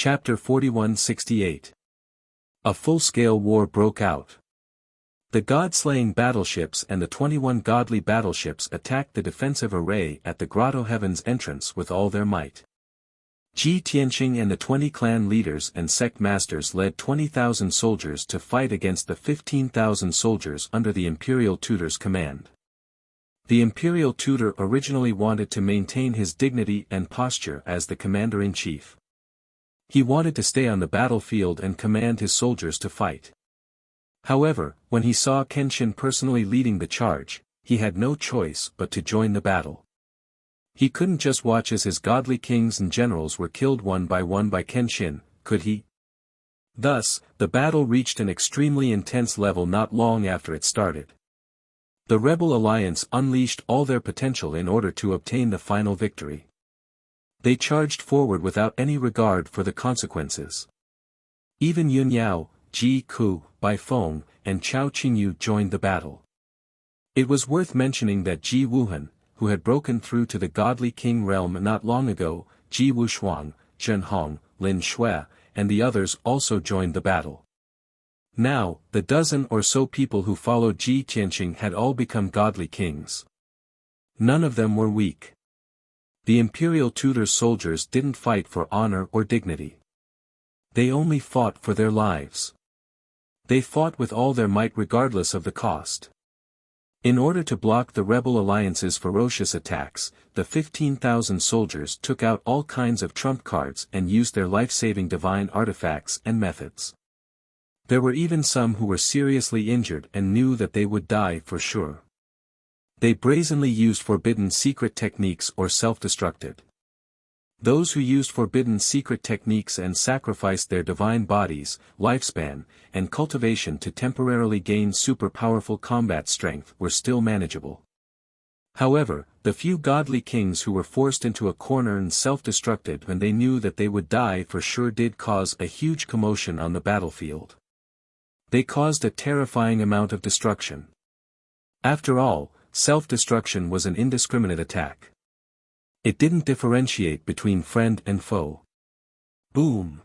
Chapter 4168. A full-scale war broke out. The god-slaying battleships and the 21 godly battleships attacked the defensive array at the Grotto Heaven's entrance with all their might. Ji Tianqing and the 20 clan leaders and sect masters led 20,000 soldiers to fight against the 15,000 soldiers under the imperial tutor's command. The imperial tutor originally wanted to maintain his dignity and posture as the commander-in-chief. He wanted to stay on the battlefield and command his soldiers to fight. However, when he saw Kenshin personally leading the charge, he had no choice but to join the battle. He couldn't just watch as his godly kings and generals were killed one by Kenshin, could he? Thus, the battle reached an extremely intense level not long after it started. The rebel alliance unleashed all their potential in order to obtain the final victory. They charged forward without any regard for the consequences. Even Yun Yao, Ji Ku, Bai Feng, and Chao Qingyu joined the battle. It was worth mentioning that Ji Wuhan, who had broken through to the godly king realm not long ago, Ji Wushuang, Zhen Hong, Lin Shui, and the others also joined the battle. Now, the dozen or so people who followed Ji Tianqing had all become godly kings. None of them were weak. The imperial tutor's soldiers didn't fight for honor or dignity. They only fought for their lives. They fought with all their might regardless of the cost. In order to block the rebel alliance's ferocious attacks, the 15,000 soldiers took out all kinds of trump cards and used their life-saving divine artifacts and methods. There were even some who were seriously injured and knew that they would die for sure. They brazenly used forbidden secret techniques or self-destructed. Those who used forbidden secret techniques and sacrificed their divine bodies, lifespan, and cultivation to temporarily gain super-powerful combat strength were still manageable. However, the few godly kings who were forced into a corner and self-destructed when they knew that they would die for sure did cause a huge commotion on the battlefield. They caused a terrifying amount of destruction. After all, self-destruction was an indiscriminate attack. It didn't differentiate between friend and foe. Boom!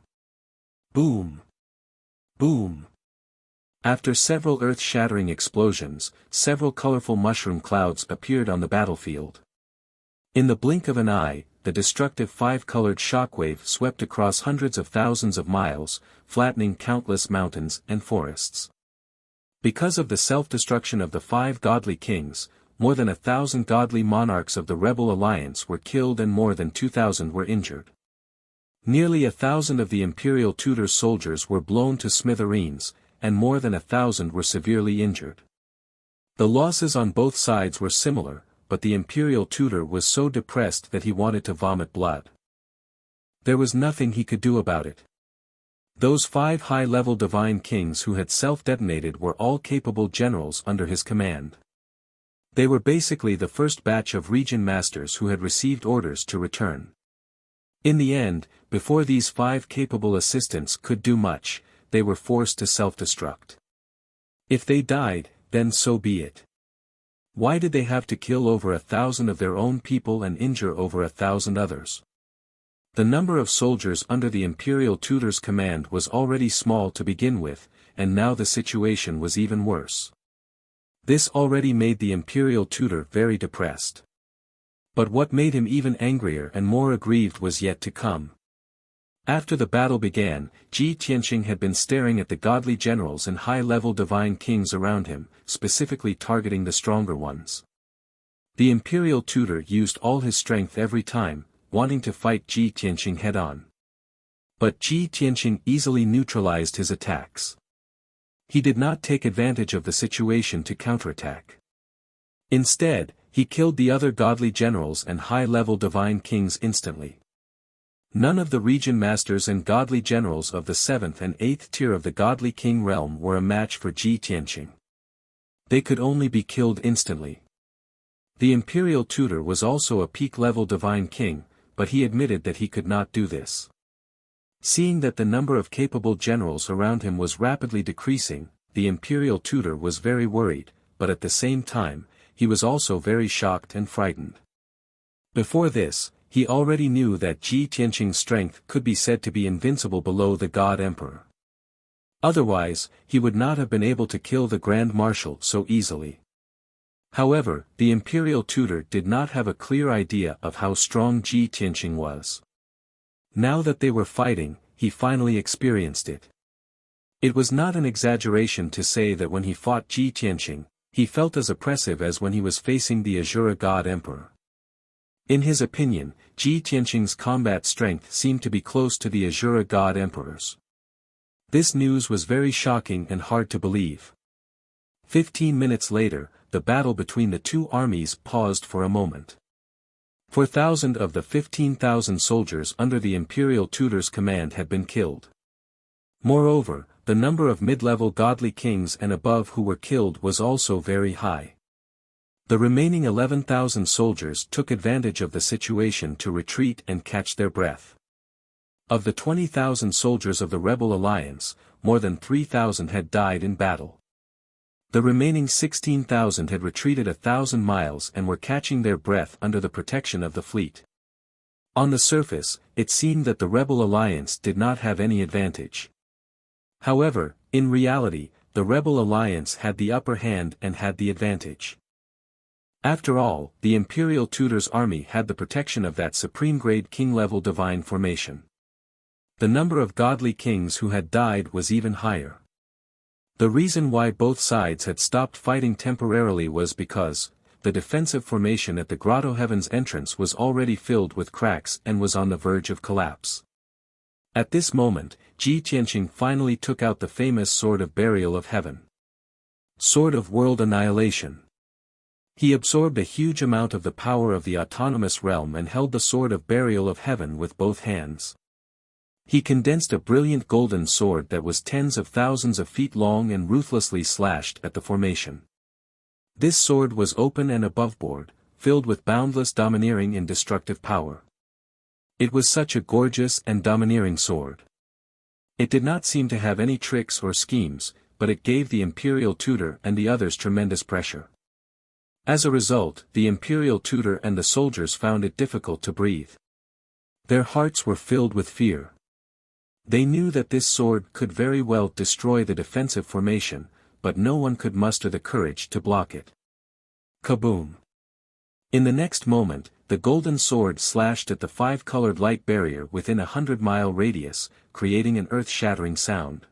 Boom! Boom! After several earth-shattering explosions, several colorful mushroom clouds appeared on the battlefield. In the blink of an eye, the destructive five-colored shockwave swept across hundreds of thousands of miles, flattening countless mountains and forests. Because of the self-destruction of the 5 godly kings, more than 1,000 godly monarchs of the rebel alliance were killed and more than 2,000 were injured. Nearly 1,000 of the imperial tutor's soldiers were blown to smithereens, and more than 1,000 were severely injured. The losses on both sides were similar, but the imperial tutor was so depressed that he wanted to vomit blood. There was nothing he could do about it. Those 5 high-level divine kings who had self-detonated were all capable generals under his command. They were basically the first batch of region masters who had received orders to return. In the end, before these 5 capable assistants could do much, they were forced to self-destruct. If they died, then so be it. Why did they have to kill over 1,000 of their own people and injure over 1,000 others? The number of soldiers under the imperial tutor's command was already small to begin with, and now the situation was even worse. This already made the imperial tutor very depressed. But what made him even angrier and more aggrieved was yet to come. After the battle began, Ji Tianqing had been staring at the godly generals and high-level divine kings around him, specifically targeting the stronger ones. The imperial tutor used all his strength every time, wanting to fight Ji Tianqing head-on. But Ji Tianqing easily neutralized his attacks. He did not take advantage of the situation to counterattack. Instead, he killed the other godly generals and high-level divine kings instantly. None of the region masters and godly generals of the 7th and 8th tier of the godly king realm were a match for Ji Tianqing. They could only be killed instantly. The imperial tutor was also a peak-level divine king, but he admitted that he could not do this. Seeing that the number of capable generals around him was rapidly decreasing, the imperial tutor was very worried, but at the same time, he was also very shocked and frightened. Before this, he already knew that Ji Tianqing's strength could be said to be invincible below the God Emperor. Otherwise, he would not have been able to kill the Grand Marshal so easily. However, the imperial tutor did not have a clear idea of how strong Ji Tianqing was. Now that they were fighting, he finally experienced it. It was not an exaggeration to say that when he fought Ji Tianqing, he felt as oppressive as when he was facing the Azura God Emperor. In his opinion, Ji Tianqing's combat strength seemed to be close to the Azura God Emperor's. This news was very shocking and hard to believe. 15 minutes later, the battle between the two armies paused for a moment. 4,000 of the 15,000 soldiers under the imperial tutor's command had been killed. Moreover, the number of mid-level godly kings and above who were killed was also very high. The remaining 11,000 soldiers took advantage of the situation to retreat and catch their breath. Of the 20,000 soldiers of the rebel alliance, more than 3,000 had died in battle. The remaining 16,000 had retreated 1,000 miles and were catching their breath under the protection of the fleet. On the surface, it seemed that the rebel alliance did not have any advantage. However, in reality, the rebel alliance had the upper hand and had the advantage. After all, the imperial tutor's army had the protection of that supreme-grade king-level divine formation. The number of godly kings who had died was even higher. The reason why both sides had stopped fighting temporarily was because, the defensive formation at the Grotto Heaven's entrance was already filled with cracks and was on the verge of collapse. At this moment, Ji Tianqing finally took out the famous Sword of Burial of Heaven. Sword of World Annihilation. He absorbed a huge amount of the power of the autonomous realm and held the Sword of Burial of Heaven with both hands. He condensed a brilliant golden sword that was tens of thousands of feet long and ruthlessly slashed at the formation. This sword was open and aboveboard, filled with boundless domineering and destructive power. It was such a gorgeous and domineering sword. It did not seem to have any tricks or schemes, but it gave the imperial tutor and the others tremendous pressure. As a result, the imperial tutor and the soldiers found it difficult to breathe. Their hearts were filled with fear. They knew that this sword could very well destroy the defensive formation, but no one could muster the courage to block it. Kaboom! In the next moment, the golden sword slashed at the five-colored light barrier within a 100-mile radius, creating an earth-shattering sound.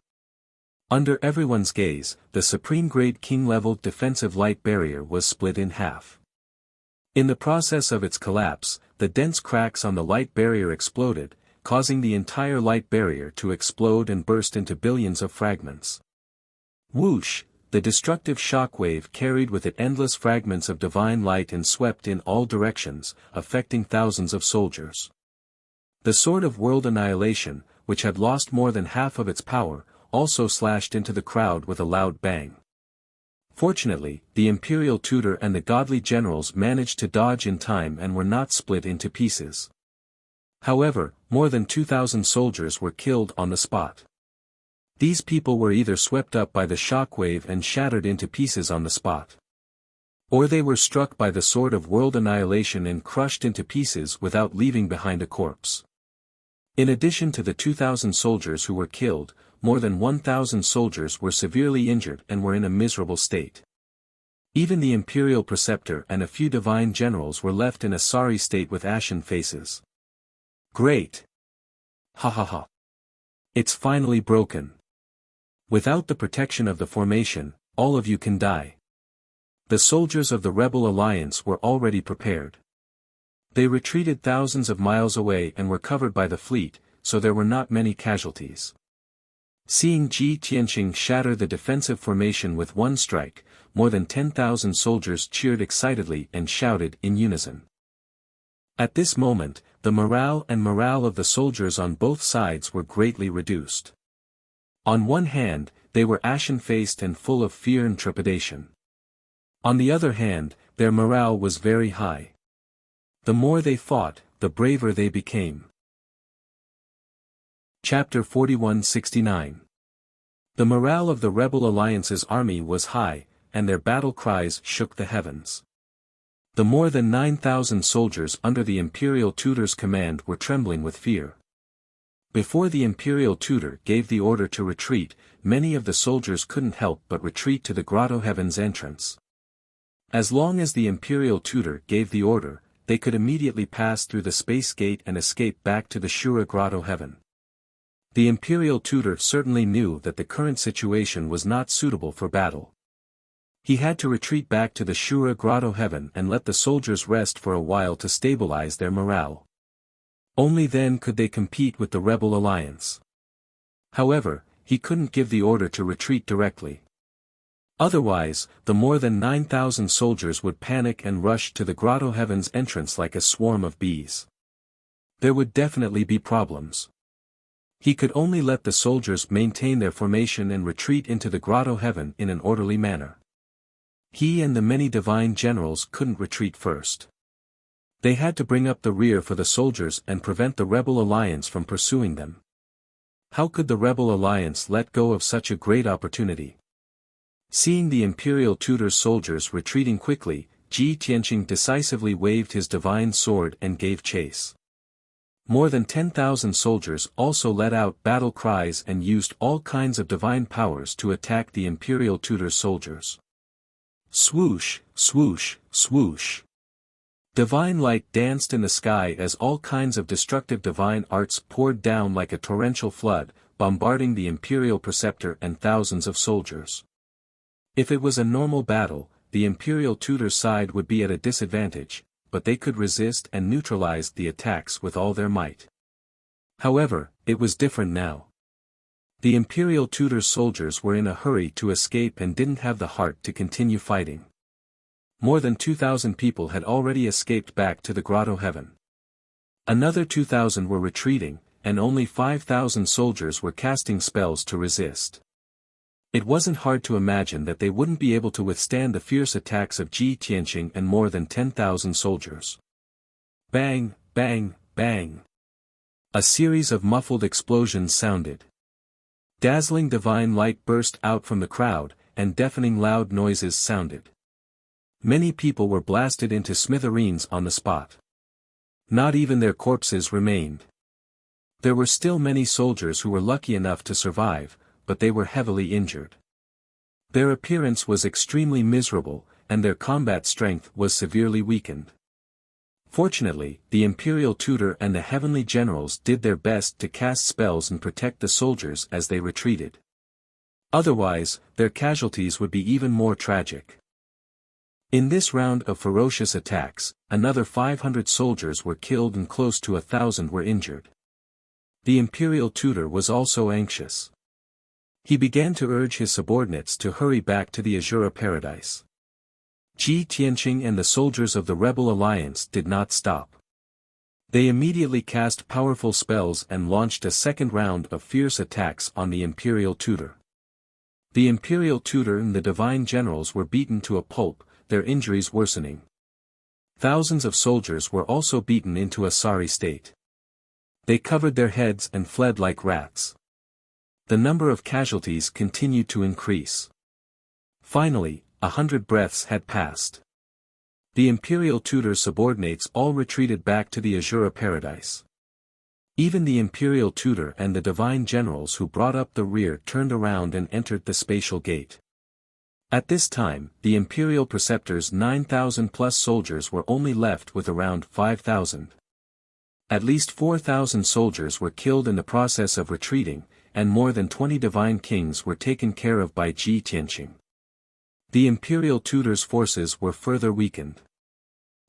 Under everyone's gaze, the supreme-grade king-level defensive light barrier was split in half. In the process of its collapse, the dense cracks on the light barrier exploded, causing the entire light barrier to explode and burst into billions of fragments. Whoosh! The destructive shockwave carried with it endless fragments of divine light and swept in all directions, affecting thousands of soldiers. The Sword of World Annihilation, which had lost more than half of its power, also slashed into the crowd with a loud bang. Fortunately, the imperial tutor and the godly generals managed to dodge in time and were not split into pieces. However, more than 2,000 soldiers were killed on the spot. These people were either swept up by the shockwave and shattered into pieces on the spot. Or they were struck by the Sword of World Annihilation and crushed into pieces without leaving behind a corpse. In addition to the 2,000 soldiers who were killed, more than 1,000 soldiers were severely injured and were in a miserable state. Even the imperial preceptor and a few divine generals were left in a sorry state with ashen faces. Great! Ha ha ha! It's finally broken. Without the protection of the formation, all of you can die. The soldiers of the rebel alliance were already prepared. They retreated thousands of miles away and were covered by the fleet, so there were not many casualties. Seeing Ji Tianqing shatter the defensive formation with one strike, more than 10,000 soldiers cheered excitedly and shouted in unison. At this moment, the morale of the soldiers on both sides were greatly reduced. On one hand, they were ashen-faced and full of fear and trepidation. On the other hand, their morale was very high. The more they fought, the braver they became. Chapter 4169. The morale of the Rebel Alliance's army was high, and their battle cries shook the heavens. The more than 9,000 soldiers under the imperial tutor's command were trembling with fear. Before the imperial tutor gave the order to retreat, many of the soldiers couldn't help but retreat to the grotto heaven's entrance. As long as the imperial tutor gave the order, they could immediately pass through the space gate and escape back to the Shura grotto heaven. The imperial tutor certainly knew that the current situation was not suitable for battle. He had to retreat back to the Shura grotto heaven and let the soldiers rest for a while to stabilize their morale. Only then could they compete with the rebel alliance. However, he couldn't give the order to retreat directly. Otherwise, the more than 9,000 soldiers would panic and rush to the grotto heaven's entrance like a swarm of bees. There would definitely be problems. He could only let the soldiers maintain their formation and retreat into the grotto heaven in an orderly manner. He and the many divine generals couldn't retreat first. They had to bring up the rear for the soldiers and prevent the rebel alliance from pursuing them. How could the rebel alliance let go of such a great opportunity? Seeing the imperial tutor's soldiers retreating quickly, Ji Tianqing decisively waved his divine sword and gave chase. More than 10,000 soldiers also let out battle cries and used all kinds of divine powers to attack the imperial tutor's soldiers. Swoosh, swoosh, swoosh. Divine light danced in the sky as all kinds of destructive divine arts poured down like a torrential flood, bombarding the imperial preceptor and thousands of soldiers. If it was a normal battle, the imperial tutor's side would be at a disadvantage, but they could resist and neutralize the attacks with all their might. However, it was different now. The imperial tutor's soldiers were in a hurry to escape and didn't have the heart to continue fighting. More than 2,000 people had already escaped back to the grotto heaven. Another 2,000 were retreating, and only 5,000 soldiers were casting spells to resist. It wasn't hard to imagine that they wouldn't be able to withstand the fierce attacks of Ji Tianqing and more than 10,000 soldiers. Bang, bang, bang. A series of muffled explosions sounded. Dazzling divine light burst out from the crowd, and deafening loud noises sounded. Many people were blasted into smithereens on the spot. Not even their corpses remained. There were still many soldiers who were lucky enough to survive, but they were heavily injured. Their appearance was extremely miserable, and their combat strength was severely weakened. Fortunately, the imperial tutor and the heavenly generals did their best to cast spells and protect the soldiers as they retreated. Otherwise, their casualties would be even more tragic. In this round of ferocious attacks, another 500 soldiers were killed and close to 1,000 were injured. The imperial tutor was also anxious. He began to urge his subordinates to hurry back to the Azura paradise. Ji Tianqing and the soldiers of the rebel alliance did not stop. They immediately cast powerful spells and launched a second round of fierce attacks on the imperial tutor. The imperial tutor and the divine generals were beaten to a pulp, their injuries worsening. Thousands of soldiers were also beaten into a sorry state. They covered their heads and fled like rats. The number of casualties continued to increase. Finally, 100 breaths had passed. The imperial tutor's subordinates all retreated back to the Azura paradise. Even the imperial tutor and the divine generals who brought up the rear turned around and entered the spatial gate. At this time, the imperial preceptor's 9,000-plus soldiers were only left with around 5,000. At least 4,000 soldiers were killed in the process of retreating, and more than 20 divine kings were taken care of by Ji Tianqing. The imperial tutor's forces were further weakened.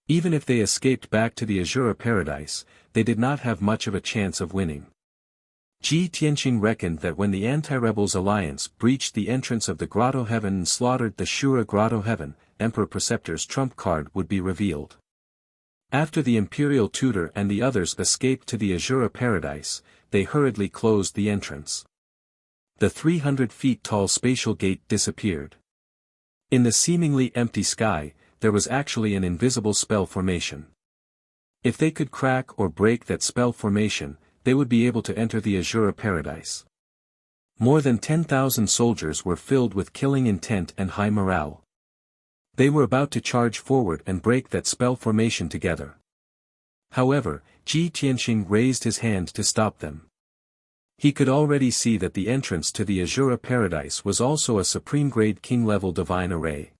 Even if they escaped back to the Azura paradise, they did not have much of a chance of winning. Ji Tianqing reckoned that when the anti-rebels alliance breached the entrance of the grotto heaven and slaughtered the Shura grotto heaven, Emperor Preceptor's trump card would be revealed. After the imperial tutor and the others escaped to the Azura paradise, they hurriedly closed the entrance. The 300 feet tall spatial gate disappeared. In the seemingly empty sky, there was actually an invisible spell formation. If they could crack or break that spell formation, they would be able to enter the Azura paradise. More than 10,000 soldiers were filled with killing intent and high morale. They were about to charge forward and break that spell formation together. However, Ji Tianxing raised his hand to stop them. He could already see that the entrance to the Azura Paradise was also a supreme-grade king-level divine array.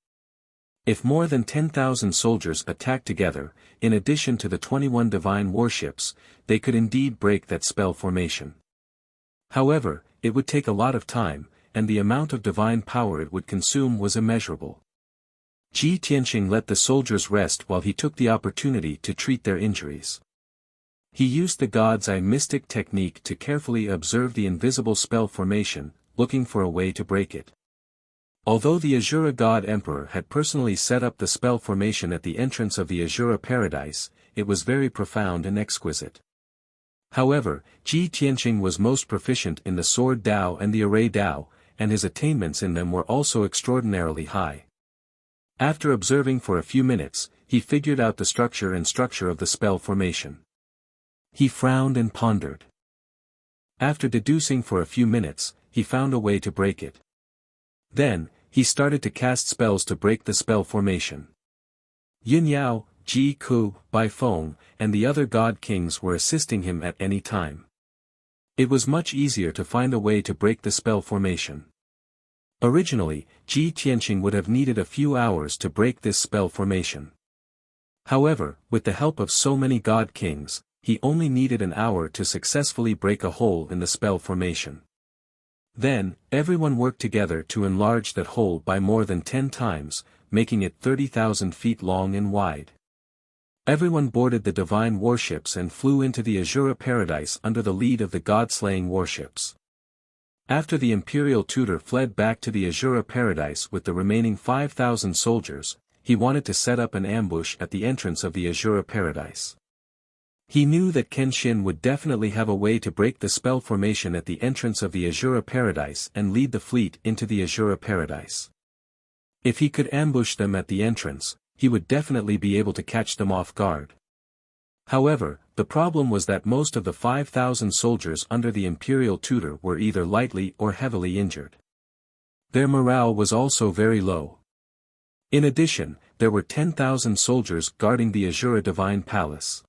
If more than 10,000 soldiers attacked together, in addition to the 21 divine warships, they could indeed break that spell formation. However, it would take a lot of time, and the amount of divine power it would consume was immeasurable. Ji Tianxing let the soldiers rest while he took the opportunity to treat their injuries. He used the God's Eye mystic technique to carefully observe the invisible spell formation, looking for a way to break it. Although the Azura God Emperor had personally set up the spell formation at the entrance of the Azura Paradise, it was very profound and exquisite. However, Ji Tianxing was most proficient in the Sword Dao and the Array Dao, and his attainments in them were also extraordinarily high. After observing for a few minutes, he figured out the structure of the spell formation. He frowned and pondered. After deducing for a few minutes, he found a way to break it. Then, he started to cast spells to break the spell formation. Yin Yao, Ji Ku, Bai Feng, and the other god kings were assisting him at any time. It was much easier to find a way to break the spell formation. Originally, Ji Tianxing would have needed a few hours to break this spell formation. However, with the help of so many god kings, he only needed an hour to successfully break a hole in the spell formation. Then, everyone worked together to enlarge that hole by more than 10 times, making it 30,000 feet long and wide. Everyone boarded the divine warships and flew into the Azura Paradise under the lead of the god-slaying warships. After the imperial tutor fled back to the Azura Paradise with the remaining 5,000 soldiers, he wanted to set up an ambush at the entrance of the Azura Paradise. He knew that Kenshin would definitely have a way to break the spell formation at the entrance of the Azura Paradise and lead the fleet into the Azura Paradise. If he could ambush them at the entrance, he would definitely be able to catch them off guard. However, the problem was that most of the 5,000 soldiers under the imperial tutor were either lightly or heavily injured. Their morale was also very low. In addition, there were 10,000 soldiers guarding the Azura Divine Palace.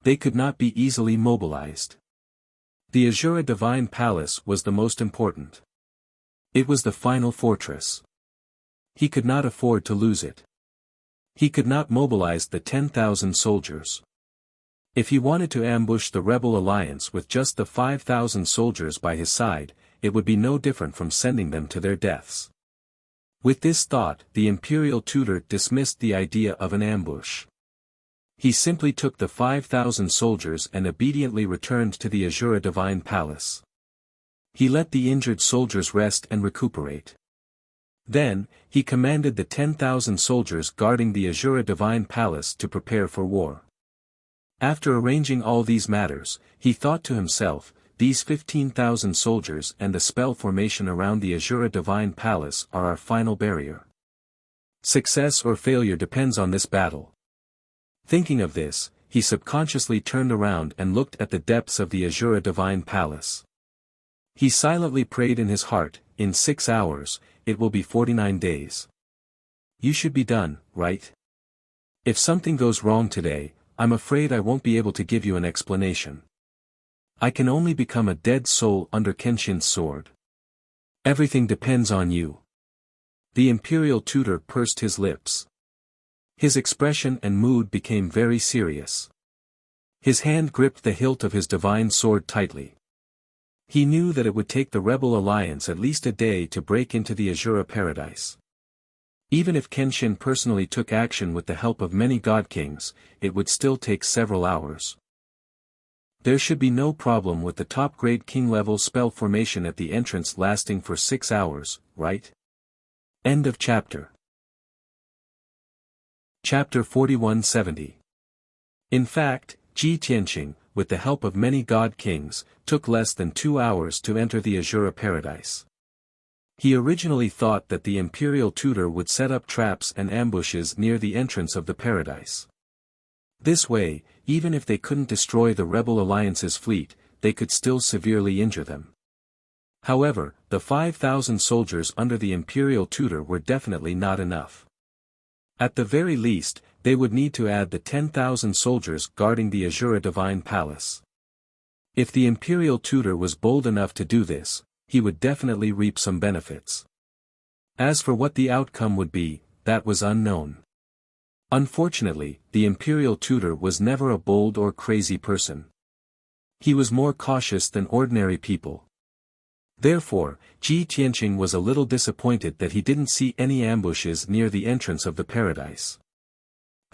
They could not be easily mobilized. The Azura Divine Palace was the most important. It was the final fortress. He could not afford to lose it. He could not mobilize the 10,000 soldiers. If he wanted to ambush the rebel alliance with just the 5,000 soldiers by his side, it would be no different from sending them to their deaths. With this thought, the imperial tutor dismissed the idea of an ambush. He simply took the 5,000 soldiers and obediently returned to the Azura Divine Palace. He let the injured soldiers rest and recuperate. Then, he commanded the 10,000 soldiers guarding the Azura Divine Palace to prepare for war. After arranging all these matters, he thought to himself, these 15,000 soldiers and the spell formation around the Azura Divine Palace are our final barrier. Success or failure depends on this battle. Thinking of this, he subconsciously turned around and looked at the depths of the Azura Divine Palace. He silently prayed in his heart, in 6 hours, it will be 49 days. You should be done, right? If something goes wrong today, I'm afraid I won't be able to give you an explanation. I can only become a dead soul under Kenshin's sword. Everything depends on you. The imperial tutor pursed his lips. His expression and mood became very serious. His hand gripped the hilt of his divine sword tightly. He knew that it would take the rebel alliance at least a day to break into the Azura Paradise. Even if Kenshin personally took action with the help of many god kings, it would still take several hours. There should be no problem with the top-grade king-level spell formation at the entrance lasting for 6 hours, right? End of chapter. Chapter 4170. In fact, Ji Tianxing, with the help of many god kings, took less than 2 hours to enter the Azura Paradise. He originally thought that the imperial tutor would set up traps and ambushes near the entrance of the paradise. This way, even if they couldn't destroy the rebel alliance's fleet, they could still severely injure them. However, the 5,000 soldiers under the imperial tutor were definitely not enough. At the very least, they would need to add the 10,000 soldiers guarding the Azura Divine Palace. If the Imperial Tutor was bold enough to do this, he would definitely reap some benefits. As for what the outcome would be, that was unknown. Unfortunately, the Imperial Tutor was never a bold or crazy person. He was more cautious than ordinary people. Therefore, Ji Tianqing was a little disappointed that he didn't see any ambushes near the entrance of the paradise.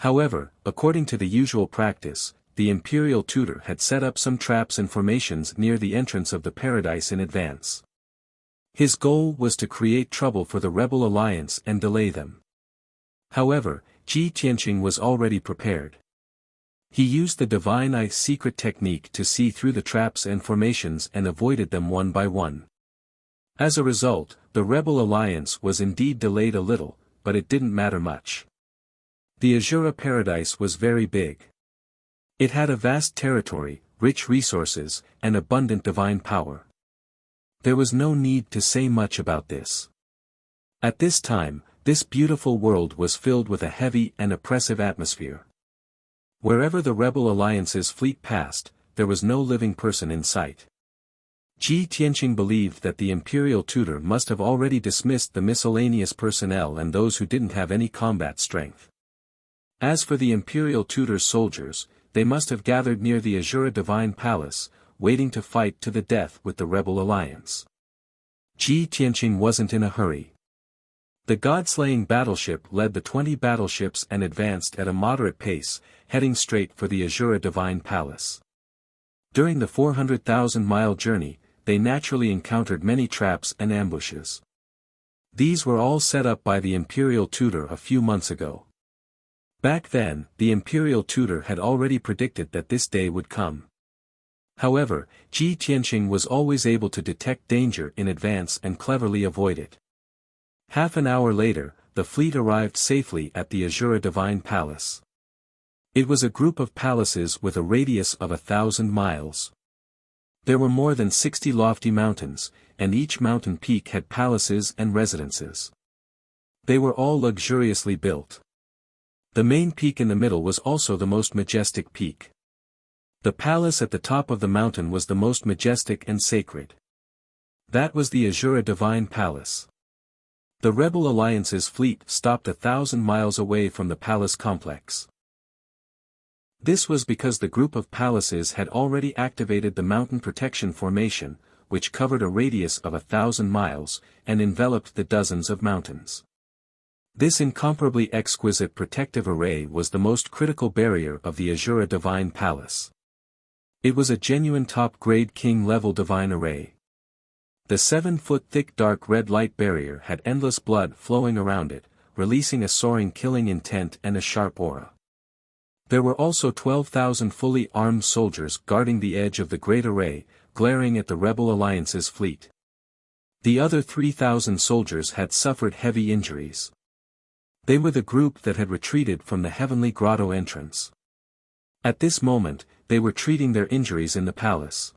However, according to the usual practice, the Imperial Tutor had set up some traps and formations near the entrance of the paradise in advance. His goal was to create trouble for the rebel alliance and delay them. However, Ji Tianqing was already prepared. He used the Divine Eye secret technique to see through the traps and formations and avoided them one by one. As a result, the rebel alliance was indeed delayed a little, but it didn't matter much. The Azura Paradise was very big. It had a vast territory, rich resources, and abundant divine power. There was no need to say much about this. At this time, this beautiful world was filled with a heavy and oppressive atmosphere. Wherever the rebel alliance's fleet passed, there was no living person in sight. Ji Tianqing believed that the Imperial Tutor must have already dismissed the miscellaneous personnel and those who didn't have any combat strength. As for the Imperial Tutor's soldiers, they must have gathered near the Azura Divine Palace, waiting to fight to the death with the rebel alliance. Ji Tianqing wasn't in a hurry. The god-slaying battleship led the 20 battleships and advanced at a moderate pace, heading straight for the Azura Divine Palace. During the 400,000-mile journey, they naturally encountered many traps and ambushes. These were all set up by the Imperial Tutor a few months ago. Back then, the Imperial Tutor had already predicted that this day would come. However, Ji Tianqing was always able to detect danger in advance and cleverly avoid it. Half an hour later, the fleet arrived safely at the Azura Divine Palace. It was a group of palaces with a radius of 1,000 miles. There were more than 60 lofty mountains, and each mountain peak had palaces and residences. They were all luxuriously built. The main peak in the middle was also the most majestic peak. The palace at the top of the mountain was the most majestic and sacred. That was the Azura Divine Palace. The Rebel Alliance's fleet stopped 1,000 miles away from the palace complex. This was because the group of palaces had already activated the mountain protection formation, which covered a radius of 1,000 miles, and enveloped the dozens of mountains. This incomparably exquisite protective array was the most critical barrier of the Azura Divine Palace. It was a genuine top-grade king-level divine array. The 7-foot-thick dark red light barrier had endless blood flowing around it, releasing a soaring killing intent and a sharp aura. There were also 12,000 fully armed soldiers guarding the edge of the great array, glaring at the Rebel Alliance's fleet. The other 3,000 soldiers had suffered heavy injuries. They were the group that had retreated from the Heavenly Grotto entrance. At this moment, they were treating their injuries in the palace.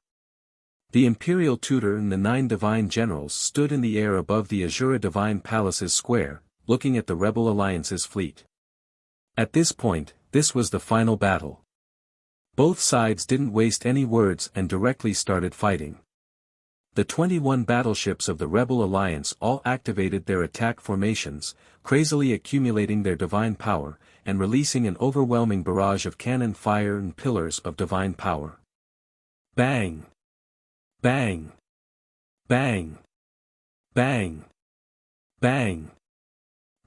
The Imperial Tutor and the 9 divine generals stood in the air above the Azura Divine Palace's square, looking at the Rebel Alliance's fleet. At this point, this was the final battle. Both sides didn't waste any words and directly started fighting. The 21 battleships of the Rebel Alliance all activated their attack formations, crazily accumulating their divine power, and releasing an overwhelming barrage of cannon fire and pillars of divine power. Bang! Bang! Bang! Bang! Bang!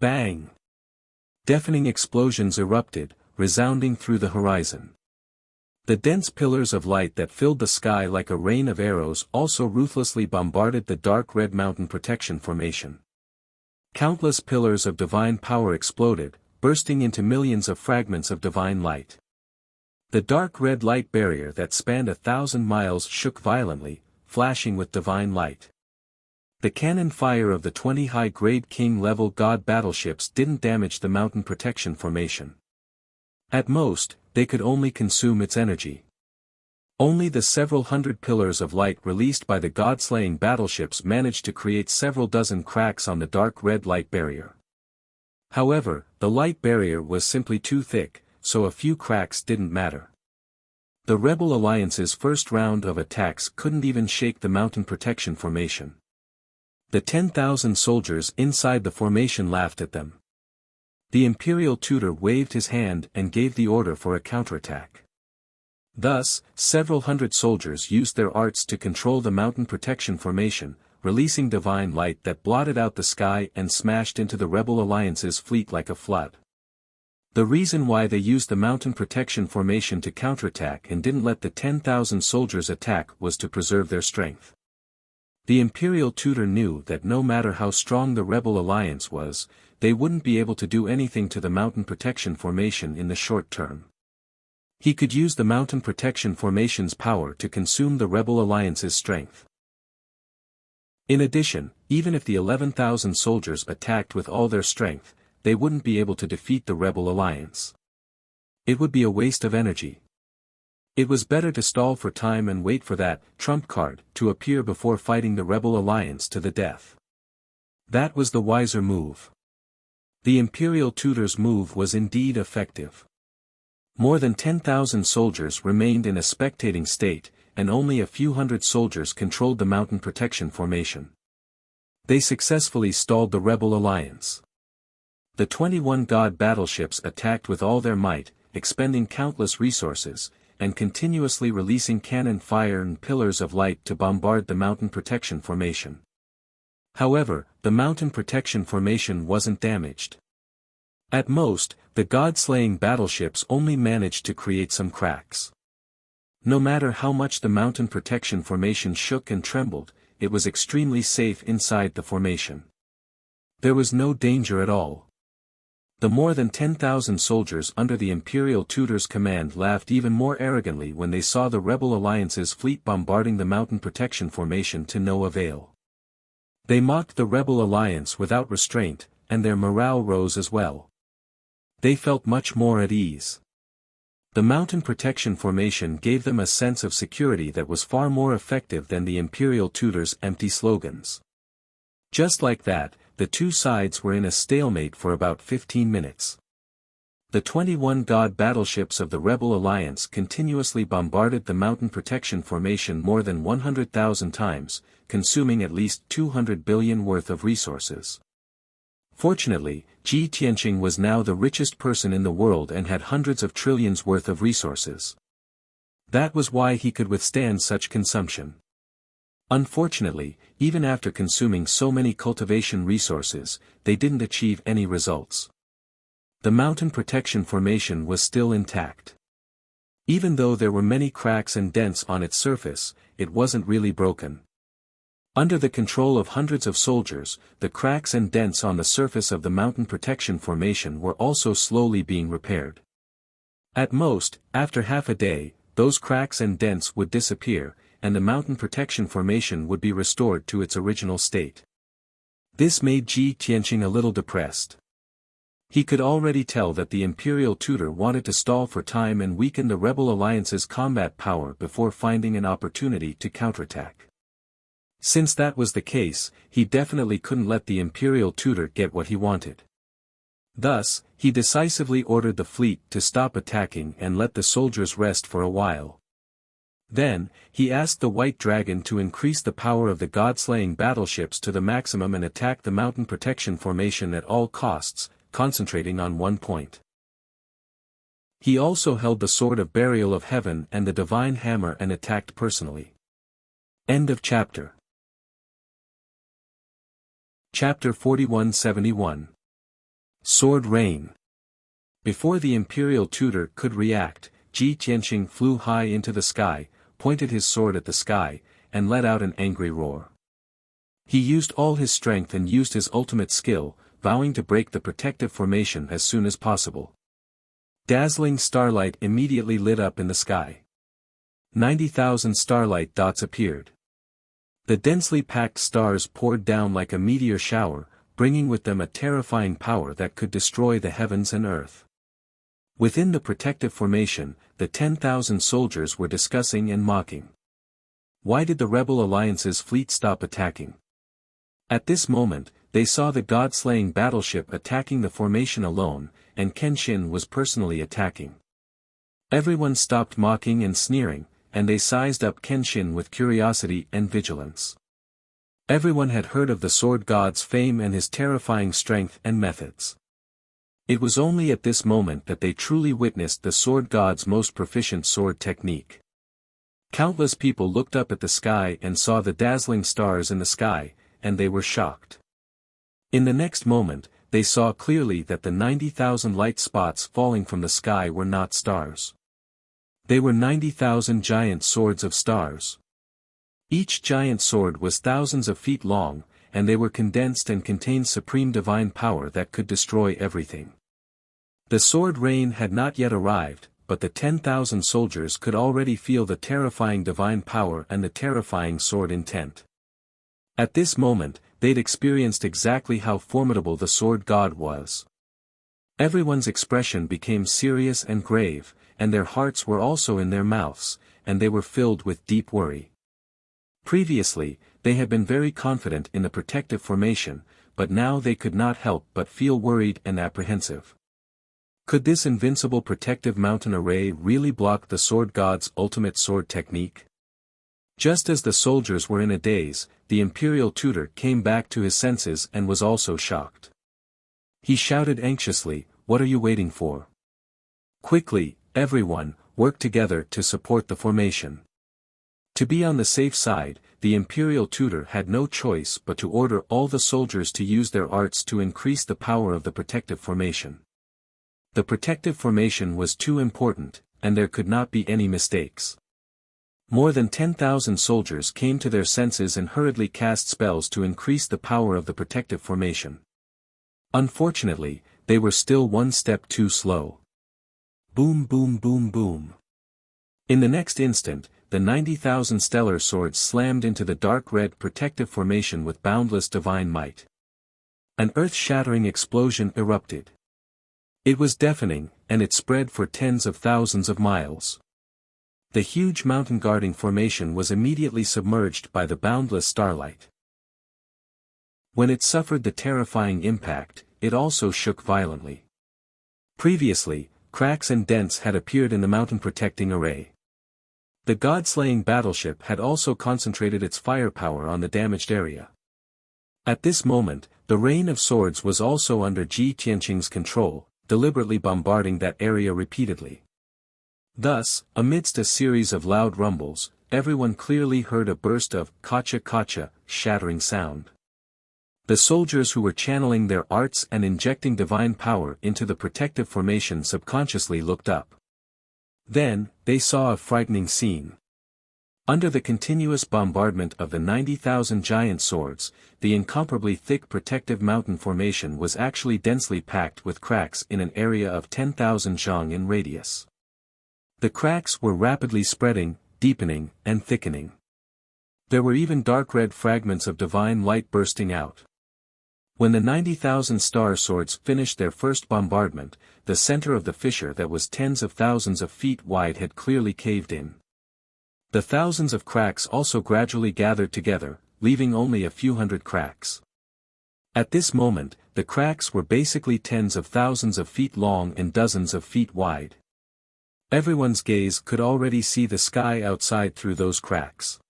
Bang! Deafening explosions erupted, resounding through the horizon. The dense pillars of light that filled the sky like a rain of arrows also ruthlessly bombarded the dark red mountain protection formation. Countless pillars of divine power exploded, bursting into millions of fragments of divine light. The dark red light barrier that spanned 1,000 miles shook violently, flashing with divine light. The cannon fire of the 20 high-grade king-level god battleships didn't damage the mountain protection formation. At most, they could only consume its energy. Only the several hundred pillars of light released by the god-slaying battleships managed to create several dozen cracks on the dark red light barrier. However, the light barrier was simply too thick, so a few cracks didn't matter. The Rebel Alliance's first round of attacks couldn't even shake the mountain protection formation. The 10,000 soldiers inside the formation laughed at them. The Imperial Tutor waved his hand and gave the order for a counterattack. Thus, several hundred soldiers used their arts to control the mountain protection formation, releasing divine light that blotted out the sky and smashed into the Rebel Alliance's fleet like a flood. The reason why they used the mountain protection formation to counterattack and didn't let the 10,000 soldiers attack was to preserve their strength. The Imperial Tutor knew that no matter how strong the Rebel Alliance was, they wouldn't be able to do anything to the mountain protection formation in the short term. He could use the mountain protection formation's power to consume the Rebel Alliance's strength. In addition, even if the 11,000 soldiers attacked with all their strength, they wouldn't be able to defeat the Rebel Alliance. It would be a waste of energy. It was better to stall for time and wait for that trump card to appear before fighting the Rebel Alliance to the death. That was the wiser move. The Imperial Tutor's move was indeed effective. More than 10,000 soldiers remained in a spectating state, and only a few hundred soldiers controlled the mountain protection formation. They successfully stalled the Rebel Alliance. The 21 God battleships attacked with all their might, expending countless resources, and continuously releasing cannon fire and pillars of light to bombard the mountain protection formation. However, the mountain protection formation wasn't damaged. At most, the God-slaying battleships only managed to create some cracks. No matter how much the mountain protection formation shook and trembled, it was extremely safe inside the formation. There was no danger at all. The more than 10,000 soldiers under the Imperial Tutor's command laughed even more arrogantly when they saw the Rebel Alliance's fleet bombarding the mountain protection formation to no avail. They mocked the Rebel Alliance without restraint, and their morale rose as well. They felt much more at ease. The mountain protection formation gave them a sense of security that was far more effective than the Imperial Tutor's empty slogans. Just like that, the two sides were in a stalemate for about 15 minutes. The 21 God battleships of the Rebel Alliance continuously bombarded the mountain protection formation more than 100,000 times, consuming at least 200 billion worth of resources. Fortunately, Ji Tianqing was now the richest person in the world and had hundreds of trillions worth of resources. That was why he could withstand such consumption. Unfortunately, even after consuming so many cultivation resources, they didn't achieve any results. The mountain protection formation was still intact. Even though there were many cracks and dents on its surface, it wasn't really broken. Under the control of hundreds of soldiers, the cracks and dents on the surface of the mountain protection formation were also slowly being repaired. At most, after half a day, those cracks and dents would disappear, and the mountain protection formation would be restored to its original state. This made Ji Tianqing a little depressed. He could already tell that the Imperial Tutor wanted to stall for time and weaken the Rebel Alliance's combat power before finding an opportunity to counterattack. Since that was the case, he definitely couldn't let the Imperial Tutor get what he wanted. Thus, he decisively ordered the fleet to stop attacking and let the soldiers rest for a while. Then, he asked the White Dragon to increase the power of the God-slaying battleships to the maximum and attack the mountain protection formation at all costs, concentrating on one point. He also held the Sword of Burial of Heaven and the Divine Hammer and attacked personally. End of chapter. Chapter 4171. Sword Rain. Before the Imperial Tutor could react, Ji Tianqing flew high into the sky, pointed his sword at the sky, and let out an angry roar. He used all his strength and used his ultimate skill, vowing to break the protective formation as soon as possible. Dazzling starlight immediately lit up in the sky. 90,000 starlight dots appeared. The densely packed stars poured down like a meteor shower, bringing with them a terrifying power that could destroy the heavens and earth. Within the protective formation, the 10,000 soldiers were discussing and mocking. Why did the Rebel Alliance's fleet stop attacking? At this moment, they saw the god-slaying battleship attacking the formation alone, and Kenshin was personally attacking. Everyone stopped mocking and sneering, and they sized up Kenshin with curiosity and vigilance. Everyone had heard of the sword god's fame and his terrifying strength and methods. It was only at this moment that they truly witnessed the sword god's most proficient sword technique. Countless people looked up at the sky and saw the dazzling stars in the sky, and they were shocked. In the next moment, they saw clearly that the 90,000 light spots falling from the sky were not stars. They were 90,000 giant swords of stars. Each giant sword was thousands of feet long, and they were condensed and contained supreme divine power that could destroy everything. The sword rain had not yet arrived, but the 10,000 soldiers could already feel the terrifying divine power and the terrifying sword intent. At this moment, they'd experienced exactly how formidable the sword god was. Everyone's expression became serious and grave, and their hearts were also in their mouths, and they were filled with deep worry. Previously, they had been very confident in the protective formation, but now they could not help but feel worried and apprehensive. Could this invincible protective mountain array really block the sword god's ultimate sword technique? Just as the soldiers were in a daze, the imperial tutor came back to his senses and was also shocked. He shouted anxiously, "What are you waiting for? Quickly, everyone, work together to support the formation." To be on the safe side, the imperial tutor had no choice but to order all the soldiers to use their arts to increase the power of the protective formation. The protective formation was too important, and there could not be any mistakes. More than 10,000 soldiers came to their senses and hurriedly cast spells to increase the power of the protective formation. Unfortunately, they were still one step too slow. Boom boom boom boom. In the next instant, the 90,000 stellar swords slammed into the dark red protective formation with boundless divine might. An earth-shattering explosion erupted. It was deafening, and it spread for tens of thousands of miles. The huge mountain-guarding formation was immediately submerged by the boundless starlight. When it suffered the terrifying impact, it also shook violently. Previously, cracks and dents had appeared in the mountain-protecting array. The god-slaying battleship had also concentrated its firepower on the damaged area. At this moment, the rain of swords was also under Ji Tianqing's control, deliberately bombarding that area repeatedly. Thus, amidst a series of loud rumbles, everyone clearly heard a burst of "kacha-kacha" shattering sound. The soldiers who were channeling their arts and injecting divine power into the protective formation subconsciously looked up. Then, they saw a frightening scene. Under the continuous bombardment of the 90,000 giant swords, the incomparably thick protective mountain formation was actually densely packed with cracks in an area of 10,000 zhang in radius. The cracks were rapidly spreading, deepening, and thickening. There were even dark red fragments of divine light bursting out. When the 90,000 star swords finished their first bombardment, the center of the fissure that was tens of thousands of feet wide had clearly caved in. The thousands of cracks also gradually gathered together, leaving only a few hundred cracks. At this moment, the cracks were basically tens of thousands of feet long and dozens of feet wide. Everyone's gaze could already see the sky outside through those cracks.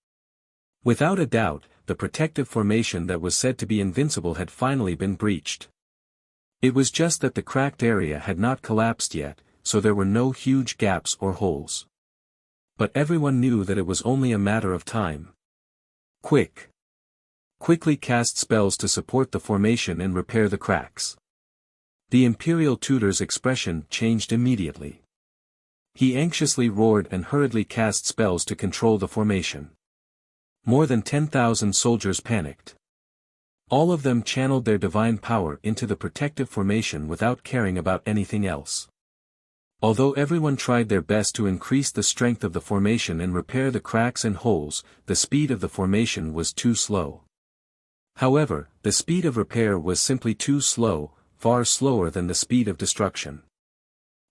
Without a doubt, the protective formation that was said to be invincible had finally been breached. It was just that the cracked area had not collapsed yet, so there were no huge gaps or holes. But everyone knew that it was only a matter of time. Quickly cast spells to support the formation and repair the cracks. The imperial tutor's expression changed immediately. He anxiously roared and hurriedly cast spells to control the formation. More than 10,000 soldiers panicked. All of them channeled their divine power into the protective formation without caring about anything else. Although everyone tried their best to increase the strength of the formation and repair the cracks and holes, the speed of the formation was too slow. However, the speed of repair was simply too slow, far slower than the speed of destruction.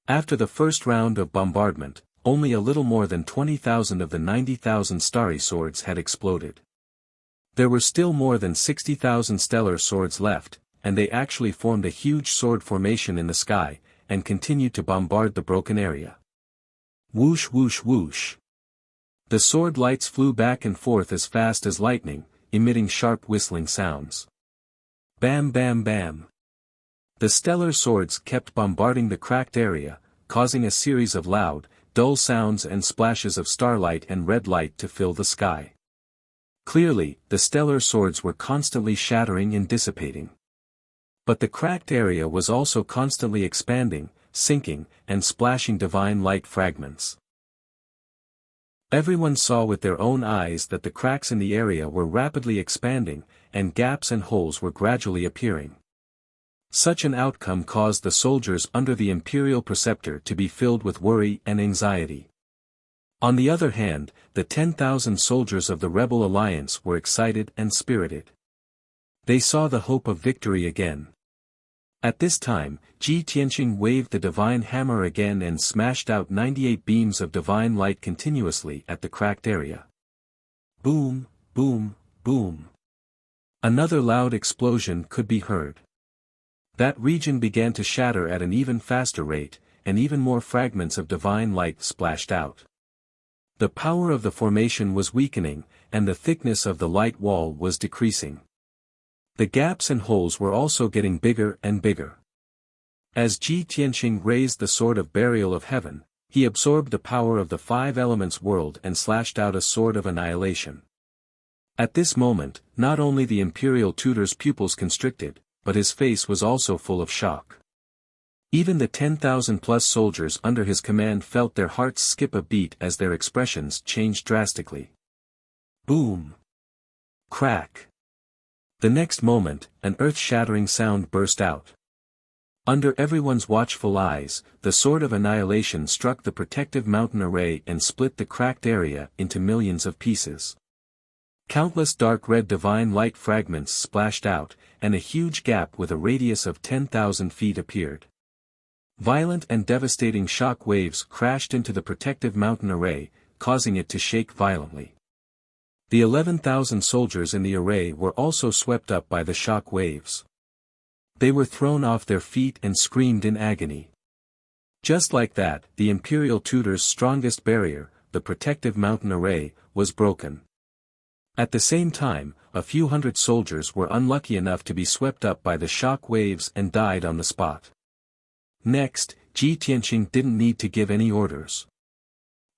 After the first round of bombardment, only a little more than 20,000 of the 90,000 starry swords had exploded. There were still more than 60,000 stellar swords left, and they actually formed a huge sword formation in the sky, and continued to bombard the broken area. Whoosh whoosh whoosh. The sword lights flew back and forth as fast as lightning, emitting sharp whistling sounds. Bam bam bam. The stellar swords kept bombarding the cracked area, causing a series of loud, dull sounds and splashes of starlight and red light to fill the sky. Clearly, the stellar swords were constantly shattering and dissipating. But the cracked area was also constantly expanding, sinking, and splashing divine light fragments. Everyone saw with their own eyes that the cracks in the area were rapidly expanding, and gaps and holes were gradually appearing. Such an outcome caused the soldiers under the imperial preceptor to be filled with worry and anxiety. On the other hand, the 10,000 soldiers of the rebel alliance were excited and spirited. They saw the hope of victory again. At this time, Ji Tianqing waved the divine hammer again and smashed out 98 beams of divine light continuously at the cracked area. Boom, boom, boom. Another loud explosion could be heard. That region began to shatter at an even faster rate, and even more fragments of divine light splashed out. The power of the formation was weakening, and the thickness of the light wall was decreasing. The gaps and holes were also getting bigger and bigger. As Ji Tianqing raised the sword of burial of heaven, he absorbed the power of the five elements world and slashed out a sword of annihilation. At this moment, not only the imperial tutor's pupils constricted, but his face was also full of shock. Even the 10,000+ soldiers under his command felt their hearts skip a beat as their expressions changed drastically. Boom! Crack! The next moment, an earth-shattering sound burst out. Under everyone's watchful eyes, the sword of annihilation struck the protective mountain array and split the cracked area into millions of pieces. Countless dark red divine light fragments splashed out, and a huge gap with a radius of 10,000 feet appeared. Violent and devastating shock waves crashed into the protective mountain array, causing it to shake violently. The 11,000 soldiers in the array were also swept up by the shock waves. They were thrown off their feet and screamed in agony. Just like that, the imperial tutor's strongest barrier, the protective mountain array, was broken. At the same time, a few hundred soldiers were unlucky enough to be swept up by the shock waves and died on the spot. Next, Ji Tianqing didn't need to give any orders.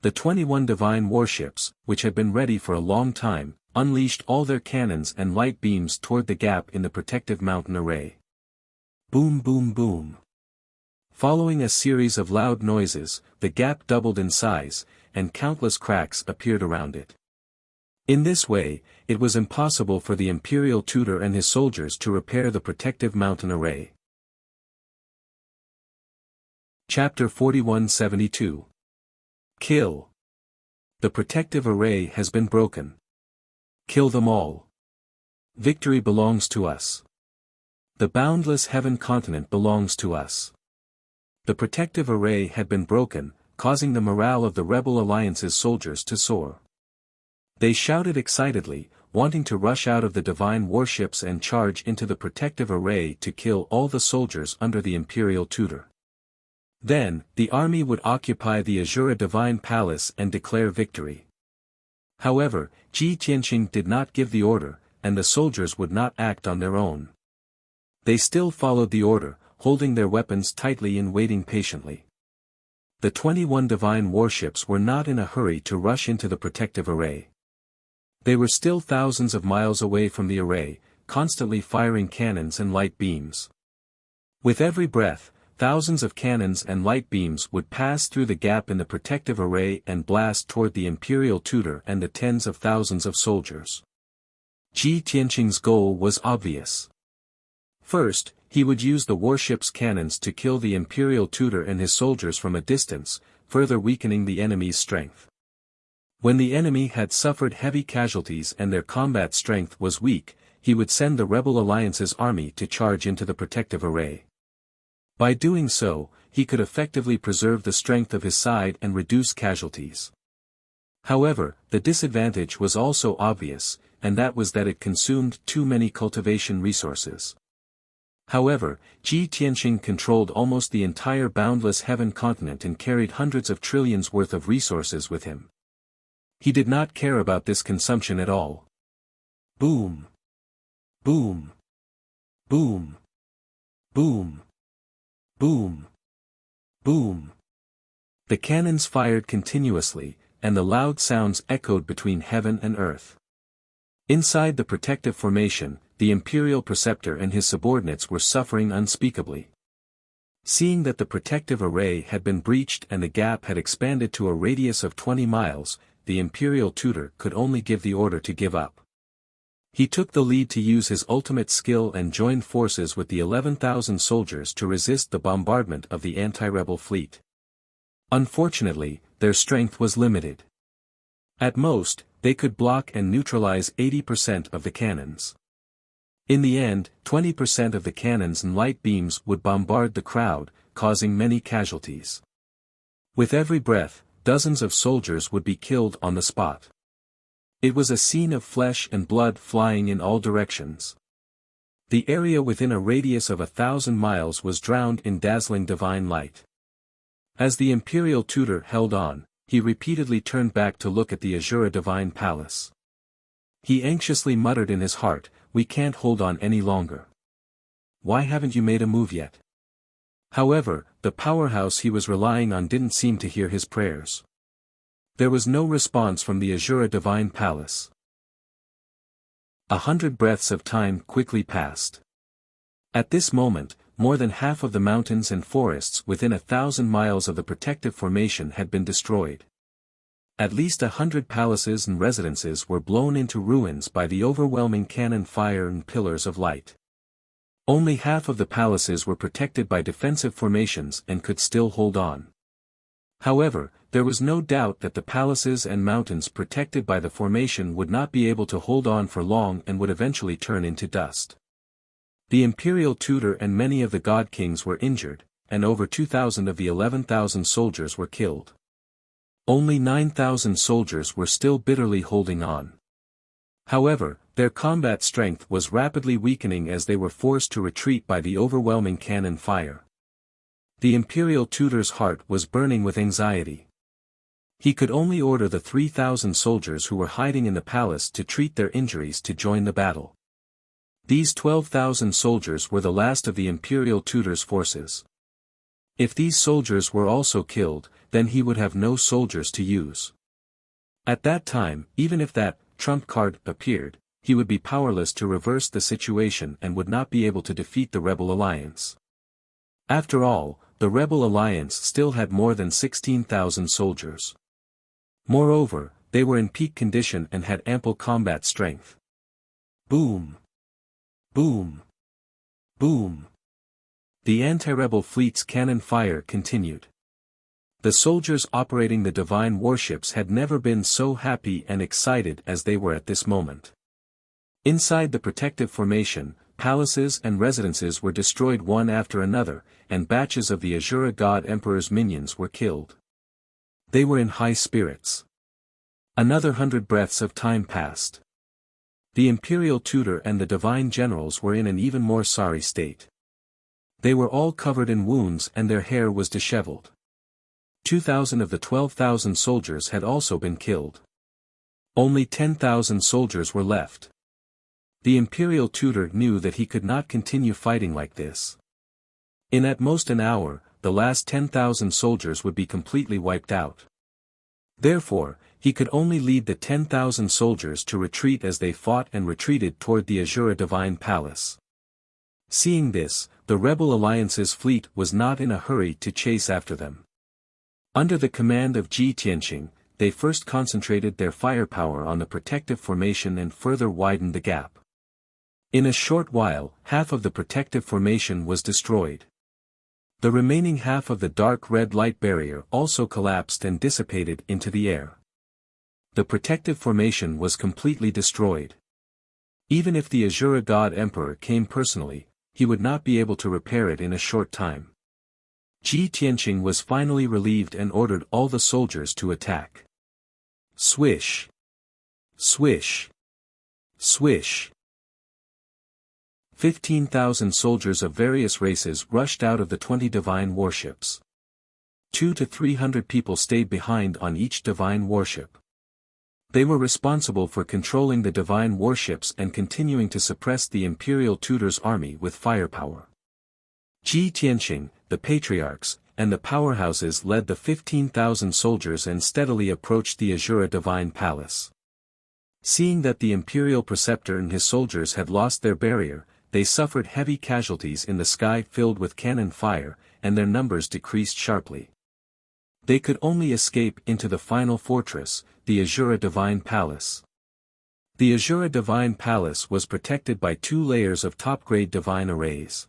The 21 divine warships, which had been ready for a long time, unleashed all their cannons and light beams toward the gap in the protective mountain array. Boom boom boom. Following a series of loud noises, the gap doubled in size, and countless cracks appeared around it. In this way, it was impossible for the imperial tutor and his soldiers to repair the protective mountain array. Chapter 4172. Kill. The protective array has been broken. Kill them all. Victory belongs to us. The boundless heaven continent belongs to us. The protective array had been broken, causing the morale of the Rebel Alliance's soldiers to soar. They shouted excitedly, wanting to rush out of the divine warships and charge into the protective array to kill all the soldiers under the imperial tutor. Then, the army would occupy the Azura Divine Palace and declare victory. However, Ji Tianqing did not give the order, and the soldiers would not act on their own. They still followed the order, holding their weapons tightly and waiting patiently. The 21 divine warships were not in a hurry to rush into the protective array. They were still thousands of miles away from the array, constantly firing cannons and light beams. With every breath, thousands of cannons and light beams would pass through the gap in the protective array and blast toward the imperial tutor and the tens of thousands of soldiers. Ji Tianqing's goal was obvious. First, he would use the warship's cannons to kill the imperial tutor and his soldiers from a distance, further weakening the enemy's strength. When the enemy had suffered heavy casualties and their combat strength was weak, he would send the Rebel Alliance's army to charge into the protective array. By doing so, he could effectively preserve the strength of his side and reduce casualties. However, the disadvantage was also obvious. and that was that it consumed too many cultivation resources. However, Ji Tianqing controlled almost the entire boundless heaven continent and carried hundreds of trillions worth of resources with him. He did not care about this consumption at all. Boom! Boom! Boom! Boom! Boom! Boom! The cannons fired continuously, and the loud sounds echoed between heaven and earth. Inside the protective formation, the imperial preceptor and his subordinates were suffering unspeakably. Seeing that the protective array had been breached and the gap had expanded to a radius of 20 miles, the imperial tutor could only give the order to give up. He took the lead to use his ultimate skill and joined forces with the 11,000 soldiers to resist the bombardment of the anti-rebel fleet. Unfortunately, their strength was limited. At most, they could block and neutralize 80% of the cannons. In the end, 20% of the cannons and light beams would bombard the crowd, causing many casualties. With every breath, dozens of soldiers would be killed on the spot. It was a scene of flesh and blood flying in all directions. The area within a radius of 1,000 miles was drowned in dazzling divine light. As the imperial tutor held on, he repeatedly turned back to look at the Azura divine palace. He anxiously muttered in his heart, "We can't hold on any longer. Why haven't you made a move yet?" However, the powerhouse he was relying on didn't seem to hear his prayers. There was no response from the Azura divine palace. 100 breaths of time quickly passed. At this moment, more than half of the mountains and forests within 1,000 miles of the protective formation had been destroyed. At least 100 palaces and residences were blown into ruins by the overwhelming cannon fire and pillars of light. Only half of the palaces were protected by defensive formations and could still hold on. However, there was no doubt that the palaces and mountains protected by the formation would not be able to hold on for long and would eventually turn into dust. The imperial tutor and many of the god kings were injured, and over 2,000 of the 11,000 soldiers were killed. Only 9,000 soldiers were still bitterly holding on. However, their combat strength was rapidly weakening as they were forced to retreat by the overwhelming cannon fire. The imperial tutor's heart was burning with anxiety. He could only order the 3,000 soldiers who were hiding in the palace to treat their injuries to join the battle. These 12,000 soldiers were the last of the imperial tutor's forces. If these soldiers were also killed, then he would have no soldiers to use. At that time, even if that trump card appeared, he would be powerless to reverse the situation and would not be able to defeat the rebel alliance. After all, the rebel alliance still had more than 16,000 soldiers. Moreover, they were in peak condition and had ample combat strength. Boom! Boom! Boom! The anti-rebel fleet's cannon fire continued. The soldiers operating the divine warships had never been so happy and excited as they were at this moment. Inside the protective formation, palaces and residences were destroyed one after another, and batches of the Azura God Emperor's minions were killed. They were in high spirits. Another 100 breaths of time passed. The imperial tutor and the divine generals were in an even more sorry state. They were all covered in wounds and their hair was disheveled. 2,000 of the 12,000 soldiers had also been killed. Only 10,000 soldiers were left. The imperial tutor knew that he could not continue fighting like this. In at most an hour, the last 10,000 soldiers would be completely wiped out. Therefore, he could only lead the 10,000 soldiers to retreat as they fought and retreated toward the Azura Divine Palace. Seeing this, the rebel alliance's fleet was not in a hurry to chase after them. Under the command of Ji Tianqing, they first concentrated their firepower on the protective formation and further widened the gap. In a short while, half of the protective formation was destroyed. The remaining half of the dark red light barrier also collapsed and dissipated into the air. The protective formation was completely destroyed. Even if the Azura God Emperor came personally, he would not be able to repair it in a short time. Ji Tianqing was finally relieved and ordered all the soldiers to attack. Swish! Swish! Swish! 15,000 soldiers of various races rushed out of the 20 divine warships. 200 to 300 people stayed behind on each divine warship. They were responsible for controlling the divine warships and continuing to suppress the Imperial Tutor's army with firepower. Ji Tianxing, the patriarchs, and the powerhouses led the 15,000 soldiers and steadily approached the Azura Divine Palace. Seeing that the Imperial Preceptor and his soldiers had lost their barrier, they suffered heavy casualties in the sky filled with cannon fire, and their numbers decreased sharply. They could only escape into the final fortress, the Azura Divine Palace. The Azura Divine Palace was protected by 2 layers of top-grade divine arrays.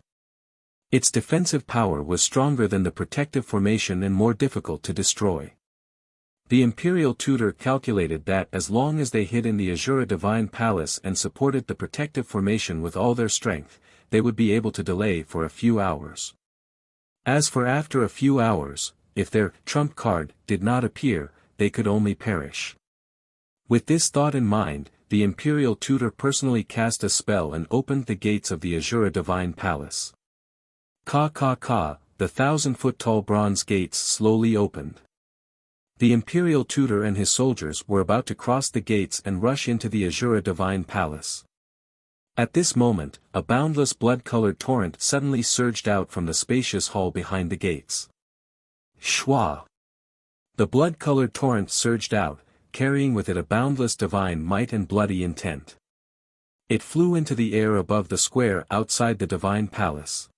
Its defensive power was stronger than the protective formation and more difficult to destroy. The Imperial Tutor calculated that as long as they hid in the Azura Divine Palace and supported the protective formation with all their strength, they would be able to delay for a few hours. As for after a few hours, if their trump card did not appear, they could only perish. With this thought in mind, the Imperial Tutor personally cast a spell and opened the gates of the Azura Divine Palace. Ka ka ka, the 1,000-foot-tall bronze gates slowly opened. The Imperial Tutor and his soldiers were about to cross the gates and rush into the Azura Divine Palace. At this moment, a boundless blood-colored torrent suddenly surged out from the spacious hall behind the gates. Shwa! The blood-colored torrent surged out, carrying with it a boundless divine might and bloody intent. It flew into the air above the square outside the Divine Palace.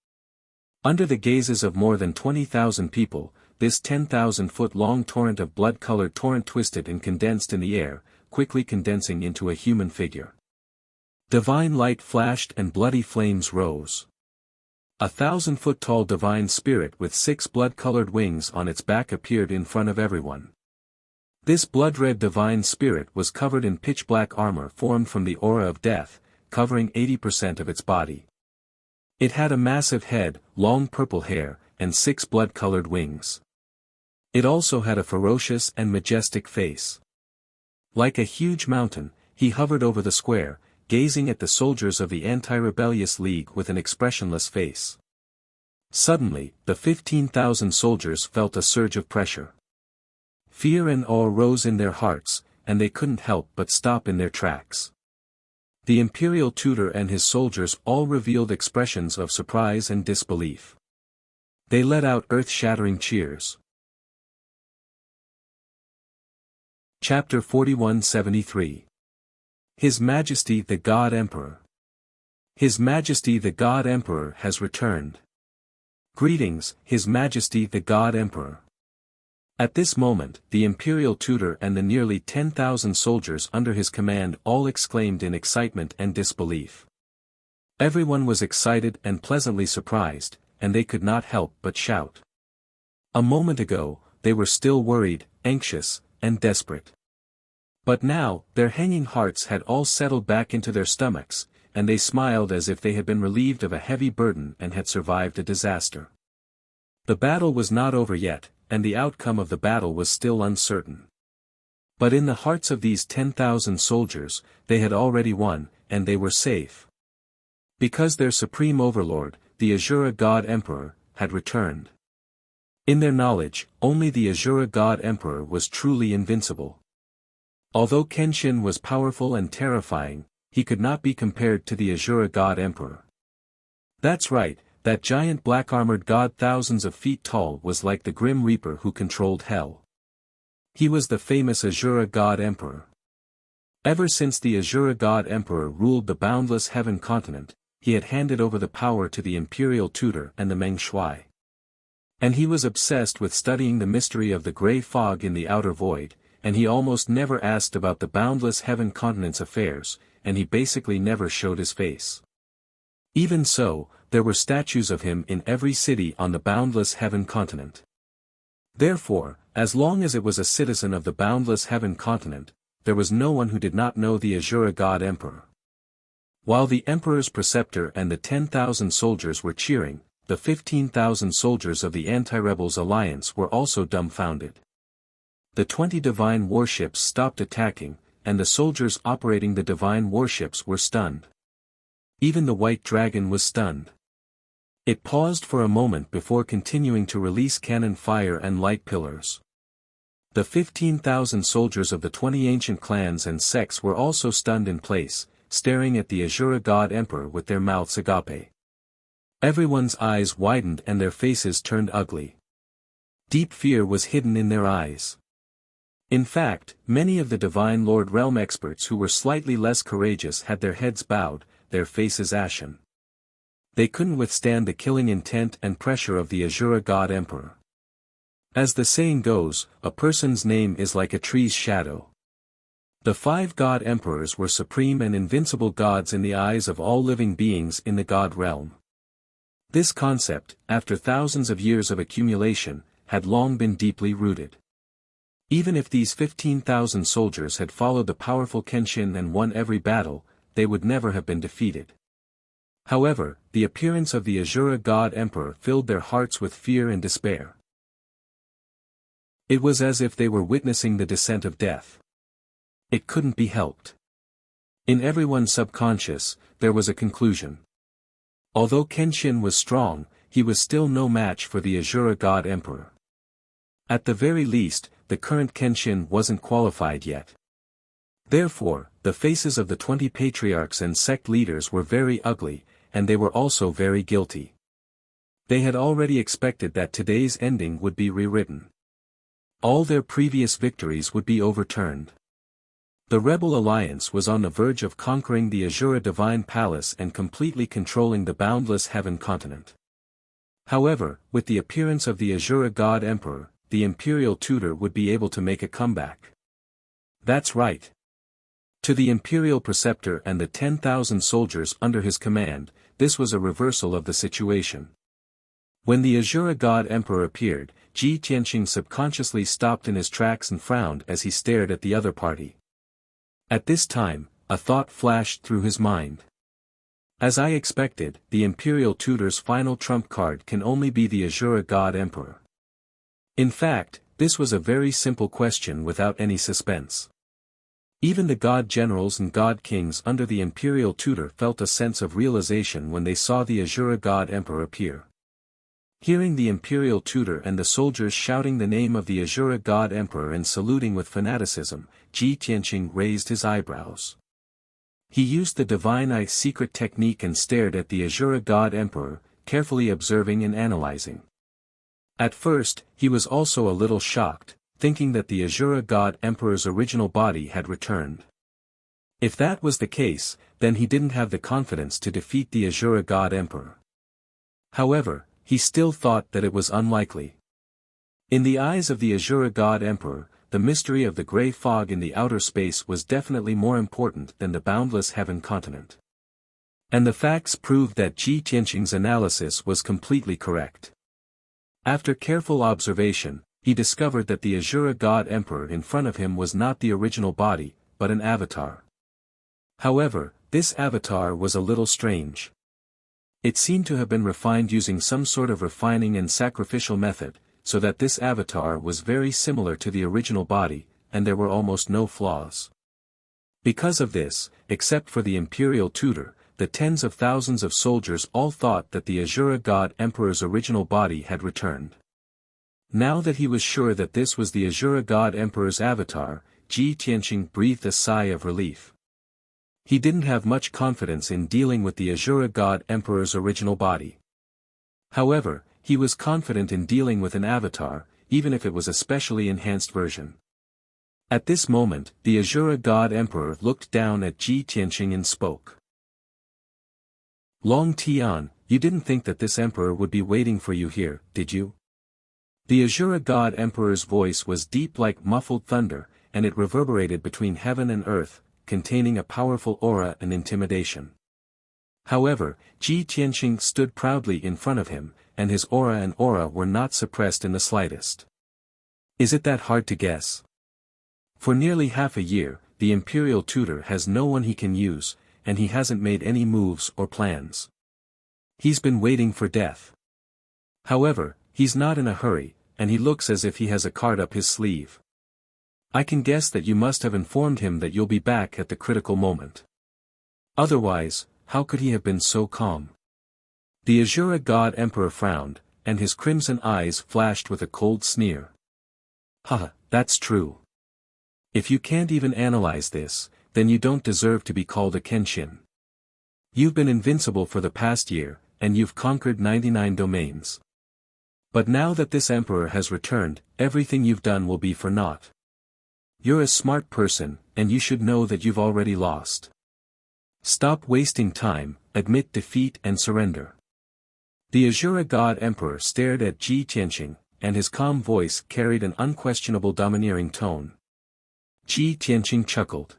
Under the gazes of more than 20,000 people, this 10,000-foot-long torrent of blood-colored torrent twisted and condensed in the air, quickly condensing into a human figure. Divine light flashed and bloody flames rose. A 1,000-foot-tall divine spirit with 6 blood-colored wings on its back appeared in front of everyone. This blood-red divine spirit was covered in pitch-black armor formed from the aura of death, covering 80% of its body. It had a massive head, long purple hair, and 6 blood-colored wings. It also had a ferocious and majestic face. Like a huge mountain, he hovered over the square, gazing at the soldiers of the Anti-Rebellious League with an expressionless face. Suddenly, the 15,000 soldiers felt a surge of pressure. Fear and awe rose in their hearts, and they couldn't help but stop in their tracks. The Imperial Tutor and his soldiers all revealed expressions of surprise and disbelief. They let out earth-shattering cheers. Chapter 4173. His Majesty the God Emperor. His Majesty the God Emperor has returned. Greetings, His Majesty the God Emperor. At this moment, the Imperial Tutor and the nearly 10,000 soldiers under his command all exclaimed in excitement and disbelief. Everyone was excited and pleasantly surprised, and they could not help but shout. A moment ago, they were still worried, anxious, and desperate. But now, their hanging hearts had all settled back into their stomachs, and they smiled as if they had been relieved of a heavy burden and had survived a disaster. The battle was not over yet, and the outcome of the battle was still uncertain. But in the hearts of these 10,000 soldiers, they had already won, and they were safe. Because their supreme overlord, the Azura God Emperor, had returned. In their knowledge, only the Azura God Emperor was truly invincible. Although Kenshin was powerful and terrifying, he could not be compared to the Azura God Emperor. That's right, that giant black-armored god thousands of feet tall was like the Grim Reaper who controlled hell. He was the famous Azura God Emperor. Ever since the Azura God Emperor ruled the boundless heaven continent, he had handed over the power to the Imperial Tutor and the Meng Shuai. And he was obsessed with studying the mystery of the grey fog in the outer void, and he almost never asked about the boundless heaven continent's affairs, and he basically never showed his face. Even so, there were statues of him in every city on the boundless heaven continent. Therefore, as long as it was a citizen of the boundless heaven continent, there was no one who did not know the Azura God Emperor. While the Emperor's preceptor and the 10,000 soldiers were cheering, the 15,000 soldiers of the Anti-Rebels Alliance were also dumbfounded. The 20 divine warships stopped attacking, and the soldiers operating the divine warships were stunned. Even the white dragon was stunned. It paused for a moment before continuing to release cannon fire and light pillars. The 15,000 soldiers of the 20 ancient clans and sects were also stunned in place, staring at the Azura God Emperor with their mouths agape. Everyone's eyes widened and their faces turned ugly. Deep fear was hidden in their eyes. In fact, many of the Divine Lord Realm experts who were slightly less courageous had their heads bowed, their faces ashen. They couldn't withstand the killing intent and pressure of the Azura God Emperor. As the saying goes, a person's name is like a tree's shadow. The 5 God Emperors were supreme and invincible gods in the eyes of all living beings in the God realm. This concept, after thousands of years of accumulation, had long been deeply rooted. Even if these 15,000 soldiers had followed the powerful Kenshin and won every battle, they would never have been defeated. However, the appearance of the Azura God Emperor filled their hearts with fear and despair. It was as if they were witnessing the descent of death. It couldn't be helped. In everyone's subconscious, there was a conclusion. Although Kenshin was strong, he was still no match for the Azura God Emperor. At the very least, the current Kenshin wasn't qualified yet. Therefore, the faces of the 20 patriarchs and sect leaders were very ugly, and they were also very guilty. They had already expected that today's ending would be rewritten. All their previous victories would be overturned. The Rebel Alliance was on the verge of conquering the Azura Divine Palace and completely controlling the boundless Heaven continent. However, with the appearance of the Azura God Emperor, the Imperial Tutor would be able to make a comeback. That's right. To the Imperial Preceptor and the 10,000 soldiers under his command, this was a reversal of the situation. When the Azura God Emperor appeared, Ji Tianqing subconsciously stopped in his tracks and frowned as he stared at the other party. At this time, a thought flashed through his mind. As I expected, the Imperial Tutor's final trump card can only be the Azura God Emperor. In fact, this was a very simple question without any suspense. Even the God Generals and God Kings under the Imperial Tutor felt a sense of realization when they saw the Azura God Emperor appear. Hearing the Imperial Tutor and the soldiers shouting the name of the Azura God Emperor and saluting with fanaticism, Ji Tianqing raised his eyebrows. He used the Divine Eye secret technique and stared at the Azura God Emperor, carefully observing and analyzing. At first, he was also a little shocked, thinking that the Azura God Emperor's original body had returned. If that was the case, then he didn't have the confidence to defeat the Azura God Emperor. However, he still thought that it was unlikely. In the eyes of the Azura God Emperor, the mystery of the grey fog in the outer space was definitely more important than the boundless Heaven continent. And the facts proved that Ji Tianqing's analysis was completely correct. After careful observation, he discovered that the Azura God Emperor in front of him was not the original body, but an avatar. However, this avatar was a little strange. It seemed to have been refined using some sort of refining and sacrificial method, so that this avatar was very similar to the original body, and there were almost no flaws. Because of this, except for the Imperial Tutor, the tens of thousands of soldiers all thought that the Azura God Emperor's original body had returned. Now that he was sure that this was the Azura God Emperor's avatar, Ji Tianqing breathed a sigh of relief. He didn't have much confidence in dealing with the Azura God Emperor's original body. However, he was confident in dealing with an avatar, even if it was a specially enhanced version. At this moment, the Azura God Emperor looked down at Ji Tianqing and spoke. Long Tian, you didn't think that this emperor would be waiting for you here, did you? The Azura God Emperor's voice was deep like muffled thunder, and it reverberated between heaven and earth, containing a powerful aura and intimidation. However, Ji Tianqing stood proudly in front of him, and his aura were not suppressed in the slightest. Is it that hard to guess? For nearly half a year, the Imperial Tutor has no one he can use, and he hasn't made any moves or plans. He's been waiting for death. However, he's not in a hurry, and he looks as if he has a card up his sleeve. I can guess that you must have informed him that you'll be back at the critical moment. Otherwise, how could he have been so calm? The Azura God Emperor frowned, and his crimson eyes flashed with a cold sneer. Haha, that's true. If you can't even analyze this, then you don't deserve to be called a Kenshin. You've been invincible for the past year, and you've conquered 99 domains. But now that this emperor has returned, everything you've done will be for naught. You're a smart person, and you should know that you've already lost. Stop wasting time, admit defeat and surrender. The Azura God Emperor stared at Ji Tianqing, and his calm voice carried an unquestionable domineering tone. Ji Tianqing chuckled.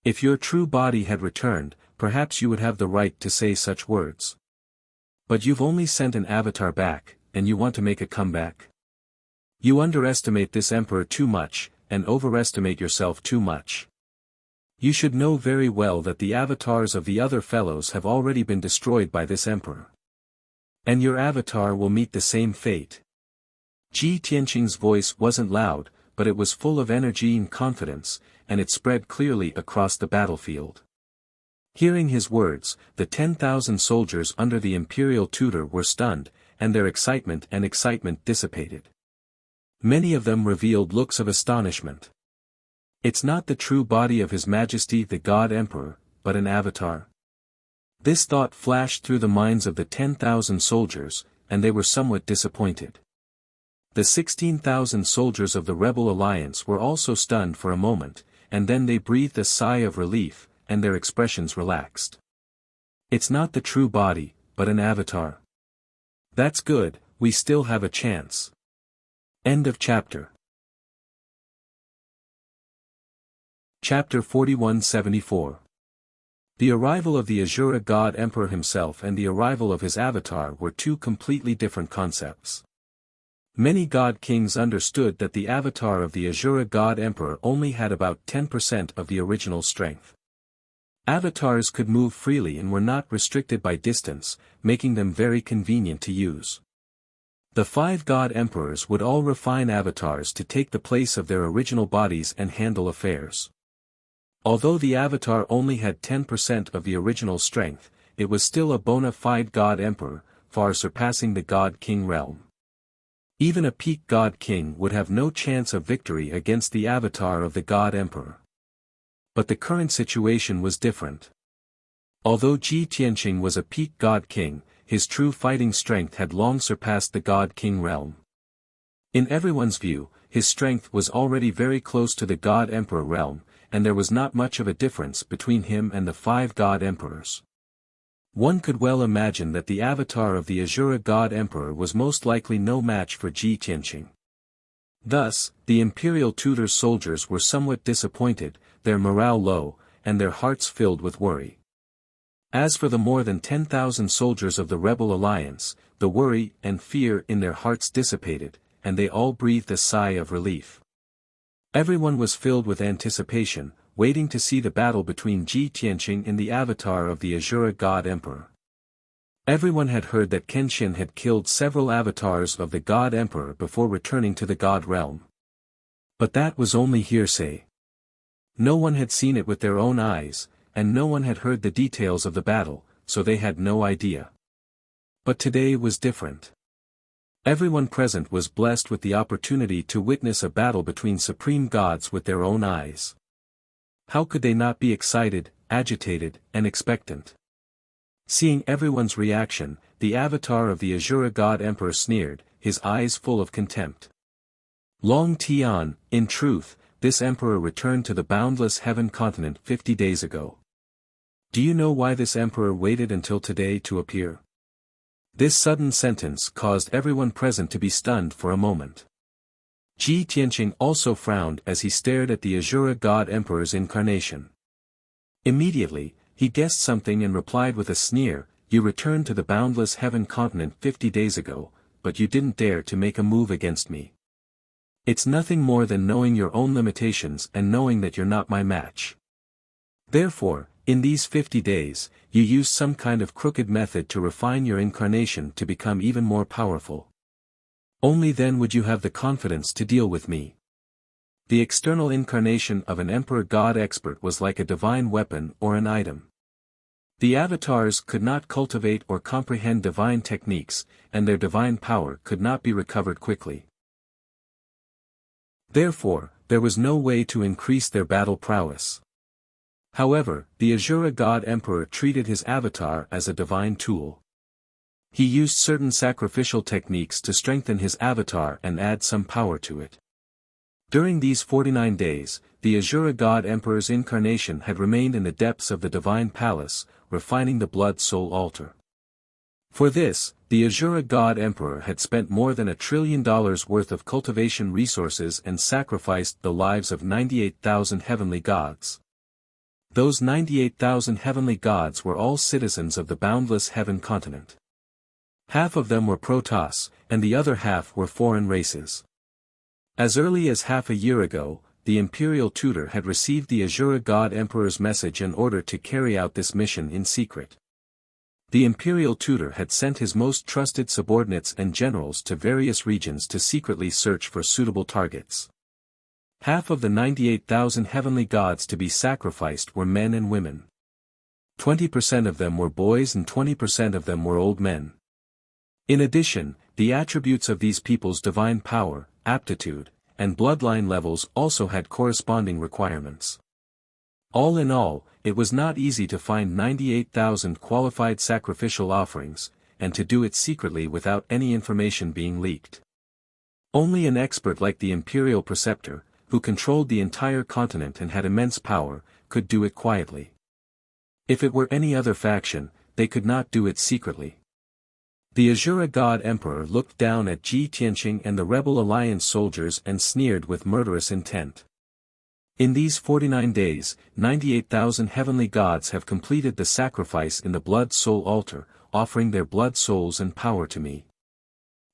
If your true body had returned, perhaps you would have the right to say such words. But you've only sent an avatar back, and you want to make a comeback? You underestimate this emperor too much, and overestimate yourself too much. You should know very well that the avatars of the other fellows have already been destroyed by this emperor. And your avatar will meet the same fate. Ji Tianqing's voice wasn't loud, but it was full of energy and confidence, and it spread clearly across the battlefield. Hearing his words, the 10,000 soldiers under the imperial tutor were stunned, and their excitement dissipated. Many of them revealed looks of astonishment. It's not the true body of His Majesty the God Emperor, but an avatar. This thought flashed through the minds of the 10,000 soldiers, and they were somewhat disappointed. The 16,000 soldiers of the Rebel Alliance were also stunned for a moment, and then they breathed a sigh of relief, and their expressions relaxed. It's not the true body, but an avatar. That's good, we still have a chance. End of chapter. Chapter 4174. The arrival of the Azura God Emperor himself and the arrival of his avatar were two completely different concepts. Many God Kings understood that the avatar of the Azura God Emperor only had about 10% of the original strength. Avatars could move freely and were not restricted by distance, making them very convenient to use. The 5 God Emperors would all refine avatars to take the place of their original bodies and handle affairs. Although the avatar only had 10% of the original strength, it was still a bona fide God Emperor, far surpassing the God King realm. Even a peak God King would have no chance of victory against the avatar of the God Emperor. But the current situation was different. Although Ji Tianqing was a peak God King, his true fighting strength had long surpassed the God King realm. In everyone's view, his strength was already very close to the God Emperor realm, and there was not much of a difference between him and the 5 God Emperors. One could well imagine that the avatar of the Azura God Emperor was most likely no match for Ji Tianqing. Thus, the imperial tutor's soldiers were somewhat disappointed, their morale low, and their hearts filled with worry. As for the more than 10,000 soldiers of the Rebel Alliance, the worry and fear in their hearts dissipated, and they all breathed a sigh of relief. Everyone was filled with anticipation, waiting to see the battle between Ji Tianqing and the avatar of the Azura God Emperor. Everyone had heard that Kenshin had killed several avatars of the God Emperor before returning to the God realm. But that was only hearsay. No one had seen it with their own eyes, and no one had heard the details of the battle, so they had no idea. But today was different. Everyone present was blessed with the opportunity to witness a battle between supreme gods with their own eyes. How could they not be excited, agitated, and expectant? Seeing everyone's reaction, the avatar of the Azura God Emperor sneered, his eyes full of contempt. Long Tian, in truth, this emperor returned to the boundless heaven continent 50 days ago. Do you know why this emperor waited until today to appear? This sudden sentence caused everyone present to be stunned for a moment. Ji Tianqing also frowned as he stared at the Azura God Emperor's incarnation. Immediately, he guessed something and replied with a sneer, "You returned to the boundless heaven continent 50 days ago, but you didn't dare to make a move against me. It's nothing more than knowing your own limitations and knowing that you're not my match. Therefore, in these 50 days, you used some kind of crooked method to refine your incarnation to become even more powerful. Only then would you have the confidence to deal with me. The external incarnation of an emperor god expert was like a divine weapon or an item. The avatars could not cultivate or comprehend divine techniques, and their divine power could not be recovered quickly. Therefore, there was no way to increase their battle prowess. However, the Asura god emperor treated his avatar as a divine tool. He used certain sacrificial techniques to strengthen his avatar and add some power to it. During these 49 days, the Asura god emperor's incarnation had remained in the depths of the divine palace, refining the blood-soul altar. For this, the Asura god emperor had spent more than $1 trillion worth of cultivation resources and sacrificed the lives of 98,000 heavenly gods. Those 98,000 heavenly gods were all citizens of the boundless heaven continent. Half of them were Protoss, and the other half were foreign races. As early as half a year ago, the imperial tutor had received the Asura god emperor's message in order to carry out this mission in secret. The imperial tutor had sent his most trusted subordinates and generals to various regions to secretly search for suitable targets. Half of the 98,000 heavenly gods to be sacrificed were men and women. 20% of them were boys and 20% of them were old men. In addition, the attributes of these people's divine power, aptitude, and bloodline levels also had corresponding requirements. All in all, it was not easy to find 98,000 qualified sacrificial offerings, and to do it secretly without any information being leaked. Only an expert like the imperial preceptor, who controlled the entire continent and had immense power, could do it quietly. If it were any other faction, they could not do it secretly. The Asura god emperor looked down at Ji Tianqing and the rebel alliance soldiers and sneered with murderous intent. In these 49 days, 98,000 heavenly gods have completed the sacrifice in the blood-soul altar, offering their blood souls and power to me.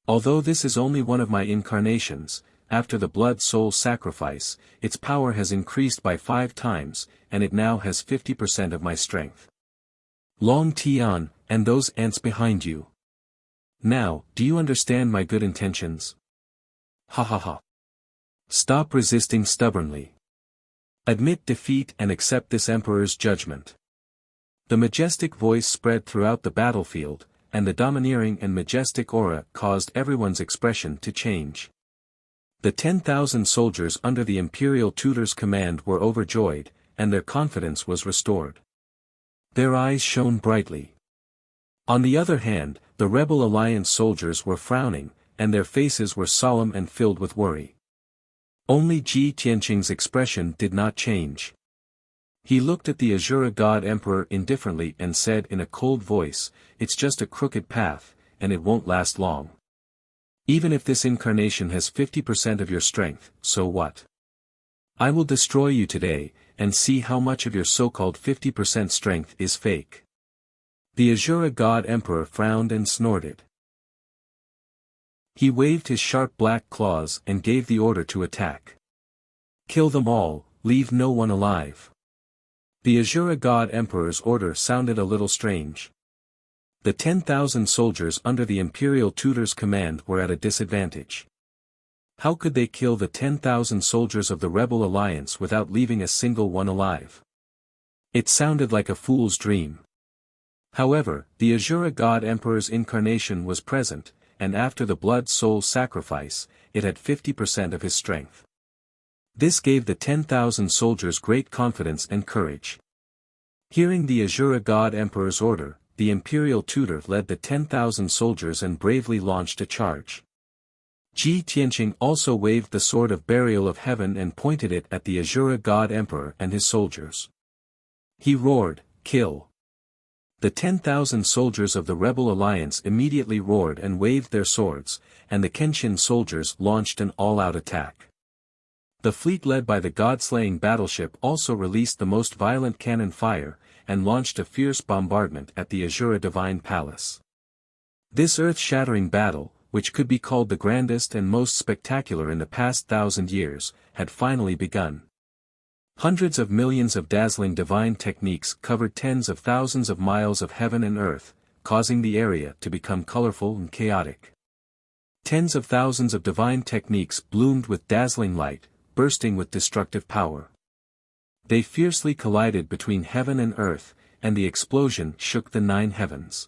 Although this is only one of my incarnations, after the blood-soul sacrifice, its power has increased by 5 times, and it now has 50% of my strength. Long Tian, and those ants behind you. Now, do you understand my good intentions? Ha ha ha. Stop resisting stubbornly. Admit defeat and accept this emperor's judgment. The majestic voice spread throughout the battlefield, and the domineering and majestic aura caused everyone's expression to change. The 10,000 soldiers under the imperial tutor's command were overjoyed, and their confidence was restored. Their eyes shone brightly. On the other hand, the rebel alliance soldiers were frowning, and their faces were solemn and filled with worry. Only Ji Tianqing's expression did not change. He looked at the Asura god emperor indifferently and said in a cold voice, "It's just a crooked path, and it won't last long. Even if this incarnation has 50% of your strength, so what? I will destroy you today, and see how much of your so-called 50% strength is fake." The Asura god emperor frowned and snorted. He waved his sharp black claws and gave the order to attack. Kill them all, leave no one alive. The Asura god emperor's order sounded a little strange. The 10,000 soldiers under the imperial tutor's command were at a disadvantage. How could they kill the 10,000 soldiers of the rebel alliance without leaving a single one alive? It sounded like a fool's dream. However, the Asura god emperor's incarnation was present, and after the blood-soul sacrifice, it had 50% of his strength. This gave the 10,000 soldiers great confidence and courage. Hearing the Asura god emperor's order, the imperial tutor led the 10,000 soldiers and bravely launched a charge. Ji Tianqing also waved the sword of burial of heaven and pointed it at the Asura god emperor and his soldiers. He roared, "Kill!" The 10,000 soldiers of the rebel alliance immediately roared and waved their swords, and the Kenshin soldiers launched an all-out attack. The fleet led by the god-slaying battleship also released the most violent cannon fire, and launched a fierce bombardment at the Asura Divine Palace. This earth-shattering battle, which could be called the grandest and most spectacular in the past 1,000 years, had finally begun. Hundreds of millions of dazzling divine techniques covered tens of thousands of miles of heaven and earth, causing the area to become colorful and chaotic. Tens of thousands of divine techniques bloomed with dazzling light, bursting with destructive power. They fiercely collided between heaven and earth, and the explosion shook the 9 heavens.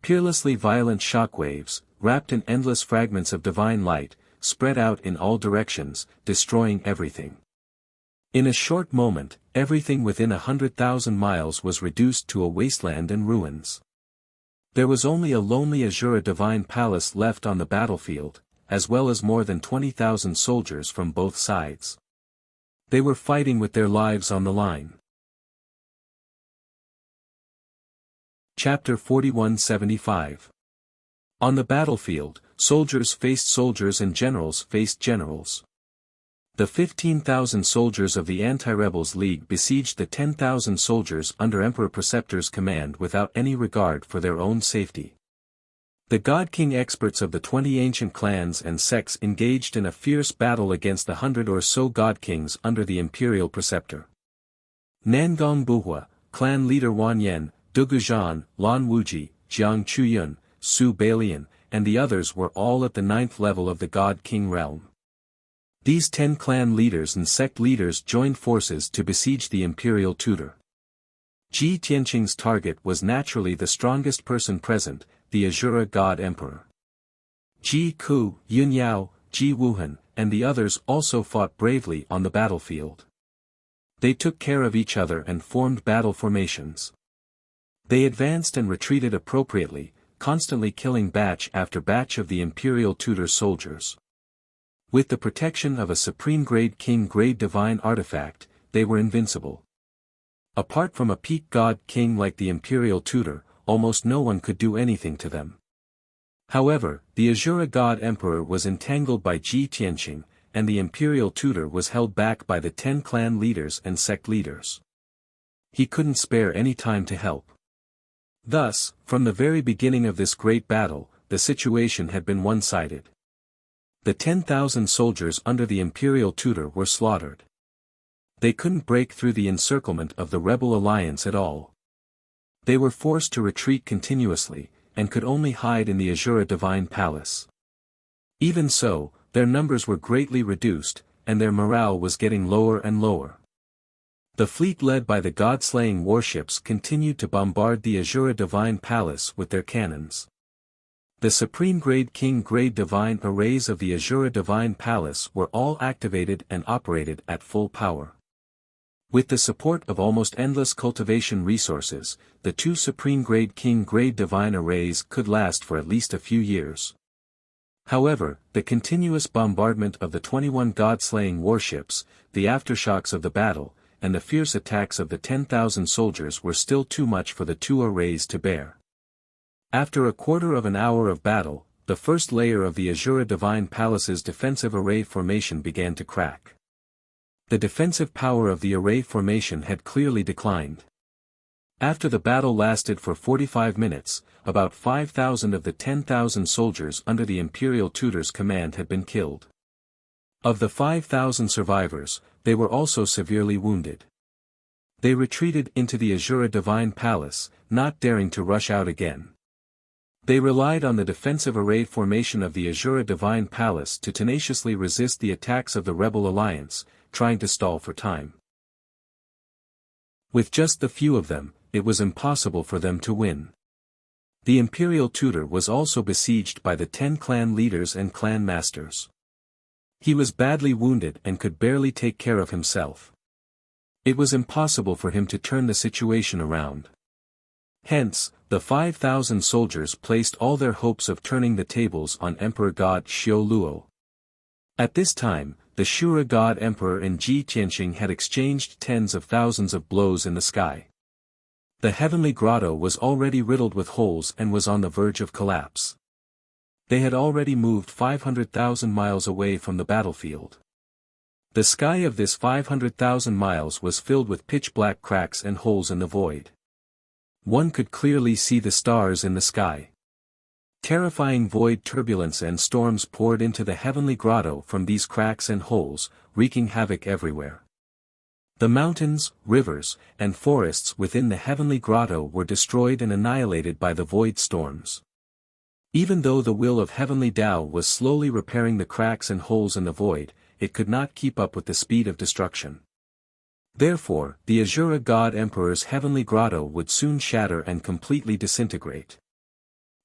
Peerlessly violent shockwaves, wrapped in endless fragments of divine light, spread out in all directions, destroying everything. In a short moment, everything within 100,000 miles was reduced to a wasteland and ruins. There was only a lonely Azura divine palace left on the battlefield, as well as more than 20,000 soldiers from both sides. They were fighting with their lives on the line. Chapter 4175. On the battlefield, soldiers faced soldiers and generals faced generals. The 15,000 soldiers of the Anti-Rebels League besieged the 10,000 soldiers under Emperor Preceptor's command without any regard for their own safety. The God King experts of the 20 ancient clans and sects engaged in a fierce battle against the 100 or so God Kings under the Imperial Preceptor. Nangong Buhua, clan leader Wan Yen, Dugu Zhan, Lan Wuji, Jiang Chuyun, Su Balian, and the others were all at the 9th level of the God King realm. These 10 clan leaders and sect leaders joined forces to besiege the imperial tutor. Ji Tianqing's target was naturally the strongest person present, the Azura God Emperor. Ji Ku, Yun Yao, Ji Wuhan, and the others also fought bravely on the battlefield. They took care of each other and formed battle formations. They advanced and retreated appropriately, constantly killing batch after batch of the imperial tutor soldiers. With the protection of a supreme-grade king-grade divine artifact, they were invincible. Apart from a peak god king like the imperial tutor, almost no one could do anything to them. However, the Azura god emperor was entangled by Ji Tianqing, and the imperial tutor was held back by the 10 clan leaders and sect leaders. He couldn't spare any time to help. Thus, from the very beginning of this great battle, the situation had been one-sided. The 10,000 soldiers under the imperial tutor were slaughtered. They couldn't break through the encirclement of the rebel alliance at all. They were forced to retreat continuously, and could only hide in the Azura divine palace. Even so, their numbers were greatly reduced, and their morale was getting lower and lower. The fleet led by the god-slaying warships continued to bombard the Azura divine palace with their cannons. The supreme-grade king-grade divine arrays of the Azura divine palace were all activated and operated at full power. With the support of almost endless cultivation resources, the 2 supreme-grade king-grade divine arrays could last for at least a few years. However, the continuous bombardment of the 21 god-slaying warships, the aftershocks of the battle, and the fierce attacks of the 10,000 soldiers were still too much for the 2 arrays to bear. After a quarter of an hour of battle, the first layer of the Azura Divine Palace's defensive array formation began to crack. The defensive power of the array formation had clearly declined. After the battle lasted for 45 minutes, about 5,000 of the 10,000 soldiers under the Imperial Tutor's command had been killed. Of the 5,000 survivors, they were also severely wounded. They retreated into the Azura Divine Palace, not daring to rush out again. They relied on the defensive array formation of the Azura Divine Palace to tenaciously resist the attacks of the Rebel Alliance, trying to stall for time. With just the few of them, it was impossible for them to win. The Imperial Tutor was also besieged by the 10 clan leaders and clan masters. He was badly wounded and could barely take care of himself. It was impossible for him to turn the situation around. Hence, the 5,000 soldiers placed all their hopes of turning the tables on Emperor God Xiao Luo. At this time, the Shura God Emperor and Ji Tianqing had exchanged tens of thousands of blows in the sky. The heavenly grotto was already riddled with holes and was on the verge of collapse. They had already moved 500,000 miles away from the battlefield. The sky of this 500,000 miles was filled with pitch-black cracks and holes in the void. One could clearly see the stars in the sky. Terrifying void turbulence and storms poured into the heavenly grotto from these cracks and holes, wreaking havoc everywhere. The mountains, rivers, and forests within the heavenly grotto were destroyed and annihilated by the void storms. Even though the will of heavenly Tao was slowly repairing the cracks and holes in the void, it could not keep up with the speed of destruction. Therefore, the Azura God Emperor's heavenly grotto would soon shatter and completely disintegrate.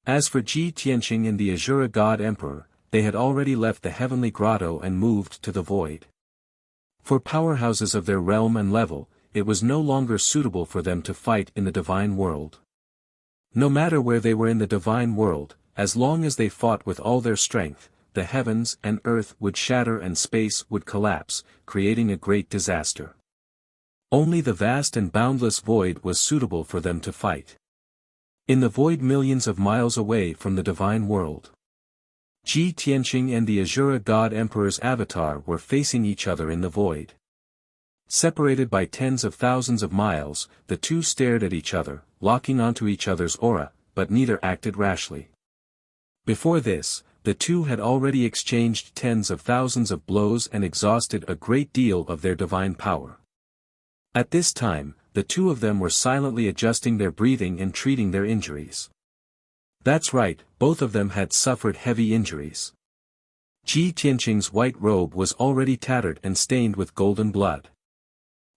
As for Ji Tianqing and the Azura God Emperor, they had already left the heavenly grotto and moved to the void. For powerhouses of their realm and level, it was no longer suitable for them to fight in the divine world. No matter where they were in the divine world, as long as they fought with all their strength, the heavens and earth would shatter and space would collapse, creating a great disaster. Only the vast and boundless void was suitable for them to fight. In the void millions of miles away from the divine world, Ji Tianqing and the Azura God Emperor's avatar were facing each other in the void. Separated by tens of thousands of miles, the two stared at each other, locking onto each other's aura, but neither acted rashly. Before this, the two had already exchanged tens of thousands of blows and exhausted a great deal of their divine power. At this time, the two of them were silently adjusting their breathing and treating their injuries. That's right, both of them had suffered heavy injuries. Ji Tianqing's white robe was already tattered and stained with golden blood.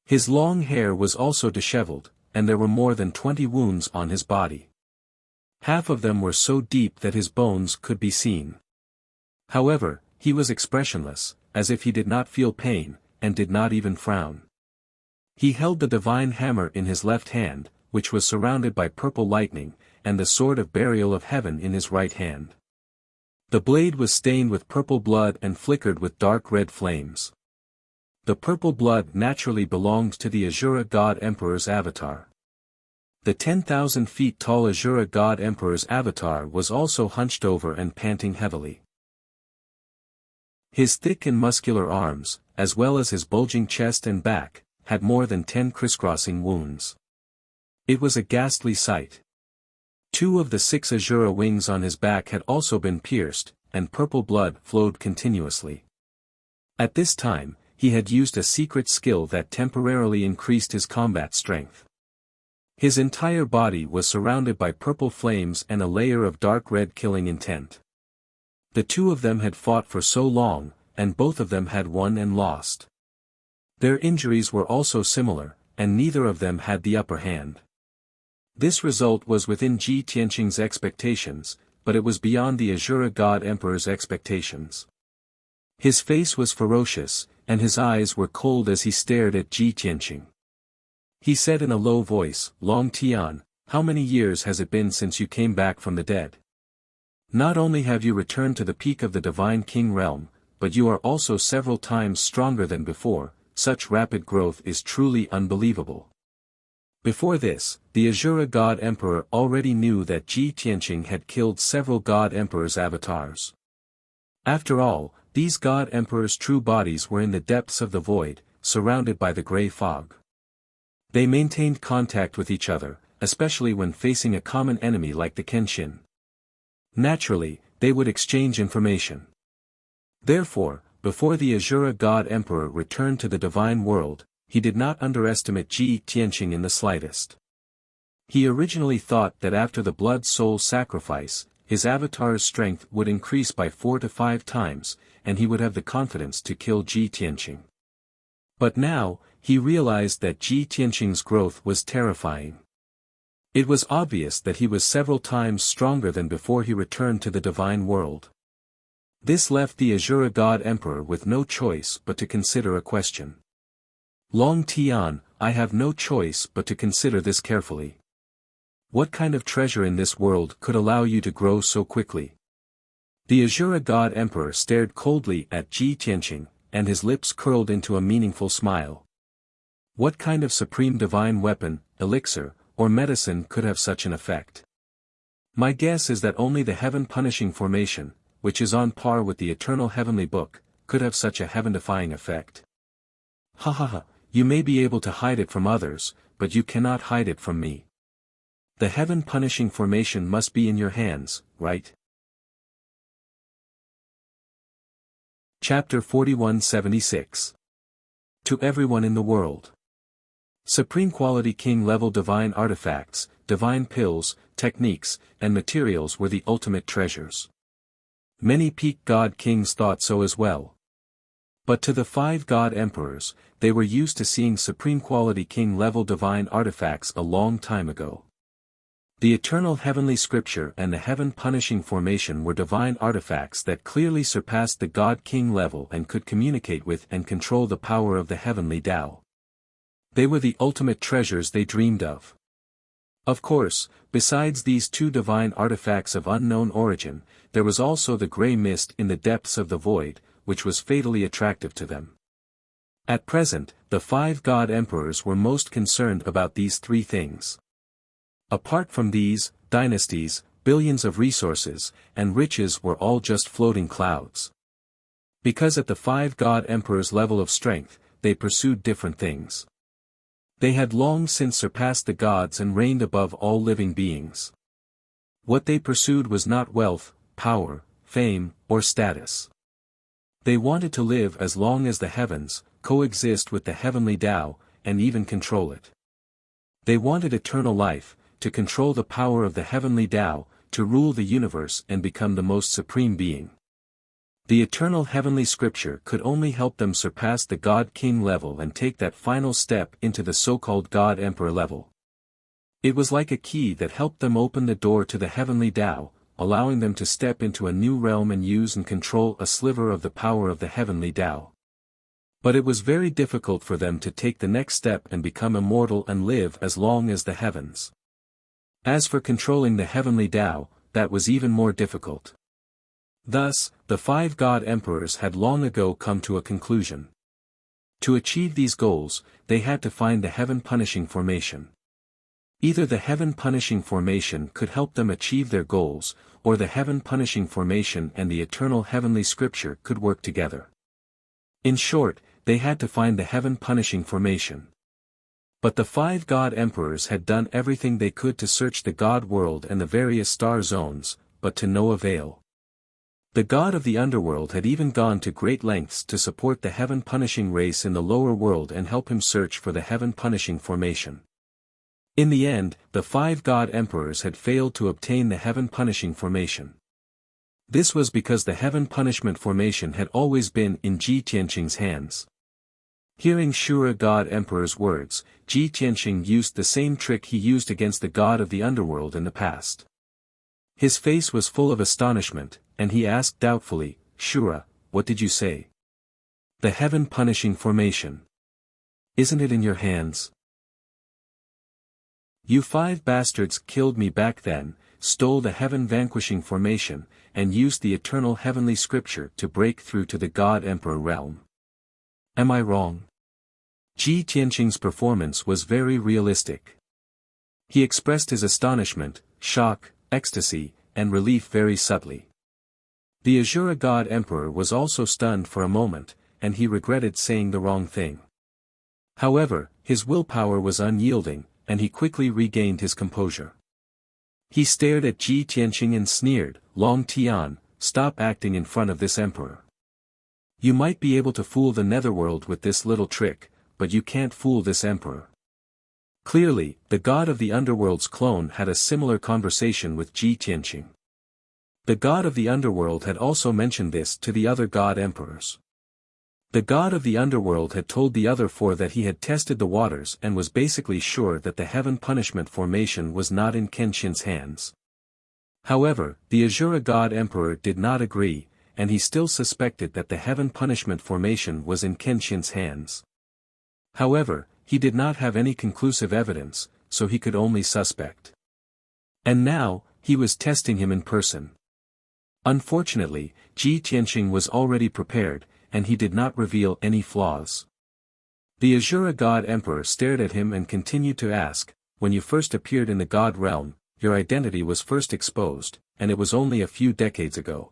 His long hair was also disheveled, and there were more than 20 wounds on his body. Half of them were so deep that his bones could be seen. However, he was expressionless, as if he did not feel pain, and did not even frown. He held the divine hammer in his left hand, which was surrounded by purple lightning, and the sword of burial of heaven in his right hand. The blade was stained with purple blood and flickered with dark red flames. The purple blood naturally belonged to the Azura God Emperor's avatar. The 10,000 feet tall Azura God Emperor's avatar was also hunched over and panting heavily. His thick and muscular arms, as well as his bulging chest and back, had more than 10 crisscrossing wounds. It was a ghastly sight. 2 of the 6 Azura wings on his back had also been pierced, and purple blood flowed continuously. At this time, he had used a secret skill that temporarily increased his combat strength. His entire body was surrounded by purple flames and a layer of dark red killing intent. The two of them had fought for so long, and both of them had won and lost. Their injuries were also similar, and neither of them had the upper hand. This result was within Ji Tianqing's expectations, but it was beyond the Azura God Emperor's expectations. His face was ferocious, and his eyes were cold as he stared at Ji Tianqing. He said in a low voice, "Long Tian, how many years has it been since you came back from the dead? Not only have you returned to the peak of the Divine King realm, but you are also several times stronger than before. Such rapid growth is truly unbelievable." Before this, the Azura God Emperor already knew that Ji Tianqing had killed several God Emperor's avatars. After all, these God Emperor's true bodies were in the depths of the void, surrounded by the grey fog. They maintained contact with each other, especially when facing a common enemy like the Kenshin. Naturally, they would exchange information. Therefore, before the Azura God Emperor returned to the divine world, he did not underestimate Ji Tianqing in the slightest. He originally thought that after the blood-soul sacrifice, his avatar's strength would increase by 4 to 5 times, and he would have the confidence to kill Ji Tianqing. But now, he realized that Ji Tianqing's growth was terrifying. It was obvious that he was several times stronger than before he returned to the divine world. This left the Azura God Emperor with no choice but to consider a question. "Long Tian, I have no choice but to consider this carefully. What kind of treasure in this world could allow you to grow so quickly?" The Azura God Emperor stared coldly at Ji Tianqing, and his lips curled into a meaningful smile. What kind of supreme divine weapon, elixir, or medicine could have such an effect? My guess is that only the heaven-punishing formation, which is on par with the eternal heavenly book, could have such a heaven-defying effect. Ha ha ha, you may be able to hide it from others, but you cannot hide it from me. The heaven-punishing formation must be in your hands, right? Chapter 4176. To everyone in the world. Supreme quality king-level divine artifacts, divine pills, techniques, and materials were the ultimate treasures. Many peak god kings thought so as well. But to the 5 god emperors, they were used to seeing supreme quality king-level divine artifacts a long time ago. The eternal heavenly scripture and the heaven-punishing formation were divine artifacts that clearly surpassed the god-king level and could communicate with and control the power of the heavenly Tao. They were the ultimate treasures they dreamed of. Of course, besides these 2 divine artifacts of unknown origin, there was also the grey mist in the depths of the void, which was fatally attractive to them. At present, the 5 god emperors were most concerned about these 3 things. Apart from these, dynasties, billions of resources, and riches were all just floating clouds. Because at the 5 god emperors' level of strength, they pursued different things. They had long since surpassed the gods and reigned above all living beings. What they pursued was not wealth, power, fame, or status. They wanted to live as long as the heavens, coexist with the heavenly Tao, and even control it. They wanted eternal life, to control the power of the heavenly Tao, to rule the universe and become the most supreme being. The eternal heavenly scripture could only help them surpass the God-King level and take that final step into the so-called God-Emperor level. It was like a key that helped them open the door to the heavenly Tao, allowing them to step into a new realm and use and control a sliver of the power of the heavenly Tao. But it was very difficult for them to take the next step and become immortal and live as long as the heavens. As for controlling the heavenly Tao, that was even more difficult. Thus, the 5 god emperors had long ago come to a conclusion. To achieve these goals, they had to find the heaven-punishing formation. Either the heaven-punishing formation could help them achieve their goals, or the heaven-punishing formation and the eternal heavenly scripture could work together. In short, they had to find the heaven-punishing formation. But the 5 god emperors had done everything they could to search the god world and the various star zones, but to no avail. The god of the underworld had even gone to great lengths to support the heaven-punishing race in the lower world and help him search for the heaven-punishing formation. In the end, the 5 god emperors had failed to obtain the heaven-punishing formation. This was because the heaven-punishment formation had always been in Ji Tianqing's hands. Hearing Shura god emperor's words, Ji Tianqing used the same trick he used against the god of the underworld in the past. His face was full of astonishment, and he asked doubtfully, "Shura, what did you say?" "The heaven-punishing formation. Isn't it in your hands?" "You 5 bastards killed me back then, stole the heaven-vanquishing formation, and used the eternal heavenly scripture to break through to the God-Emperor realm. Am I wrong?" Ji Tianqing's performance was very realistic. He expressed his astonishment, shock, ecstasy, and relief very subtly. The Azura God Emperor was also stunned for a moment, and he regretted saying the wrong thing. However, his willpower was unyielding, and he quickly regained his composure. He stared at Ji Tianqing and sneered, "Long Tian, stop acting in front of this emperor. You might be able to fool the netherworld with this little trick, but you can't fool this emperor." Clearly, the god of the underworld's clone had a similar conversation with Ji Tianqing. The god of the underworld had also mentioned this to the other god emperors. The god of the underworld had told the other 4 that he had tested the waters and was basically sure that the heaven punishment formation was not in Kenshin's hands. However, the Azura god emperor did not agree, and he still suspected that the heaven punishment formation was in Kenshin's hands. However, he did not have any conclusive evidence, so he could only suspect. And now, he was testing him in person. Unfortunately, Ji Tianqing was already prepared, and he did not reveal any flaws. The Azura god emperor stared at him and continued to ask, "When you first appeared in the god realm, your identity was first exposed, and it was only a few decades ago.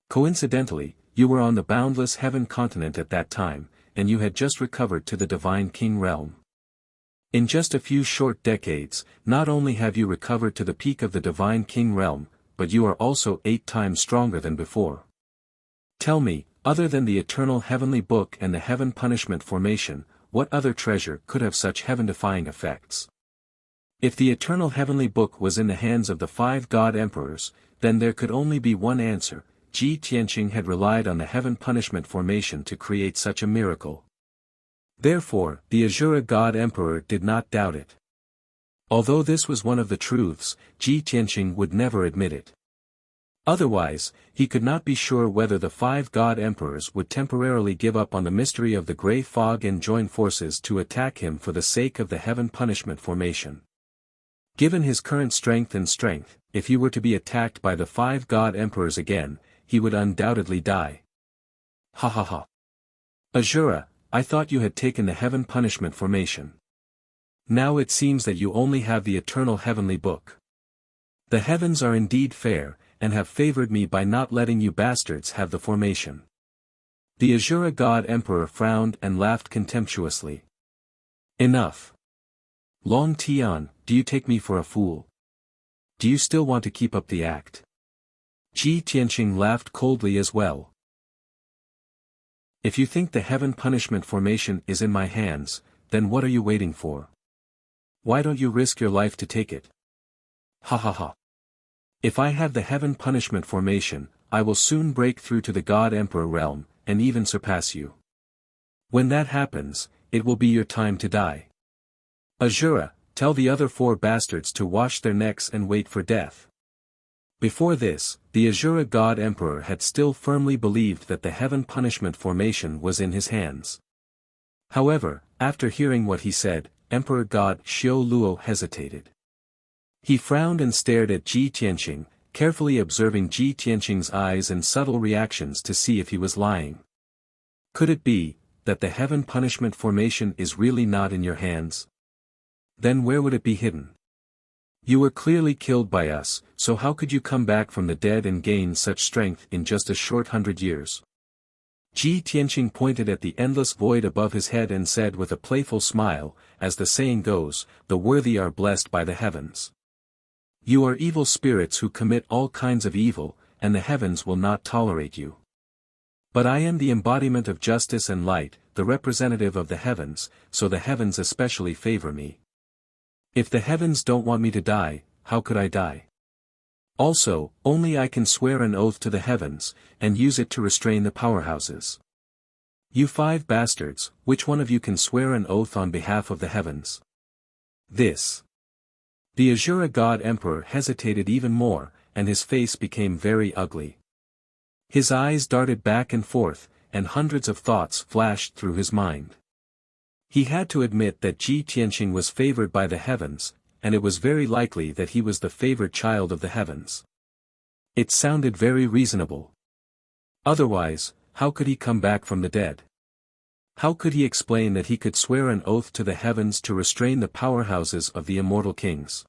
Coincidentally, you were on the boundless heaven continent at that time, and you had just recovered to the divine king realm. In just a few short decades, not only have you recovered to the peak of the divine king realm, but you are also 8 times stronger than before. Tell me, other than the eternal heavenly book and the heaven punishment formation, what other treasure could have such heaven-defying effects? If the eternal heavenly book was in the hands of the 5 god emperors, then there could only be one answer, Ji Tianqing had relied on the heaven punishment formation to create such a miracle. Therefore, the Azura God Emperor did not doubt it. Although this was one of the truths, Ji Tianqing would never admit it. Otherwise, he could not be sure whether the 5 God Emperors would temporarily give up on the mystery of the Grey Fog and join forces to attack him for the sake of the heaven punishment formation. Given his current strength, if he were to be attacked by the 5 God Emperors again, he would undoubtedly die. Ha ha ha. Azura, I thought you had taken the heaven punishment formation. Now it seems that you only have the eternal heavenly book. The heavens are indeed fair, and have favored me by not letting you bastards have the formation. The Azura God Emperor frowned and laughed contemptuously. Enough. Long Tian, do you take me for a fool? Do you still want to keep up the act? Ji Tianqing laughed coldly as well. If you think the heaven punishment formation is in my hands, then what are you waiting for? Why don't you risk your life to take it? Ha ha ha. If I have the heaven punishment formation, I will soon break through to the God Emperor realm, and even surpass you. When that happens, it will be your time to die. Azura, tell the other 4 bastards to wash their necks and wait for death. Before this, the Azura God Emperor had still firmly believed that the heaven punishment formation was in his hands. However, after hearing what he said, Emperor God Xiao Luo hesitated. He frowned and stared at Ji Tianqing, carefully observing Ji Tianqing's eyes and subtle reactions to see if he was lying. Could it be that the heaven punishment formation is really not in your hands? Then where would it be hidden? You were clearly killed by us, so how could you come back from the dead and gain such strength in just a short 100 years? Ji Tianqing pointed at the endless void above his head and said with a playful smile, as the saying goes, the worthy are blessed by the heavens. You are evil spirits who commit all kinds of evil, and the heavens will not tolerate you. But I am the embodiment of justice and light, the representative of the heavens, so the heavens especially favor me. If the heavens don't want me to die, how could I die? Also, only I can swear an oath to the heavens, and use it to restrain the powerhouses. You 5 bastards, which one of you can swear an oath on behalf of the heavens? This. The Azura God Emperor hesitated even more, and his face became very ugly. His eyes darted back and forth, and hundreds of thoughts flashed through his mind. He had to admit that Ji Tianqing was favored by the heavens, and it was very likely that he was the favored child of the heavens. It sounded very reasonable. Otherwise, how could he come back from the dead? How could he explain that he could swear an oath to the heavens to restrain the powerhouses of the immortal kings?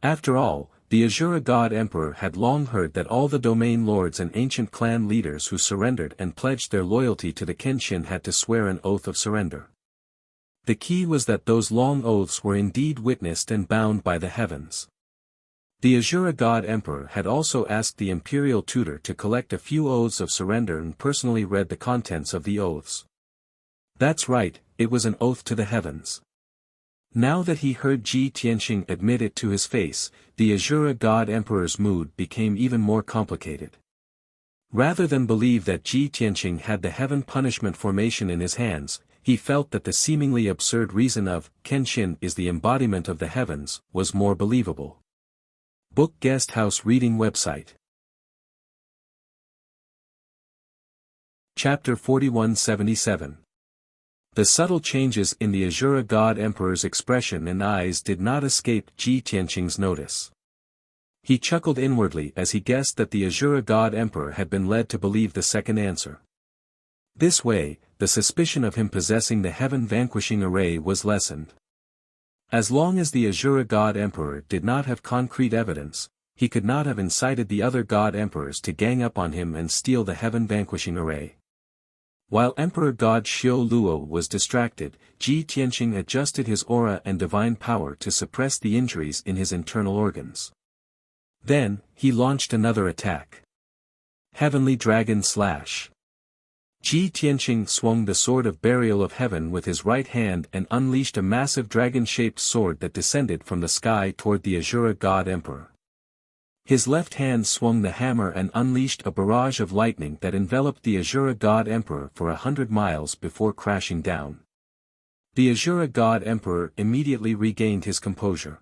After all, the Azura God Emperor had long heard that all the domain lords and ancient clan leaders who surrendered and pledged their loyalty to the Kenshin had to swear an oath of surrender. The key was that those long oaths were indeed witnessed and bound by the heavens. The Azura God Emperor had also asked the imperial tutor to collect a few oaths of surrender and personally read the contents of the oaths. That's right, it was an oath to the heavens. Now that he heard Ji Tianqing admit it to his face, the Azura God Emperor's mood became even more complicated. Rather than believe that Ji Tianqing had the heaven punishment formation in his hands, he felt that the seemingly absurd reason of Kenshin is the embodiment of the heavens was more believable. Book Guest House Reading Website. Chapter 4177. The subtle changes in the Azura God Emperor's expression and eyes did not escape Ji Tianqing's notice. He chuckled inwardly as he guessed that the Azura God Emperor had been led to believe the second answer. This way, the suspicion of him possessing the heaven-vanquishing array was lessened. As long as the Azura God Emperor did not have concrete evidence, he could not have incited the other God Emperors to gang up on him and steal the heaven-vanquishing array. While Emperor God Xiao Luo was distracted, Ji Tianqing adjusted his aura and divine power to suppress the injuries in his internal organs. Then, he launched another attack. Heavenly Dragon Slash. Ji Tianqing swung the sword of burial of heaven with his right hand and unleashed a massive dragon-shaped sword that descended from the sky toward the Azura God Emperor. His left hand swung the hammer and unleashed a barrage of lightning that enveloped the Azura God Emperor for 100 miles before crashing down. The Azura God Emperor immediately regained his composure.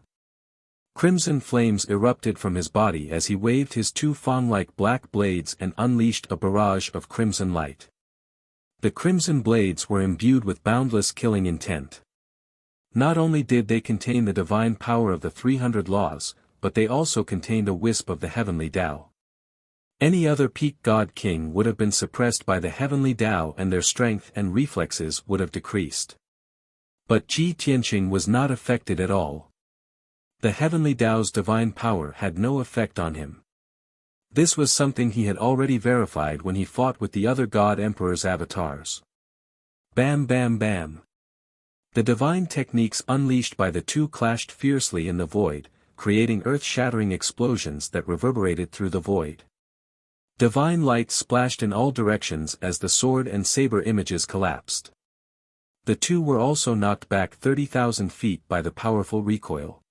Crimson flames erupted from his body as he waved his two fawn-like black blades and unleashed a barrage of crimson light. The crimson blades were imbued with boundless killing intent. Not only did they contain the divine power of the 300 laws, but they also contained a wisp of the heavenly Tao. Any other peak god king would have been suppressed by the heavenly Tao and their strength and reflexes would have decreased. But Ji Tianqing was not affected at all. The heavenly Tao's divine power had no effect on him. This was something he had already verified when he fought with the other god emperor's avatars. Bam bam bam. The divine techniques unleashed by the two clashed fiercely in the void, creating earth-shattering explosions that reverberated through the void. Divine light splashed in all directions as the sword and saber images collapsed. The two were also knocked back 30,000 feet by the powerful recoil.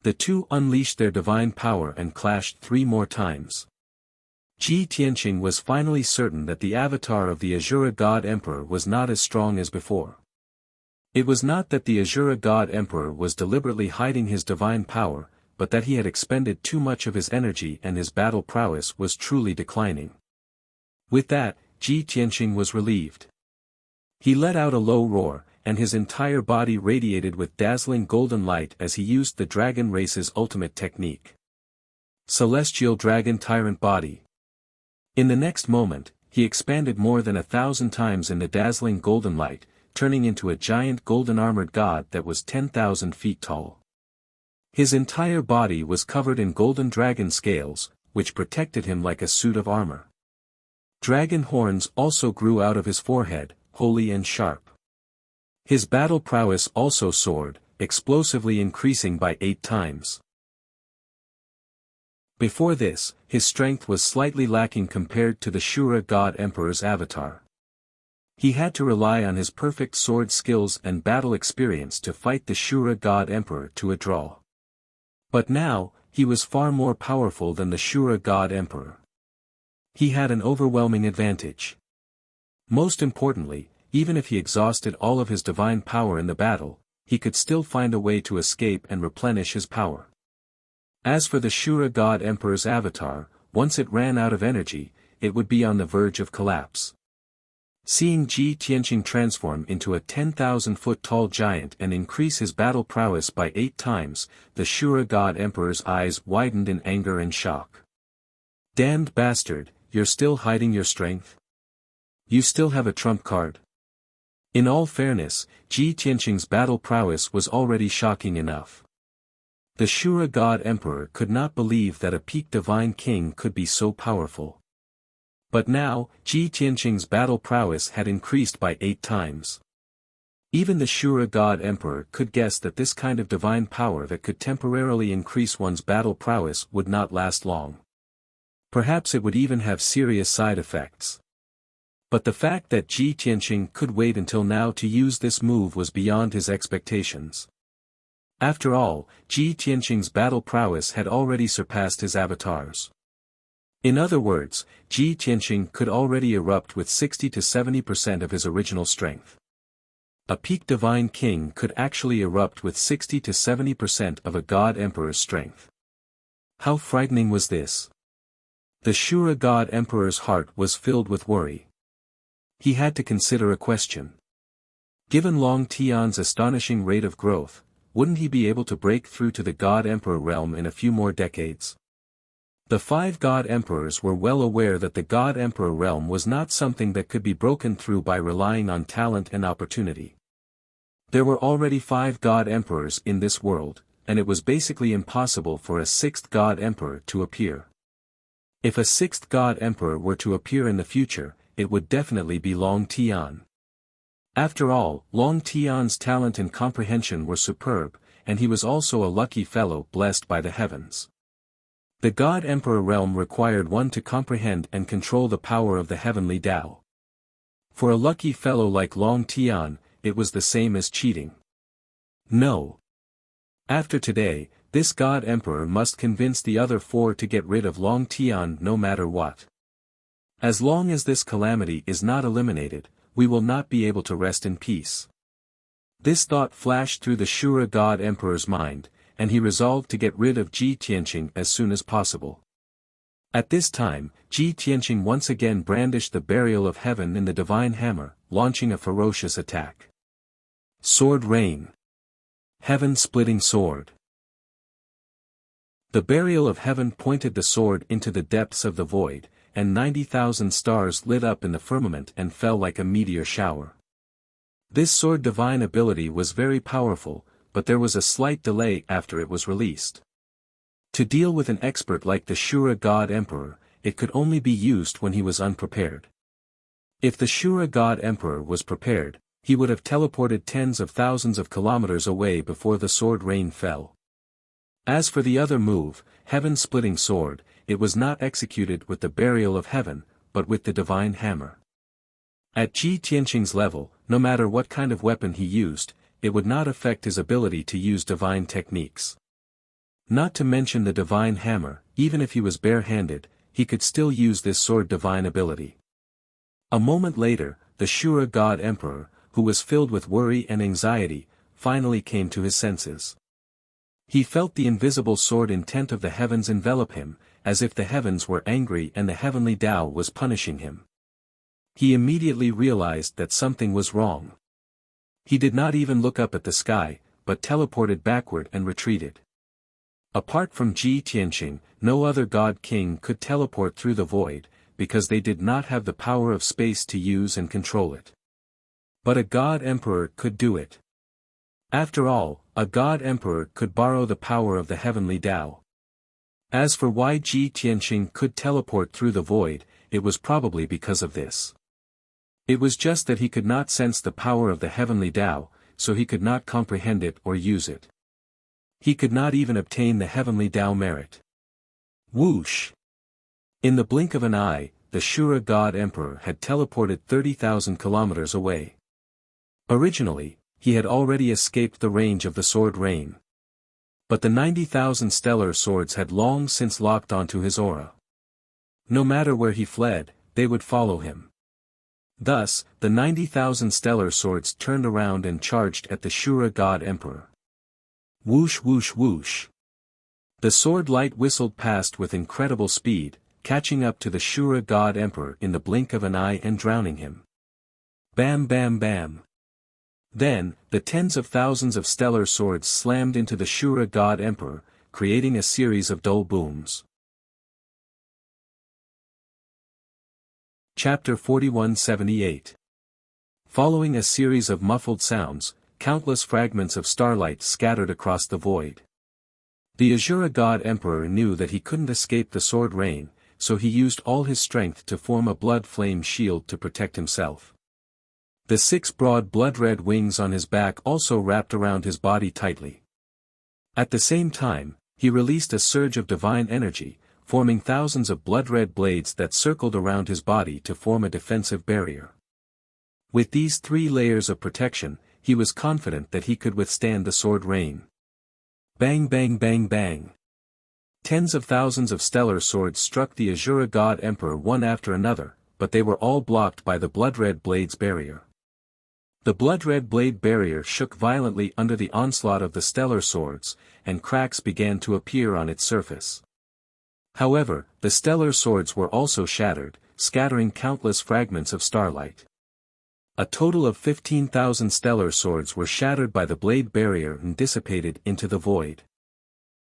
The two unleashed their divine power and clashed 3 more times. Ji Tianqing was finally certain that the avatar of the Azura God Emperor was not as strong as before. It was not that the Azura God Emperor was deliberately hiding his divine power, but that he had expended too much of his energy and his battle prowess was truly declining. With that, Ji Tianqing was relieved. He let out a low roar, and his entire body radiated with dazzling golden light as he used the dragon race's ultimate technique. Celestial Dragon Tyrant Body. In the next moment, he expanded more than 1,000 times in the dazzling golden light, turning into a giant golden armored god that was 10,000 feet tall. His entire body was covered in golden dragon scales, which protected him like a suit of armor. Dragon horns also grew out of his forehead, holy and sharp. His battle prowess also soared, explosively increasing by 8 times. Before this, his strength was slightly lacking compared to the Shura God Emperor's avatar. He had to rely on his perfect sword skills and battle experience to fight the Shura God Emperor to a draw. But now, he was far more powerful than the Shura God Emperor. He had an overwhelming advantage. Most importantly, even if he exhausted all of his divine power in the battle, he could still find a way to escape and replenish his power. As for the Shura God Emperor's avatar, once it ran out of energy, it would be on the verge of collapse. Seeing Ji Tianqing transform into a 10,000-foot tall giant and increase his battle prowess by 8 times, the Shura God Emperor's eyes widened in anger and shock. Damned bastard, you're still hiding your strength? You still have a trump card? In all fairness, Ji Tianqing's battle prowess was already shocking enough. The Shura God Emperor could not believe that a peak divine king could be so powerful. But now, Ji Tianqing's battle prowess had increased by 8 times. Even the Shura God Emperor could guess that this kind of divine power that could temporarily increase one's battle prowess would not last long. Perhaps it would even have serious side effects. But the fact that Ji Tianqing could wait until now to use this move was beyond his expectations. After all, Ji Tianqing's battle prowess had already surpassed his avatar's. In other words, Ji Tianqing could already erupt with 60 to 70% of his original strength. A peak divine king could actually erupt with 60 to 70% of a god emperor's strength. How frightening was this? The Shura God Emperor's heart was filled with worry. He had to consider a question. Given Long Tian's astonishing rate of growth, wouldn't he be able to break through to the God Emperor realm in a few more decades? The 5 God Emperors were well aware that the God Emperor realm was not something that could be broken through by relying on talent and opportunity. There were already 5 God Emperors in this world, and it was basically impossible for a 6th God Emperor to appear. If a 6th God Emperor were to appear in the future, it would definitely be Long Tian. After all, Long Tian's talent and comprehension were superb, and he was also a lucky fellow blessed by the heavens. The God Emperor realm required one to comprehend and control the power of the heavenly Tao. For a lucky fellow like Long Tian, it was the same as cheating. No. After today, this God Emperor must convince the other four to get rid of Long Tian no matter what. As long as this calamity is not eliminated, we will not be able to rest in peace. This thought flashed through the Shura God Emperor's mind, and he resolved to get rid of Ji Tianqing as soon as possible. At this time, Ji Tianqing once again brandished the Burial of Heaven in the Divine Hammer, launching a ferocious attack. Sword Rain. Heaven-splitting sword. The Burial of Heaven pointed the sword into the depths of the void, and 90,000 stars lit up in the firmament and fell like a meteor shower. This sword divine ability was very powerful, but there was a slight delay after it was released. To deal with an expert like the Shura God Emperor, it could only be used when he was unprepared. If the Shura God Emperor was prepared, he would have teleported tens of thousands of kilometers away before the sword rain fell. As for the other move, Heaven-splitting sword, it was not executed with the Burial of Heaven, but with the Divine Hammer. At Ji Tianqing's level, no matter what kind of weapon he used, it would not affect his ability to use divine techniques. Not to mention the Divine Hammer, even if he was bare-handed, he could still use this sword divine ability. A moment later, the Shura God Emperor, who was filled with worry and anxiety, finally came to his senses. He felt the invisible sword intent of the heavens envelop him, as if the heavens were angry and the heavenly Tao was punishing him. He immediately realized that something was wrong. He did not even look up at the sky, but teleported backward and retreated. Apart from Ji Tianqing, no other God King could teleport through the void, because they did not have the power of space to use and control it. But a God Emperor could do it. After all, a God Emperor could borrow the power of the heavenly Tao. As for why Ji Tianqing could teleport through the void, it was probably because of this. It was just that he could not sense the power of the heavenly Tao, so he could not comprehend it or use it. He could not even obtain the heavenly Tao merit. Whoosh! In the blink of an eye, the Shura God Emperor had teleported 30,000 kilometers away. Originally, he had already escaped the range of the sword rain. But the 90,000 stellar swords had long since locked onto his aura. No matter where he fled, they would follow him. Thus, the 90,000 stellar swords turned around and charged at the Shura God Emperor. Whoosh whoosh whoosh. The sword light whistled past with incredible speed, catching up to the Shura God Emperor in the blink of an eye and drowning him. Bam bam bam. Then, the tens of thousands of stellar swords slammed into the Shura God Emperor, creating a series of dull booms. Chapter 4178. Following a series of muffled sounds, countless fragments of starlight scattered across the void. The Azura God Emperor knew that he couldn't escape the sword rain, so he used all his strength to form a blood flame shield to protect himself. The 6 broad blood-red wings on his back also wrapped around his body tightly. At the same time, he released a surge of divine energy, forming thousands of blood-red blades that circled around his body to form a defensive barrier. With these 3 layers of protection, he was confident that he could withstand the sword rain. Bang bang bang bang. Tens of thousands of stellar swords struck the Azura God Emperor one after another, but they were all blocked by the blood-red blade's barrier. The blood-red blade barrier shook violently under the onslaught of the stellar swords, and cracks began to appear on its surface. However, the stellar swords were also shattered, scattering countless fragments of starlight. A total of 15,000 stellar swords were shattered by the blade barrier and dissipated into the void.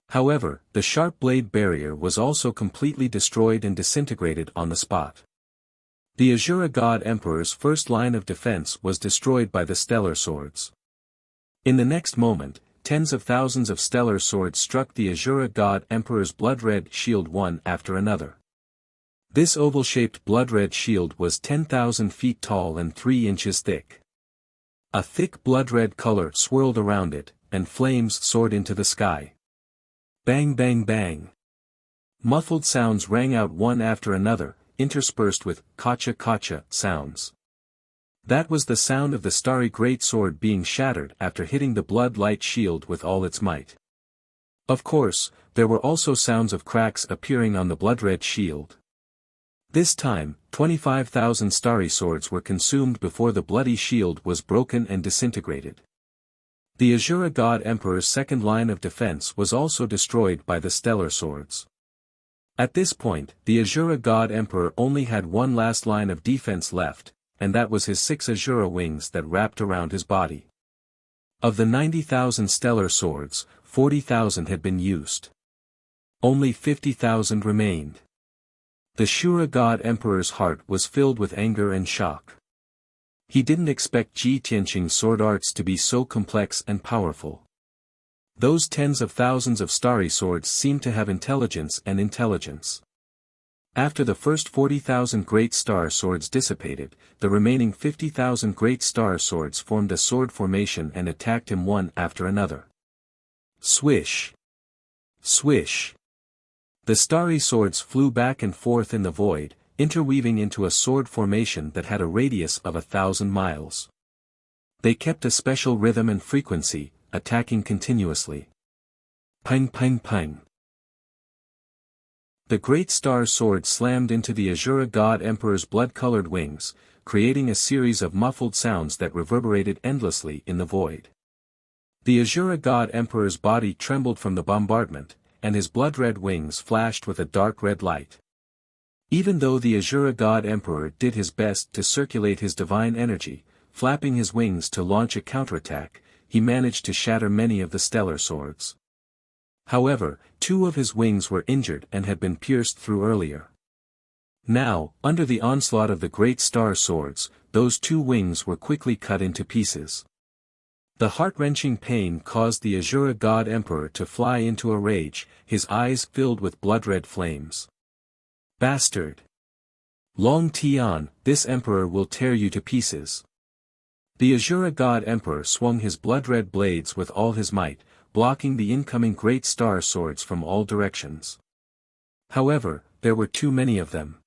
However, the sharp blade barrier was also completely destroyed and disintegrated on the spot. The Azura God Emperor's first line of defense was destroyed by the stellar swords. In the next moment, tens of thousands of stellar swords struck the Azura God Emperor's blood-red shield one after another. This oval-shaped blood-red shield was 10,000 feet tall and 3 inches thick. A thick blood-red color swirled around it, and flames soared into the sky. Bang bang bang. Muffled sounds rang out one after another, interspersed with kacha-kacha sounds. That was the sound of the starry great sword being shattered after hitting the blood-light shield with all its might. Of course, there were also sounds of cracks appearing on the blood-red shield. This time, 25,000 starry swords were consumed before the bloody shield was broken and disintegrated. The Azura God Emperor's second line of defense was also destroyed by the stellar swords. At this point, the Azura God Emperor only had one last line of defense left, and that was his 6 Azura wings that wrapped around his body. Of the 90,000 stellar swords, 40,000 had been used. Only 50,000 remained. The Shura God Emperor's heart was filled with anger and shock. He didn't expect Ji Tianqing's sword arts to be so complex and powerful. Those tens of thousands of starry swords seemed to have intelligence and intelligence. After the first 40,000 great star swords dissipated, the remaining 50,000 great star swords formed a sword formation and attacked him one after another. Swish! Swish! The starry swords flew back and forth in the void, interweaving into a sword formation that had a radius of 1,000 miles. They kept a special rhythm and frequency, attacking continuously. Ping ping ping. The great star sword slammed into the Azura God Emperor's blood-colored wings, creating a series of muffled sounds that reverberated endlessly in the void. The Azura God Emperor's body trembled from the bombardment, and his blood-red wings flashed with a dark red light. Even though the Azura God Emperor did his best to circulate his divine energy, flapping his wings to launch a counterattack, he managed to shatter many of the stellar swords. However, 2 of his wings were injured and had been pierced through earlier. Now, under the onslaught of the great star swords, those 2 wings were quickly cut into pieces. The heart-wrenching pain caused the Azura God Emperor to fly into a rage, his eyes filled with blood-red flames. Bastard! Long Tian, this emperor will tear you to pieces. The Azura God Emperor swung his blood-red blades with all his might, blocking the incoming great star swords from all directions. However, there were too many of them.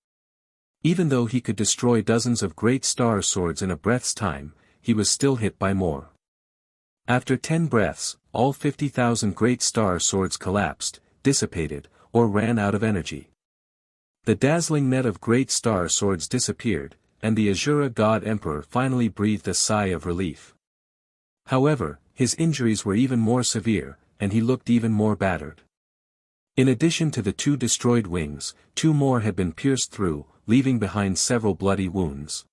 Even though he could destroy dozens of great star swords in a breath's time, he was still hit by more. After 10 breaths, all 50,000 great star swords collapsed, dissipated, or ran out of energy. The dazzling net of great star swords disappeared, and the Azura God Emperor finally breathed a sigh of relief. However, his injuries were even more severe, and he looked even more battered. In addition to the 2 destroyed wings, 2 more had been pierced through, leaving behind several bloody wounds.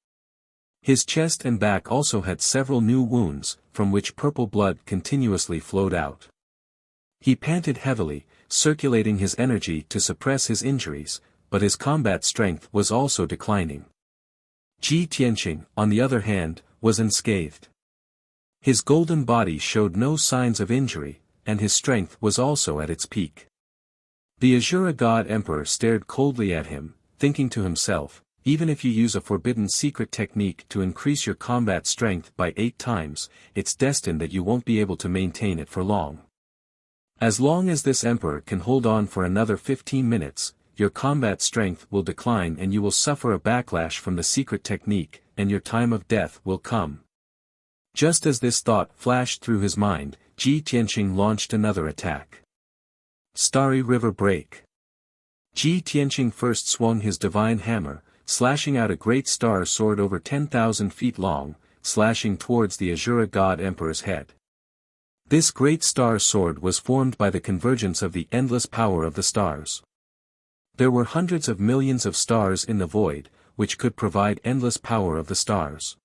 His chest and back also had several new wounds, from which purple blood continuously flowed out. He panted heavily, circulating his energy to suppress his injuries, but his combat strength was also declining. Ji Tianqing, on the other hand, was unscathed. His golden body showed no signs of injury, and his strength was also at its peak. The Azura God Emperor stared coldly at him, thinking to himself, even if you use a forbidden secret technique to increase your combat strength by 8 times, it's destined that you won't be able to maintain it for long. As long as this emperor can hold on for another 15 minutes, your combat strength will decline and you will suffer a backlash from the secret technique, and your time of death will come. Just as this thought flashed through his mind, Ji Tianqing launched another attack. Starry River Break. Ji Tianqing first swung his divine hammer, slashing out a great star sword over 10,000 feet long, slashing towards the Azura God Emperor's head. This great star sword was formed by the convergence of the endless power of the stars. There were hundreds of millions of stars in the void, which could provide endless power of the stars.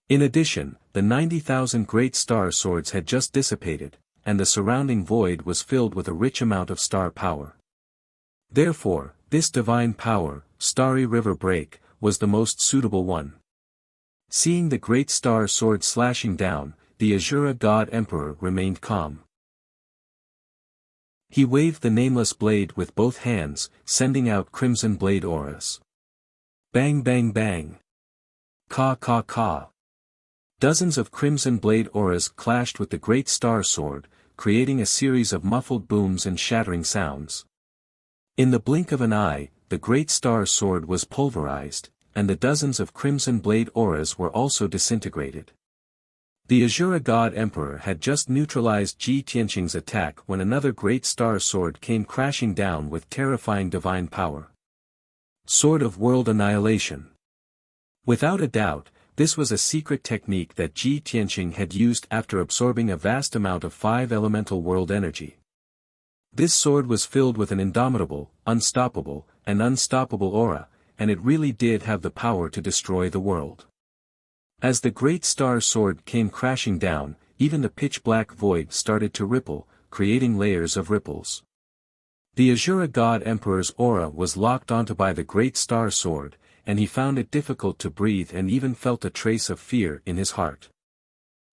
In addition, the 90,000 great star swords had just dissipated, and the surrounding void was filled with a rich amount of star power. Therefore, this divine power, Starry River Break, was the most suitable one. Seeing the great star sword slashing down, the Azura God Emperor remained calm. He waved the nameless blade with both hands, sending out crimson blade auras. Bang bang bang. Ka ka ka. Dozens of crimson blade auras clashed with the great star sword, creating a series of muffled booms and shattering sounds. In the blink of an eye, the great star sword was pulverized, and the dozens of crimson blade auras were also disintegrated. The Azura God Emperor had just neutralized Ji Tianqing's attack when another great star sword came crashing down with terrifying divine power. Sword of World Annihilation. Without a doubt, this was a secret technique that Ji Tianqing had used after absorbing a vast amount of 5 elemental world energy. This sword was filled with an indomitable, unstoppable, and unstoppable aura, and it really did have the power to destroy the world. As the great star sword came crashing down, even the pitch-black void started to ripple, creating layers of ripples. The Azura God Emperor's aura was locked onto by the great star sword, and he found it difficult to breathe and even felt a trace of fear in his heart.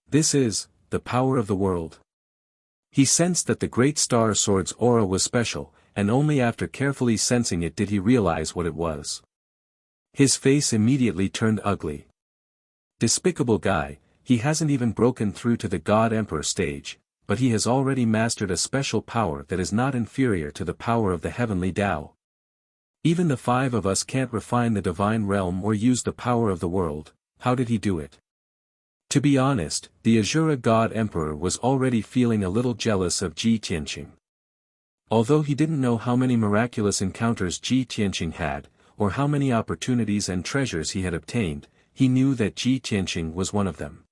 This is the power of the world. He sensed that the great star sword's aura was special, and only after carefully sensing it did he realize what it was. His face immediately turned ugly. Despicable guy, he hasn't even broken through to the God Emperor stage, but he has already mastered a special power that is not inferior to the power of the heavenly Tao. Even the 5 of us can't refine the divine realm or use the power of the world. How did he do it? To be honest, the Azura God Emperor was already feeling a little jealous of Ji Tianqing. Although he didn't know how many miraculous encounters Ji Tianqing had, or how many opportunities and treasures he had obtained, he knew that Ji Tianqing was one of them.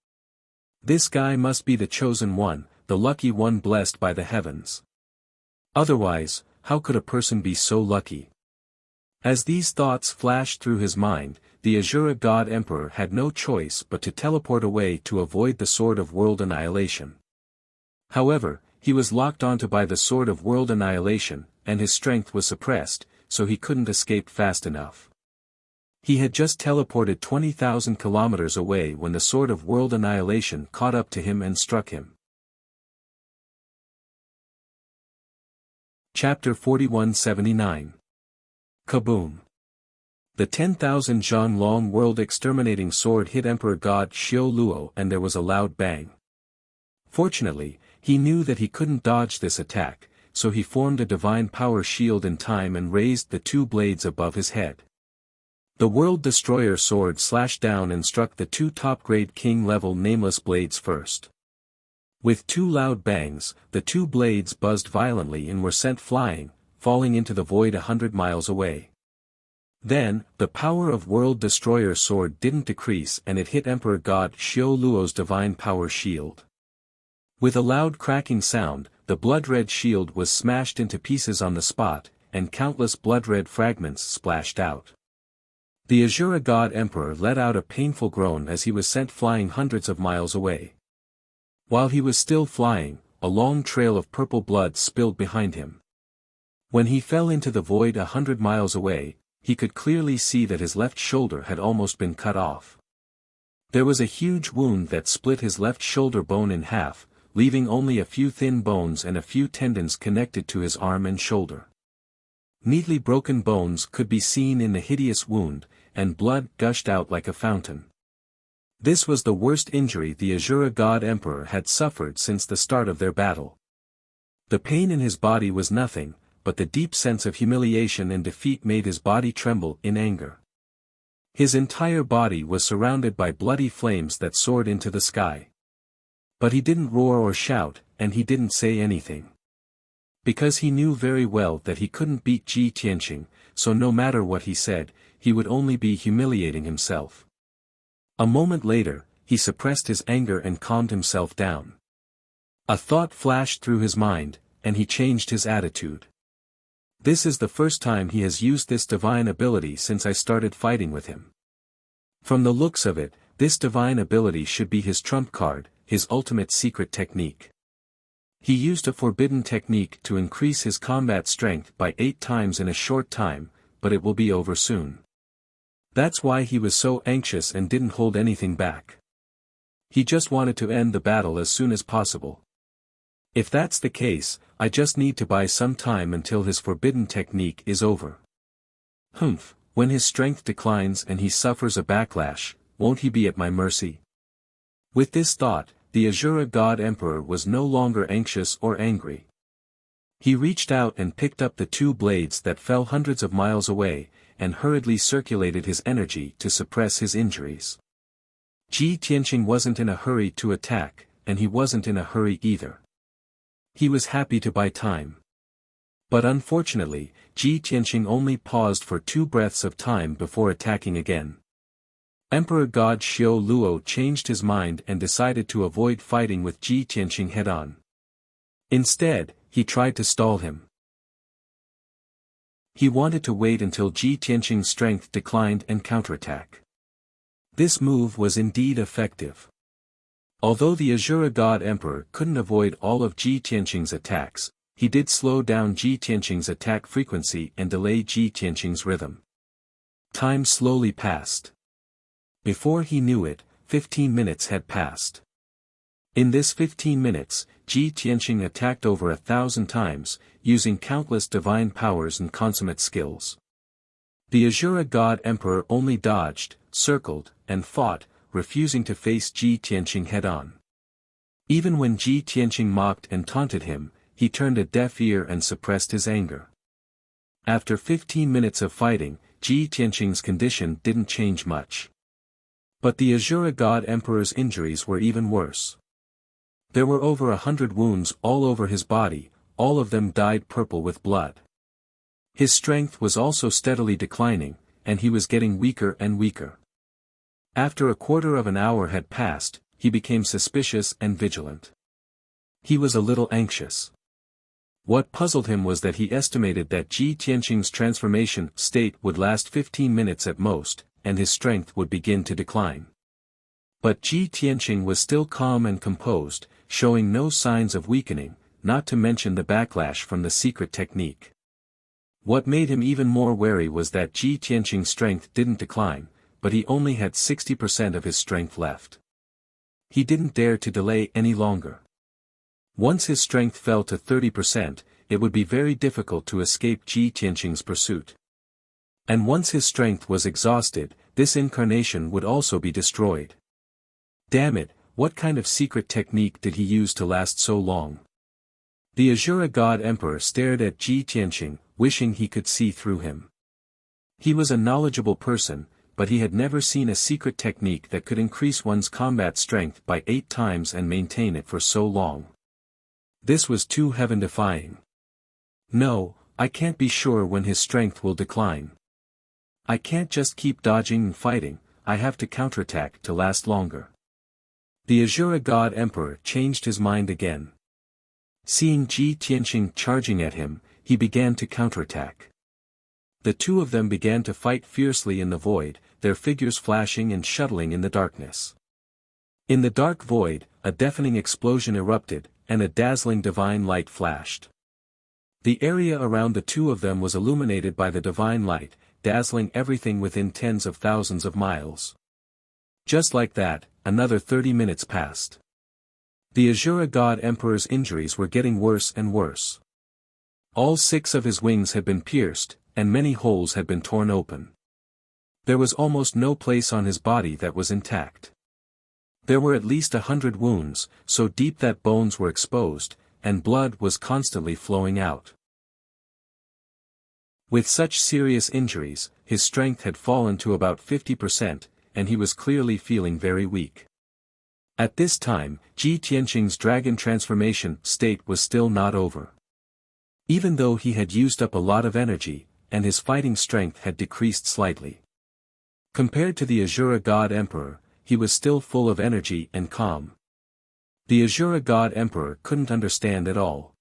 This guy must be the chosen one, the lucky one blessed by the heavens. Otherwise, how could a person be so lucky? As these thoughts flashed through his mind, the Azura God Emperor had no choice but to teleport away to avoid the Sword of World Annihilation. However, he was locked onto by the Sword of World Annihilation, and his strength was suppressed, so he couldn't escape fast enough. He had just teleported 20,000 kilometers away when the Sword of World Annihilation caught up to him and struck him. Chapter 4179. Kaboom! The 10,000 zhang long world exterminating sword hit Emperor God Xiao Luo and there was a loud bang. Fortunately, he knew that he couldn't dodge this attack, so he formed a divine power shield in time and raised the 2 blades above his head. The World Destroyer sword slashed down and struck the 2 top-grade king-level nameless blades first. With 2 loud bangs, the 2 blades buzzed violently and were sent flying, falling into the void 100 miles away. Then, the power of World Destroyer sword didn't decrease and it hit Emperor God Xiao Luo's divine power shield. With a loud cracking sound, the blood-red shield was smashed into pieces on the spot, and countless blood-red fragments splashed out. The Azura God Emperor let out a painful groan as he was sent flying hundreds of miles away. While he was still flying, a long trail of purple blood spilled behind him. When he fell into the void 100 miles away, he could clearly see that his left shoulder had almost been cut off. There was a huge wound that split his left shoulder bone in half, leaving only a few thin bones and a few tendons connected to his arm and shoulder. Neatly broken bones could be seen in the hideous wound, and blood gushed out like a fountain. This was the worst injury the Azura God Emperor had suffered since the start of their battle. The pain in his body was nothing, but the deep sense of humiliation and defeat made his body tremble in anger. His entire body was surrounded by bloody flames that soared into the sky. But he didn't roar or shout, and he didn't say anything. Because he knew very well that he couldn't beat Ji Tianqing, so no matter what he said, he would only be humiliating himself. A moment later, he suppressed his anger and calmed himself down. A thought flashed through his mind, and he changed his attitude. This is the first time he has used this divine ability since I started fighting with him. From the looks of it, this divine ability should be his trump card, his ultimate secret technique. He used a forbidden technique to increase his combat strength by 8 times in a short time, but it will be over soon. That's why he was so anxious and didn't hold anything back. He just wanted to end the battle as soon as possible. If that's the case, I just need to buy some time until his forbidden technique is over. When his strength declines and he suffers a backlash, won't he be at my mercy? With this thought, the Azura God Emperor was no longer anxious or angry. He reached out and picked up the 2 blades that fell hundreds of miles away, and hurriedly circulated his energy to suppress his injuries. Ji Tianqing wasn't in a hurry to attack, and he wasn't in a hurry either. He was happy to buy time. But unfortunately, Ji Tianqing only paused for 2 breaths of time before attacking again. Emperor God Xiao Luo changed his mind and decided to avoid fighting with Ji Tianqing head-on. Instead, he tried to stall him. He wanted to wait until Ji Tianqing's strength declined and counterattack. This move was indeed effective. Although the Azura God Emperor couldn't avoid all of Ji Tianqing's attacks, he did slow down Ji Tianqing's attack frequency and delay Ji Tianqing's rhythm. Time slowly passed. Before he knew it, 15 minutes had passed. In this 15 minutes, Ji Tianqing attacked over 1,000 times, using countless divine powers and consummate skills. The Azura God Emperor only dodged, circled, and fought, refusing to face Ji Tianqing head-on. Even when Ji Tianqing mocked and taunted him, he turned a deaf ear and suppressed his anger. After 15 minutes of fighting, Ji Tianqing's condition didn't change much. But the Azura God Emperor's injuries were even worse. There were over 100 wounds all over his body, all of them dyed purple with blood. His strength was also steadily declining, and he was getting weaker and weaker. After a quarter of an hour had passed, he became suspicious and vigilant. He was a little anxious. What puzzled him was that he estimated that Ji Tianqing's transformation state would last 15 minutes at most, and his strength would begin to decline. But Ji Tianqing was still calm and composed, showing no signs of weakening, not to mention the backlash from the secret technique. What made him even more wary was that Ji Tianqing's strength didn't decline, but he only had 60% of his strength left. He didn't dare to delay any longer. Once his strength fell to 30%, it would be very difficult to escape Ji Tianqing's pursuit. And once his strength was exhausted, this incarnation would also be destroyed. Damn it, what kind of secret technique did he use to last so long? The Azura God Emperor stared at Ji Tianqing, wishing he could see through him. He was a knowledgeable person, but he had never seen a secret technique that could increase one's combat strength by 8 times and maintain it for so long. This was too heaven-defying. No, I can't be sure when his strength will decline. I can't just keep dodging and fighting, I have to counterattack to last longer. The Azura God Emperor changed his mind again. Seeing Ji Tianqing charging at him, he began to counterattack. The two of them began to fight fiercely in the void, their figures flashing and shuttling in the darkness. In the dark void, a deafening explosion erupted, and a dazzling divine light flashed. The area around the two of them was illuminated by the divine light, dazzling everything within tens of thousands of miles. Just like that, another 30 minutes passed. The Azura God Emperor's injuries were getting worse and worse. All 6 of his wings had been pierced, and many holes had been torn open. There was almost no place on his body that was intact. There were at least 100 wounds, so deep that bones were exposed, and blood was constantly flowing out. With such serious injuries, his strength had fallen to about 50%, and he was clearly feeling very weak. At this time, Ji Tianqing's dragon transformation state was still not over. Even though he had used up a lot of energy, and his fighting strength had decreased slightly. Compared to the Azura God Emperor, he was still full of energy and calm. The Azura God Emperor couldn't understand at all.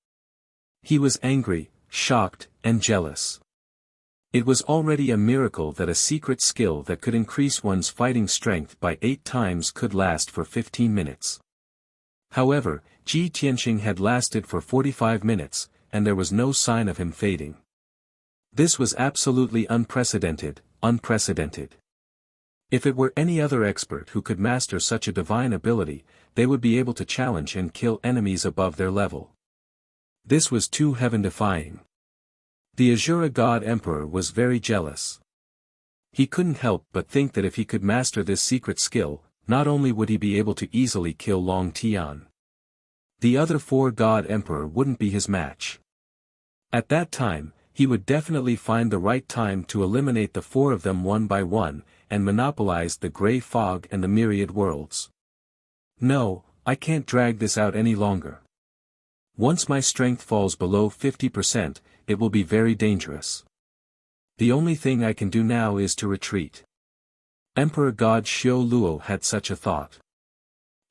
He was angry, shocked, and jealous. It was already a miracle that a secret skill that could increase one's fighting strength by 8 times could last for 15 minutes. However, Ji Tianqing had lasted for 45 minutes, and there was no sign of him fading. This was absolutely unprecedented. If it were any other expert who could master such a divine ability, they would be able to challenge and kill enemies above their level. This was too heaven-defying. The Azura God Emperor was very jealous. He couldn't help but think that if he could master this secret skill, not only would he be able to easily kill Long Tian. The other 4 God Emperor wouldn't be his match. At that time, he would definitely find the right time to eliminate the 4 of them one by one, and monopolized the gray fog and the myriad worlds. No, I can't drag this out any longer. Once my strength falls below 50%, it will be very dangerous. The only thing I can do now is to retreat. Emperor God Xiao Luo had such a thought.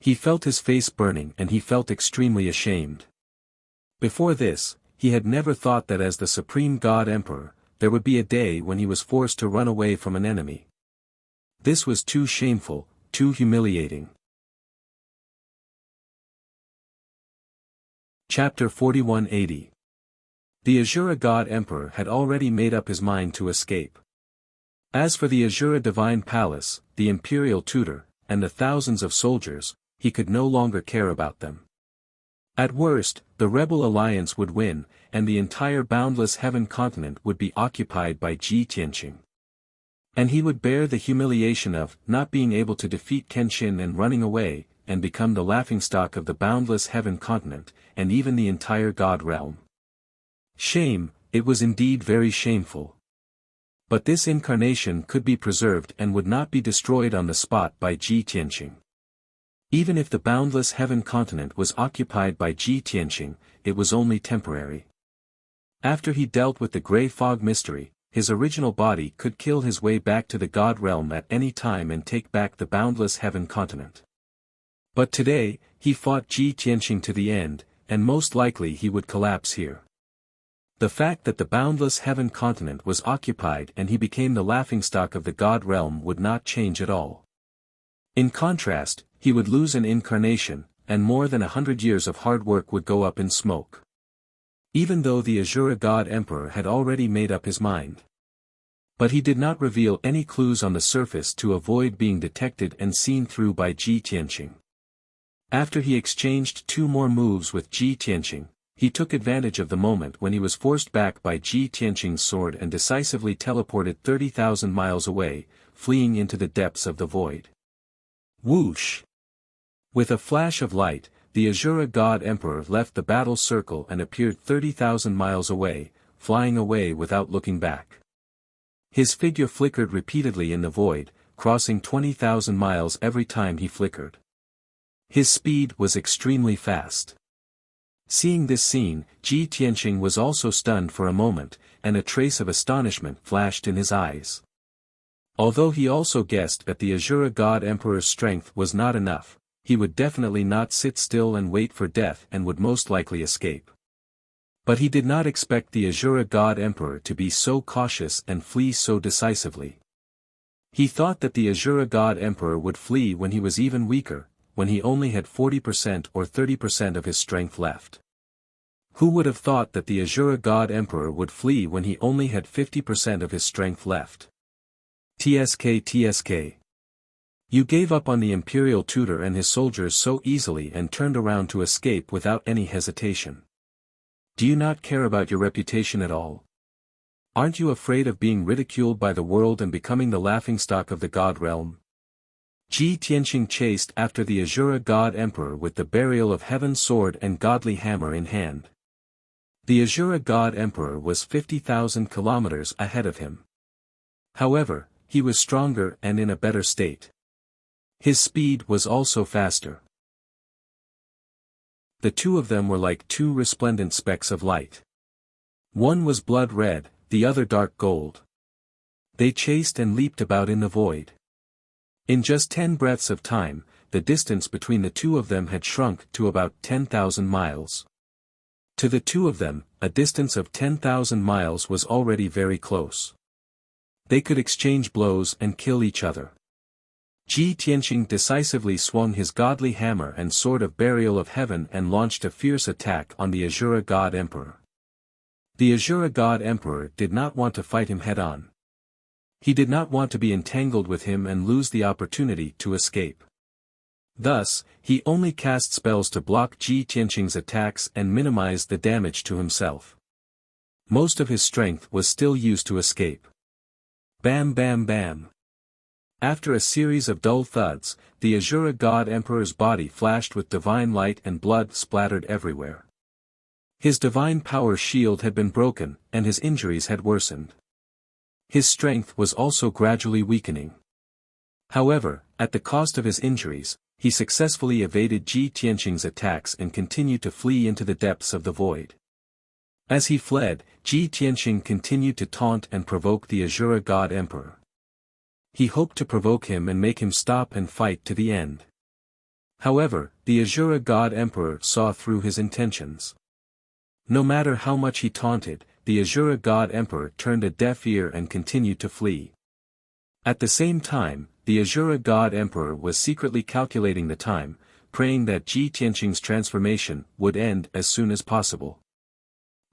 He felt his face burning and he felt extremely ashamed. Before this, he had never thought that as the Supreme God Emperor, there would be a day when he was forced to run away from an enemy. This was too shameful, too humiliating. Chapter 4180. The Azura God Emperor had already made up his mind to escape. As for the Azura Divine Palace, the Imperial Tutor, and the thousands of soldiers, he could no longer care about them. At worst, the rebel alliance would win, and the entire boundless heaven continent would be occupied by Ji Tianqing. And he would bear the humiliation of not being able to defeat Kenshin and running away, and become the laughingstock of the boundless heaven continent, and even the entire God realm. Shame, it was indeed very shameful. But this incarnation could be preserved and would not be destroyed on the spot by Ji Tianqing. Even if the boundless heaven continent was occupied by Ji Tianqing, it was only temporary. After he dealt with the grey fog mystery, his original body could kill his way back to the God realm at any time and take back the boundless heaven continent. But today, he fought Ji Tianqing to the end, and most likely he would collapse here. The fact that the boundless heaven continent was occupied and he became the laughingstock of the God realm would not change at all. In contrast, he would lose an incarnation, and more than 100 years of hard work would go up in smoke. Even though the Azura God Emperor had already made up his mind. But he did not reveal any clues on the surface to avoid being detected and seen through by Ji Tianqing. After he exchanged 2 more moves with Ji Tianqing, he took advantage of the moment when he was forced back by Ji Tianqing's sword and decisively teleported 30,000 miles away, fleeing into the depths of the void. Whoosh! With a flash of light, the Azura God Emperor left the battle circle and appeared 30,000 miles away, flying away without looking back. His figure flickered repeatedly in the void, crossing 20,000 miles every time he flickered. His speed was extremely fast. Seeing this scene, Ji Tianqing was also stunned for a moment, and a trace of astonishment flashed in his eyes. Although he also guessed that the Azura God Emperor's strength was not enough, he would definitely not sit still and wait for death and would most likely escape. But he did not expect the Azura God Emperor to be so cautious and flee so decisively. He thought that the Azura God Emperor would flee when he was even weaker, when he only had 40% or 30% of his strength left. Who would have thought that the Azura God Emperor would flee when he only had 50% of his strength left? TSK. You gave up on the Imperial Tutor and his soldiers so easily and turned around to escape without any hesitation. Do you not care about your reputation at all? Aren't you afraid of being ridiculed by the world and becoming the laughingstock of the God realm? Ji Tianqing chased after the Azura God Emperor with the burial of heaven sword and godly hammer in hand. The Azura God Emperor was 50,000 kilometers ahead of him. However, he was stronger and in a better state. His speed was also faster. The two of them were like 2 resplendent specks of light. One was blood red, the other dark gold. They chased and leaped about in the void. In just 10 breaths of time, the distance between the two of them had shrunk to about 10,000 miles. To the two of them, a distance of 10,000 miles was already very close. They could exchange blows and kill each other. Ji Tianqing decisively swung his godly hammer and sword of burial of heaven and launched a fierce attack on the Azura God Emperor. The Azura God Emperor did not want to fight him head-on. He did not want to be entangled with him and lose the opportunity to escape. Thus, he only cast spells to block Ji Tianqing's attacks and minimize the damage to himself. Most of his strength was still used to escape. Bam bam bam. After a series of dull thuds, the Azura God Emperor's body flashed with divine light and blood splattered everywhere. His divine power shield had been broken, and his injuries had worsened. His strength was also gradually weakening. However, at the cost of his injuries, he successfully evaded Ji Tianqing's attacks and continued to flee into the depths of the void. As he fled, Ji Tianqing continued to taunt and provoke the Azura God Emperor. He hoped to provoke him and make him stop and fight to the end. However, the Azura God Emperor saw through his intentions. No matter how much he taunted, the Azura God Emperor turned a deaf ear and continued to flee. At the same time, the Azura God Emperor was secretly calculating the time, praying that Ji Tianqing's transformation would end as soon as possible.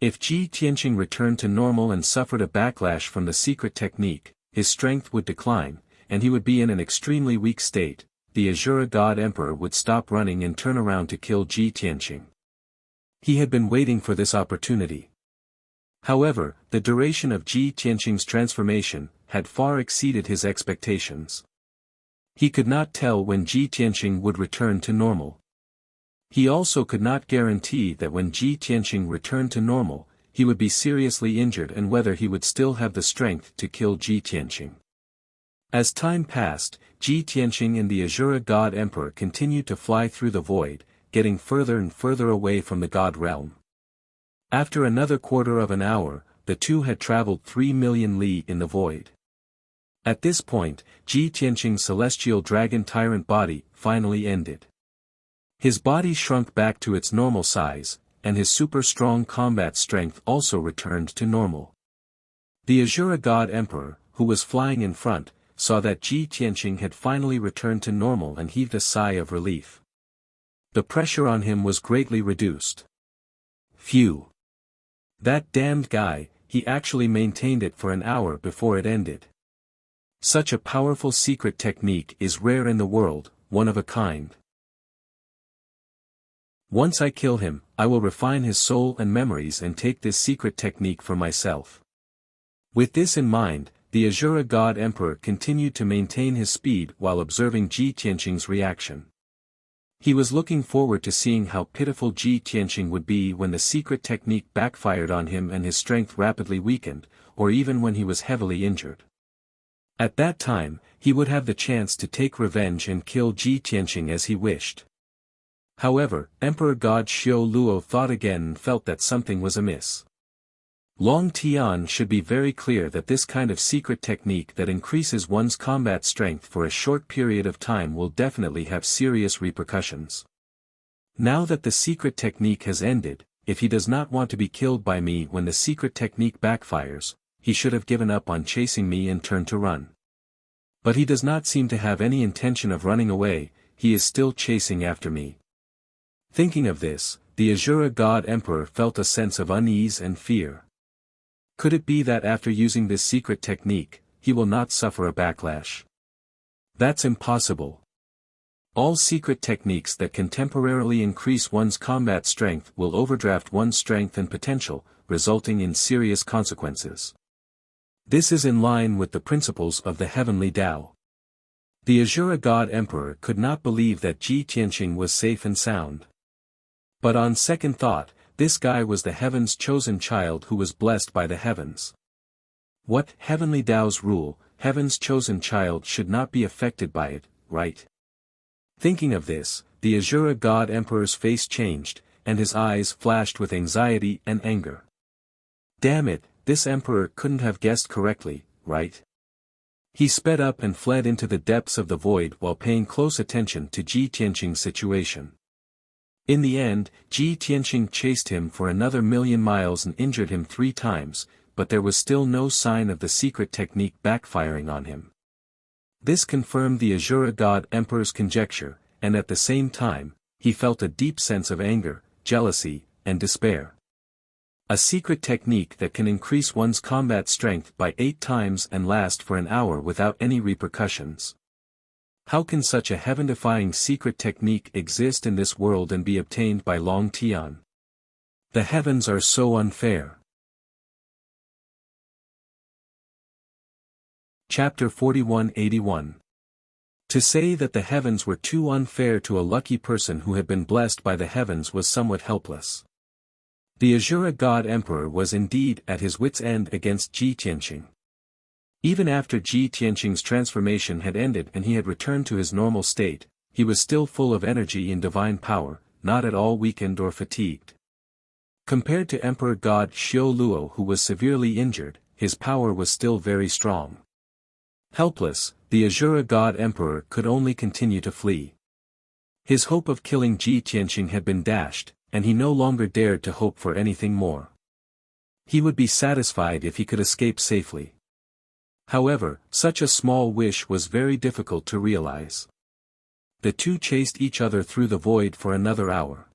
If Ji Tianqing returned to normal and suffered a backlash from the secret technique, his strength would decline, and he would be in an extremely weak state. The Azura God Emperor would stop running and turn around to kill Ji Tianqing. He had been waiting for this opportunity. However, the duration of Ji Tianqing's transformation had far exceeded his expectations. He could not tell when Ji Tianqing would return to normal. He also could not guarantee that when Ji Tianqing returned to normal, he would be seriously injured and whether he would still have the strength to kill Ji Tianqing. As time passed, Ji Tianqing and the Azura God Emperor continued to fly through the void, getting further and further away from the God realm. After another quarter of an hour, the two had traveled 3 million li in the void. At this point, Ji Tianqing's celestial dragon tyrant body finally ended. His body shrunk back to its normal size, and his super strong combat strength also returned to normal. The Azura God Emperor, who was flying in front, saw that Ji Tianqing had finally returned to normal and heaved a sigh of relief. The pressure on him was greatly reduced. Phew! That damned guy, he actually maintained it for an hour before it ended. Such a powerful secret technique is rare in the world, one of a kind. Once I kill him, I will refine his soul and memories and take this secret technique for myself. With this in mind, the Azura God Emperor continued to maintain his speed while observing Ji Tianqing's reaction. He was looking forward to seeing how pitiful Ji Tianqing would be when the secret technique backfired on him and his strength rapidly weakened, or even when he was heavily injured. At that time, he would have the chance to take revenge and kill Ji Tianqing as he wished. However, Emperor God Xiao Luo thought again and felt that something was amiss. Long Tian should be very clear that this kind of secret technique that increases one's combat strength for a short period of time will definitely have serious repercussions. Now that the secret technique has ended, if he does not want to be killed by me when the secret technique backfires, he should have given up on chasing me and turned to run. But he does not seem to have any intention of running away, he is still chasing after me. Thinking of this, the Azura God Emperor felt a sense of unease and fear. Could it be that after using this secret technique, he will not suffer a backlash? That's impossible. All secret techniques that can temporarily increase one's combat strength will overdraft one's strength and potential, resulting in serious consequences. This is in line with the principles of the heavenly Tao. The Azura God Emperor could not believe that Ji Tianqing was safe and sound. But on second thought, this guy was the heaven's chosen child who was blessed by the heavens. What heavenly Tao's rule, heaven's chosen child should not be affected by it, right? Thinking of this, the Azura God Emperor's face changed, and his eyes flashed with anxiety and anger. Damn it, this emperor couldn't have guessed correctly, right? He sped up and fled into the depths of the void while paying close attention to Ji Tianqing's situation. In the end, Ji Tianqing chased him for another 1,000,000 miles and injured him 3 times, but there was still no sign of the secret technique backfiring on him. This confirmed the Azura God Emperor's conjecture, and at the same time, he felt a deep sense of anger, jealousy, and despair. A secret technique that can increase one's combat strength by 8 times and last for an hour without any repercussions. How can such a heaven-defying secret technique exist in this world and be obtained by Long Tian? The heavens are so unfair. Chapter 4181. To say that the heavens were too unfair to a lucky person who had been blessed by the heavens was somewhat helpless. The Azura God Emperor was indeed at his wits' end against Ji Tianqing. Even after Ji Tianqing's transformation had ended and he had returned to his normal state, he was still full of energy and divine power, not at all weakened or fatigued. Compared to Emperor God Xiao Luo, who was severely injured, his power was still very strong. Helpless, the Azura God Emperor could only continue to flee. His hope of killing Ji Tianqing had been dashed, and he no longer dared to hope for anything more. He would be satisfied if he could escape safely. However, such a small wish was very difficult to realize. The two chased each other through the void for another hour.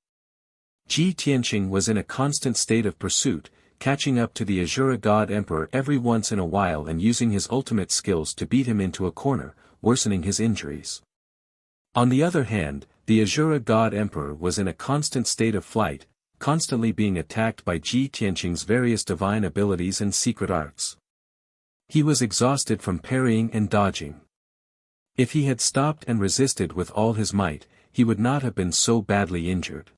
Ji Tianqing was in a constant state of pursuit, catching up to the Azura God Emperor every once in a while and using his ultimate skills to beat him into a corner, worsening his injuries. On the other hand, the Azura God Emperor was in a constant state of flight, constantly being attacked by Ji Tianqing's various divine abilities and secret arts. He was exhausted from parrying and dodging. If he had stopped and resisted with all his might, he would not have been so badly injured.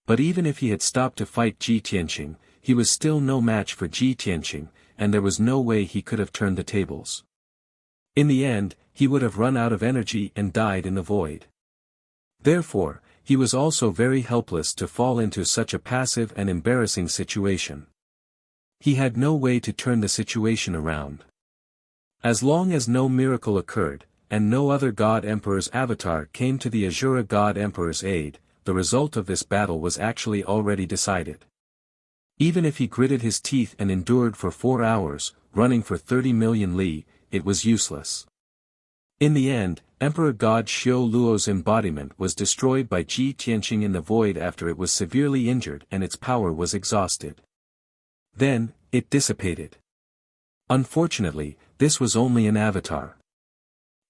But even if he had stopped to fight Ji Tianqing, he was still no match for Ji Tianqing, and there was no way he could have turned the tables. In the end, he would have run out of energy and died in the void. Therefore, he was also very helpless to fall into such a passive and embarrassing situation. He had no way to turn the situation around. As long as no miracle occurred, and no other God Emperor's avatar came to the Azura God Emperor's aid, the result of this battle was actually already decided. Even if he gritted his teeth and endured for 4 hours, running for 30 million li, it was useless. In the end, Emperor God Xiao Luo's embodiment was destroyed by Ji Tianqing in the void after it was severely injured and its power was exhausted. Then, it dissipated. Unfortunately, this was only an avatar.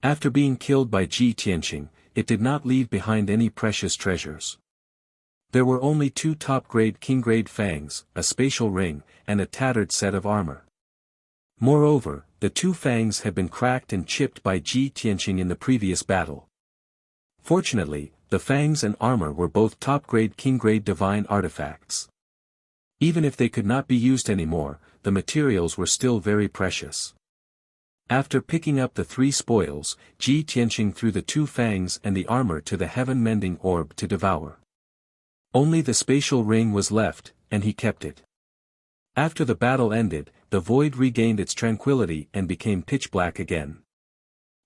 After being killed by Ji Tianqing, it did not leave behind any precious treasures. There were only 2 top-grade king-grade fangs, a spatial ring, and a tattered set of armor. Moreover, the 2 fangs had been cracked and chipped by Ji Tianqing in the previous battle. Fortunately, the fangs and armor were both top-grade king-grade divine artifacts. Even if they could not be used anymore, the materials were still very precious. After picking up the 3 spoils, Ji Tianqing threw the 2 fangs and the armor to the heaven-mending orb to devour. Only the spatial ring was left, and he kept it. After the battle ended, the void regained its tranquility and became pitch black again.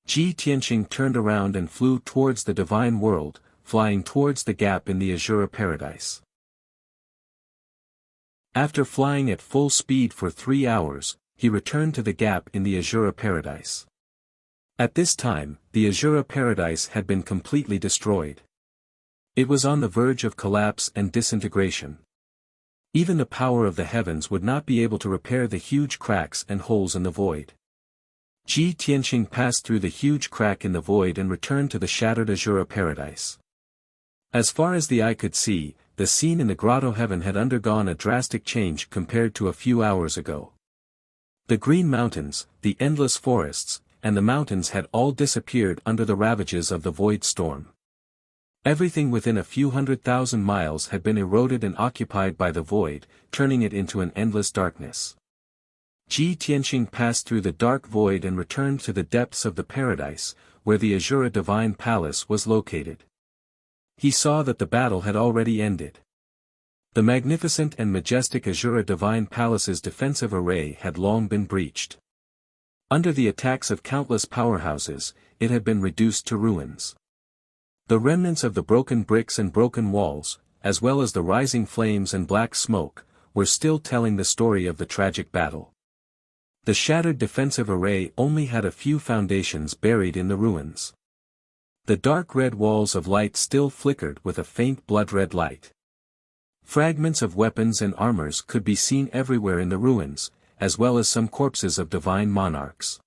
Ji Tianqing turned around and flew towards the divine world, flying towards the gap in the Azura paradise. After flying at full speed for 3 hours, he returned to the gap in the Azura paradise. At this time, the Azura paradise had been completely destroyed. It was on the verge of collapse and disintegration. Even the power of the heavens would not be able to repair the huge cracks and holes in the void. Ji Tianqing passed through the huge crack in the void and returned to the shattered Azura paradise. As far as the eye could see, the scene in the grotto heaven had undergone a drastic change compared to a few hours ago. The green mountains, the endless forests, and the mountains had all disappeared under the ravages of the void storm. Everything within a few 100,000 miles had been eroded and occupied by the void, turning it into an endless darkness. Ji Tianqing passed through the dark void and returned to the depths of the paradise, where the Azura Divine Palace was located. He saw that the battle had already ended. The magnificent and majestic Azura Divine Palace's defensive array had long been breached. Under the attacks of countless powerhouses, it had been reduced to ruins. The remnants of the broken bricks and broken walls, as well as the rising flames and black smoke, were still telling the story of the tragic battle. The shattered defensive array only had a few foundations buried in the ruins. The dark red walls of light still flickered with a faint blood-red light. Fragments of weapons and armors could be seen everywhere in the ruins, as well as some corpses of divine monarchs.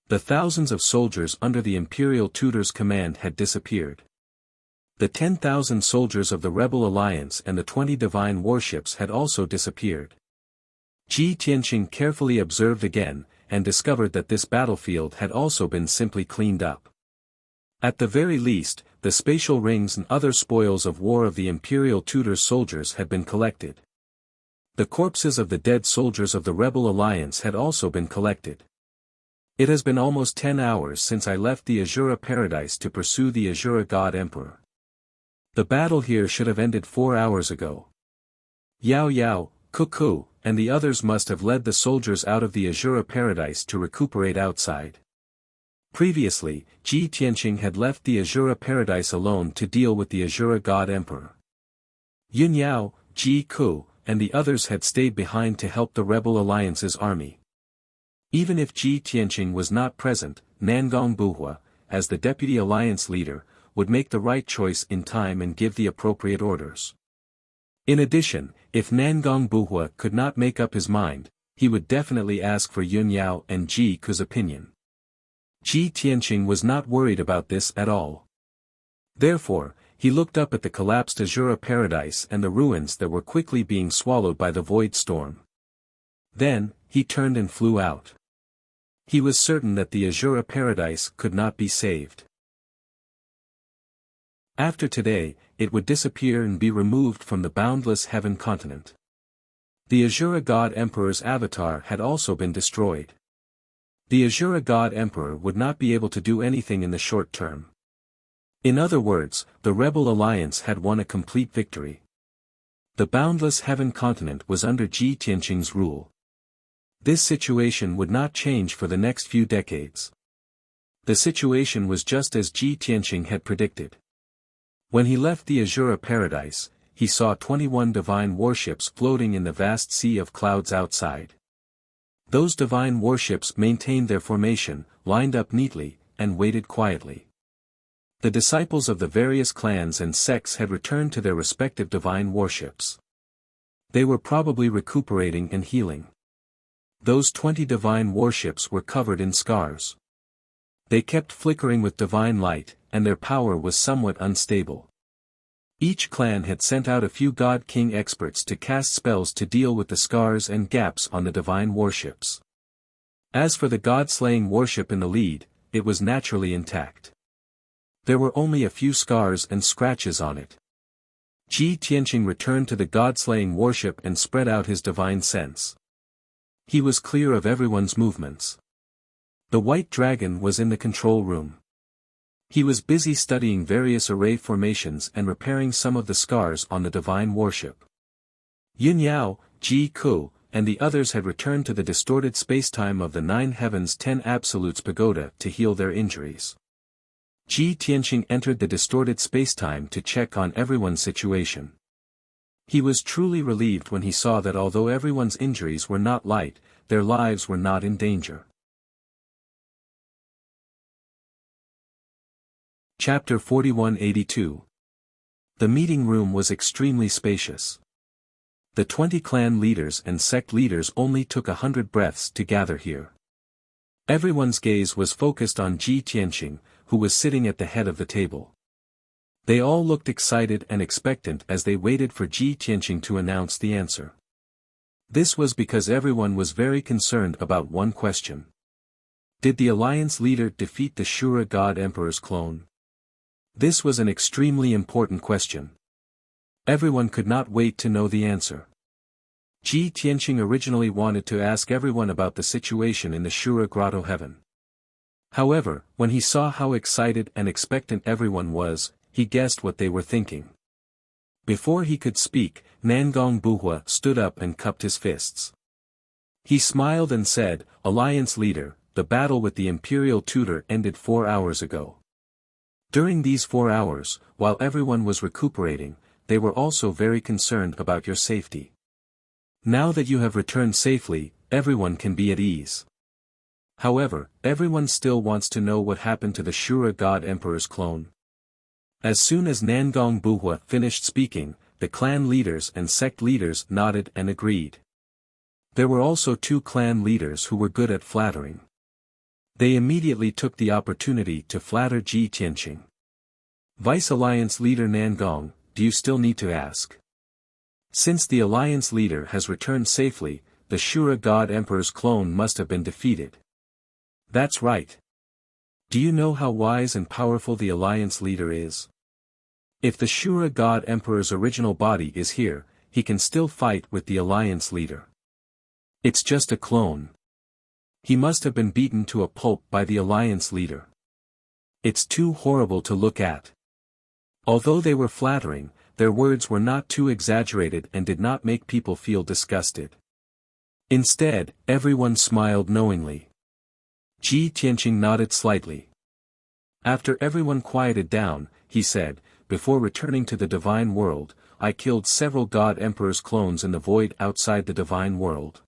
The thousands of soldiers under the Imperial Tutor's command had disappeared. The 10,000 soldiers of the Rebel Alliance and the 20 divine warships had also disappeared. Ji Tianqing carefully observed again, and discovered that this battlefield had also been simply cleaned up. At the very least, the spatial rings and other spoils of war of the Imperial Tutor's soldiers had been collected. The corpses of the dead soldiers of the Rebel Alliance had also been collected. It has been almost 10 hours since I left the Azura paradise to pursue the Azura God Emperor. The battle here should have ended 4 hours ago. Yao Yao, Cuckoo, and the others must have led the soldiers out of the Azura paradise to recuperate outside. Previously, Ji Tianqing had left the Azura paradise alone to deal with the Azura God Emperor. Yun Yao, Ji Ku, and the others had stayed behind to help the Rebel Alliance's army. Even if Ji Tianqing was not present, Nangong Buhua, as the deputy alliance leader, would make the right choice in time and give the appropriate orders. In addition, if Nangong Buhua could not make up his mind, he would definitely ask for Yun Yao and Ji Ku's opinion. Ji Tianqing was not worried about this at all. Therefore, he looked up at the collapsed Azura paradise and the ruins that were quickly being swallowed by the void storm. Then, he turned and flew out. He was certain that the Azura paradise could not be saved. After today, it would disappear and be removed from the boundless heaven continent. The Azura God Emperor's avatar had also been destroyed. The Azura God Emperor would not be able to do anything in the short term. In other words, the Rebel Alliance had won a complete victory. The boundless heaven continent was under Ji Tianqing's rule. This situation would not change for the next few decades. The situation was just as Ji Tianqing had predicted. When he left the Azura paradise, he saw 21 divine warships floating in the vast sea of clouds outside. Those divine warships maintained their formation, lined up neatly, and waited quietly. The disciples of the various clans and sects had returned to their respective divine warships. They were probably recuperating and healing. Those 20 divine warships were covered in scars. They kept flickering with divine light, and their power was somewhat unstable. Each clan had sent out a few God King experts to cast spells to deal with the scars and gaps on the divine warships. As for the God-slaying warship in the lead, it was naturally intact. There were only a few scars and scratches on it. Ji Tianqing returned to the God-slaying warship and spread out his divine sense. He was clear of everyone's movements. The white dragon was in the control room. He was busy studying various array formations and repairing some of the scars on the divine warship. Yun Yao, Ji Ku, and the others had returned to the distorted spacetime of the Nine Heavens 10 Absolutes Pagoda to heal their injuries. Ji Tianqing entered the distorted spacetime to check on everyone's situation. He was truly relieved when he saw that although everyone's injuries were not light, their lives were not in danger. Chapter 4182. The meeting room was extremely spacious. The 20 clan leaders and sect leaders only took 100 breaths to gather here. Everyone's gaze was focused on Ji Tianqing, who was sitting at the head of the table. They all looked excited and expectant as they waited for Ji Tianqing to announce the answer. This was because everyone was very concerned about one question. Did the alliance leader defeat the Shura God Emperor's clone? This was an extremely important question. Everyone could not wait to know the answer. Ji Tianqing originally wanted to ask everyone about the situation in the Shura Grotto Heaven. However, when he saw how excited and expectant everyone was, he guessed what they were thinking. Before he could speak, Nangong Buhua stood up and cupped his fists. He smiled and said, "Alliance leader, the battle with the Imperial Tutor ended 4 hours ago. During these 4 hours, while everyone was recuperating, they were also very concerned about your safety. Now that you have returned safely, everyone can be at ease. However, everyone still wants to know what happened to the Shura God Emperor's clone." As soon as Nangong Buhua finished speaking, the clan leaders and sect leaders nodded and agreed. There were also 2 clan leaders who were good at flattering. They immediately took the opportunity to flatter Ji Tianqing. "Vice Alliance leader Nangong, do you still need to ask? Since the Alliance leader has returned safely, the Shura God Emperor's clone must have been defeated." "That's right. Do you know how wise and powerful the Alliance leader is? If the Shura God Emperor's original body is here, he can still fight with the Alliance leader. It's just a clone. He must have been beaten to a pulp by the alliance leader. It's too horrible to look at. Although they were flattering, their words were not too exaggerated and did not make people feel disgusted. Instead, everyone smiled knowingly. Ji Tianqing nodded slightly. After everyone quieted down, he said, "Before returning to the divine world, I killed several God Emperor's clones in the void outside the divine world.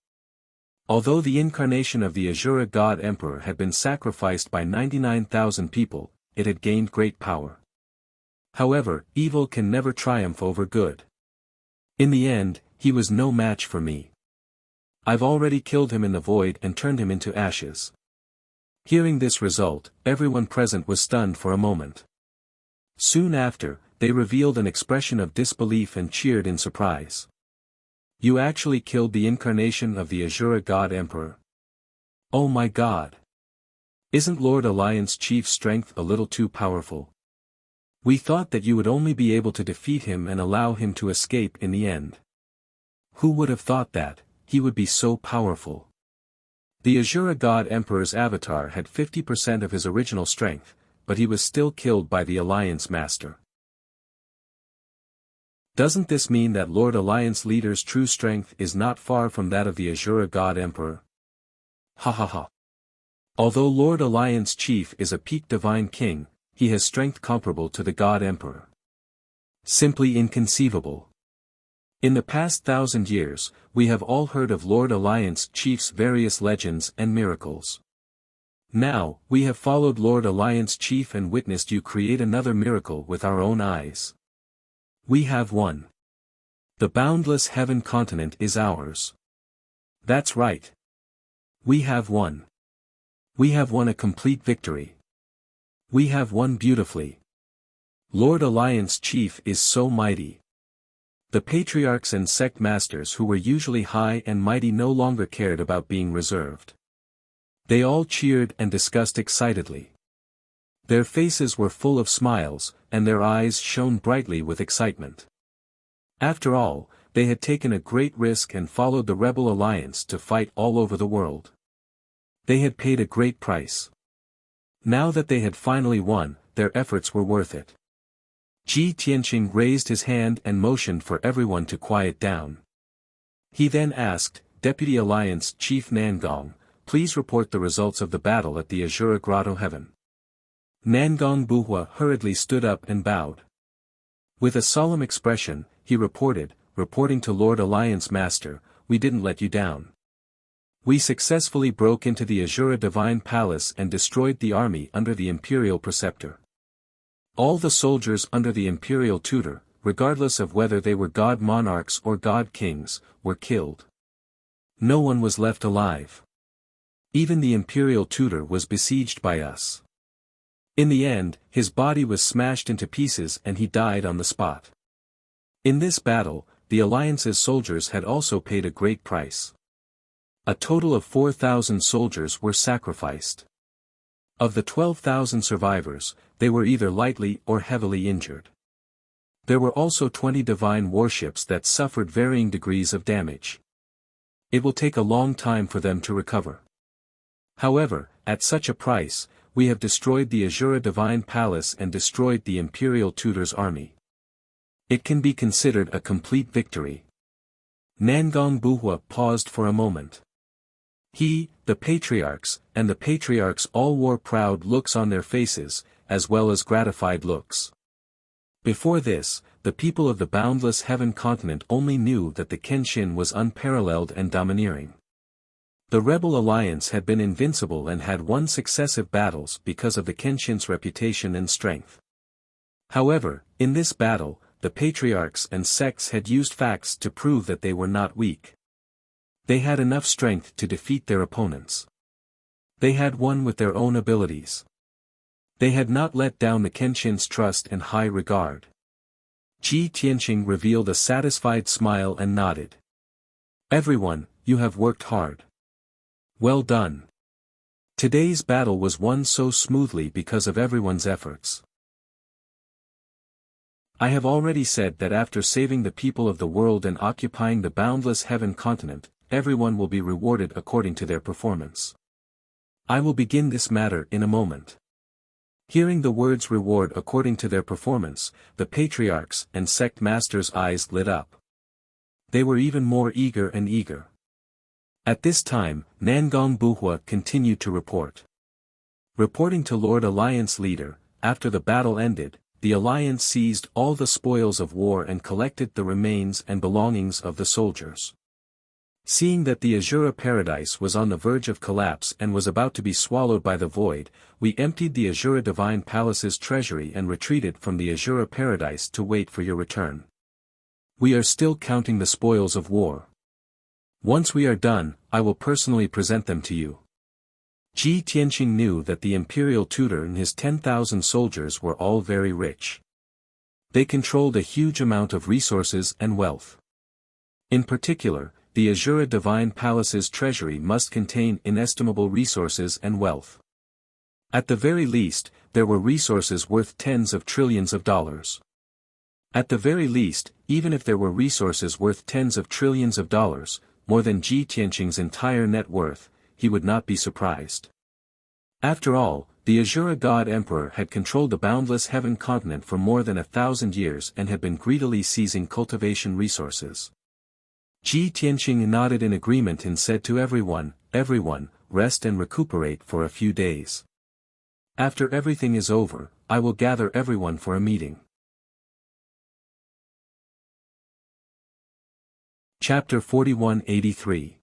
Although the incarnation of the Azura God Emperor had been sacrificed by 99,000 people, it had gained great power. However, evil can never triumph over good. In the end, he was no match for me. I've already killed him in the void and turned him into ashes." Hearing this result, everyone present was stunned for a moment. Soon after, they revealed an expression of disbelief and cheered in surprise. "You actually killed the incarnation of the Azura God Emperor? Oh my God! Isn't Lord Alliance Chief's strength a little too powerful? We thought that you would only be able to defeat him and allow him to escape in the end. Who would have thought that he would be so powerful?" The Azura God Emperor's avatar had 50% of his original strength, but he was still killed by the Alliance Master. Doesn't this mean that Lord Alliance Leader's true strength is not far from that of the Azura God Emperor? Ha ha ha. Although Lord Alliance Chief is a peak divine king, he has strength comparable to the God Emperor. Simply inconceivable. In the past 1,000 years, we have all heard of Lord Alliance Chief's various legends and miracles. Now, we have followed Lord Alliance Chief and witnessed you create another miracle with our own eyes. We have won. The boundless heaven continent is ours. That's right. We have won. We have won a complete victory. We have won beautifully. Lord Alliance Chief is so mighty. The patriarchs and sect masters who were usually high and mighty no longer cared about being reserved. They all cheered and discussed excitedly. Their faces were full of smiles, and their eyes shone brightly with excitement. After all, they had taken a great risk and followed the rebel alliance to fight all over the world. They had paid a great price. Now that they had finally won, their efforts were worth it. Ji Tianqing raised his hand and motioned for everyone to quiet down. He then asked, "Deputy Alliance Chief Nangong, please report the results of the battle at the Azura Grotto Heaven." Nangong Buhua hurriedly stood up and bowed. With a solemn expression, he reporting to Lord Alliance Master, "We didn't let you down. We successfully broke into the Azura Divine Palace and destroyed the army under the Imperial Preceptor. All the soldiers under the Imperial Tutor, regardless of whether they were God Monarchs or God Kings, were killed. No one was left alive. Even the Imperial Tutor was besieged by us. In the end, his body was smashed into pieces and he died on the spot. In this battle, the Alliance's soldiers had also paid a great price. A total of 4,000 soldiers were sacrificed. Of the 12,000 survivors, they were either lightly or heavily injured. There were also 20 divine warships that suffered varying degrees of damage. It will take a long time for them to recover. However, at such a price, we have destroyed the Azura Divine Palace and destroyed the Imperial Tutor's army. It can be considered a complete victory. Nangong Buhua paused for a moment. He, the patriarchs, and the patriarchs all wore proud looks on their faces, as well as gratified looks. Before this, the people of the boundless heaven continent only knew that the Kenshin was unparalleled and domineering. The rebel alliance had been invincible and had won successive battles because of the Kenshin's reputation and strength. However, in this battle, the patriarchs and sects had used facts to prove that they were not weak. They had enough strength to defeat their opponents. They had won with their own abilities. They had not let down the Kenshin's trust and high regard. Ji Tianqing revealed a satisfied smile and nodded. "Everyone, you have worked hard. Well done. Today's battle was won so smoothly because of everyone's efforts. I have already said that after saving the people of the world and occupying the boundless heaven continent, everyone will be rewarded according to their performance. I will begin this matter in a moment. Hearing the words reward according to their performance, the patriarchs and sect masters' eyes lit up. They were even more eager and eager. At this time, Nangong Buhua continued to report. Reporting to Lord Alliance Leader, after the battle ended, the Alliance seized all the spoils of war and collected the remains and belongings of the soldiers. Seeing that the Azura Paradise was on the verge of collapse and was about to be swallowed by the void, we emptied the Azura Divine Palace's treasury and retreated from the Azura Paradise to wait for your return. We are still counting the spoils of war. Once we are done, I will personally present them to you. Ji Tianqing knew that the imperial tutor and his 10,000 soldiers were all very rich. They controlled a huge amount of resources and wealth. In particular, the Azura Divine Palace's treasury must contain inestimable resources and wealth. At the very least, there were resources worth tens of trillions of dollars. At the very least, even if there were resources worth tens of trillions of dollars, more than Ji Tianqing's entire net worth, he would not be surprised. After all, the Azura God Emperor had controlled the boundless heaven continent for more than 1,000 years and had been greedily seizing cultivation resources. Ji Tianqing nodded in agreement and said to everyone, rest and recuperate for a few days. After everything is over, I will gather everyone for a meeting. Chapter 4183.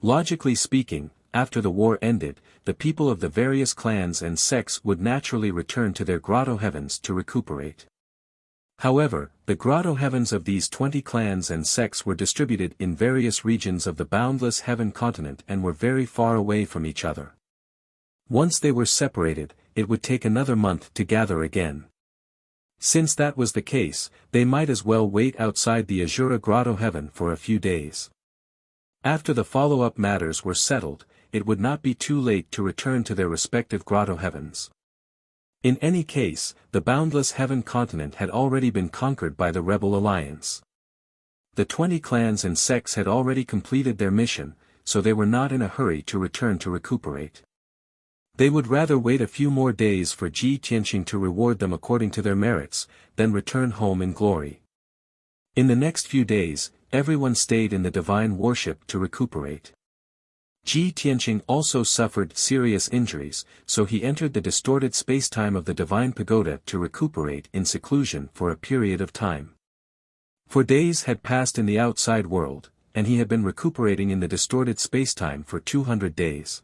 Logically speaking, after the war ended, the people of the various clans and sects would naturally return to their grotto heavens to recuperate. However, the grotto heavens of these 20 clans and sects were distributed in various regions of the boundless heaven continent and were very far away from each other. Once they were separated, it would take another month to gather again. Since that was the case, they might as well wait outside the Azura grotto heaven for a few days. After the follow-up matters were settled, it would not be too late to return to their respective grotto heavens. In any case, the boundless heaven continent had already been conquered by the rebel alliance. The 20 clans and sects had already completed their mission, so they were not in a hurry to return to recuperate. They would rather wait a few more days for Ji Tianqing to reward them according to their merits, than return home in glory. In the next few days, everyone stayed in the divine worship to recuperate. Ji Tianqing also suffered serious injuries, so he entered the distorted spacetime of the divine pagoda to recuperate in seclusion for a period of time. For days had passed in the outside world, and he had been recuperating in the distorted spacetime for 200 days.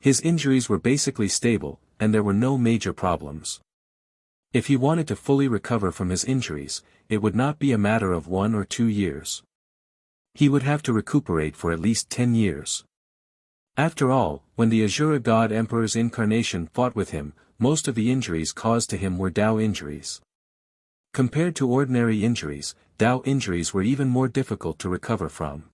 His injuries were basically stable, and there were no major problems. If he wanted to fully recover from his injuries, it would not be a matter of 1 or 2 years. He would have to recuperate for at least 10 years. After all, when the Azura God Emperor's incarnation fought with him, most of the injuries caused to him were Dao injuries. Compared to ordinary injuries, Dao injuries were even more difficult to recover from.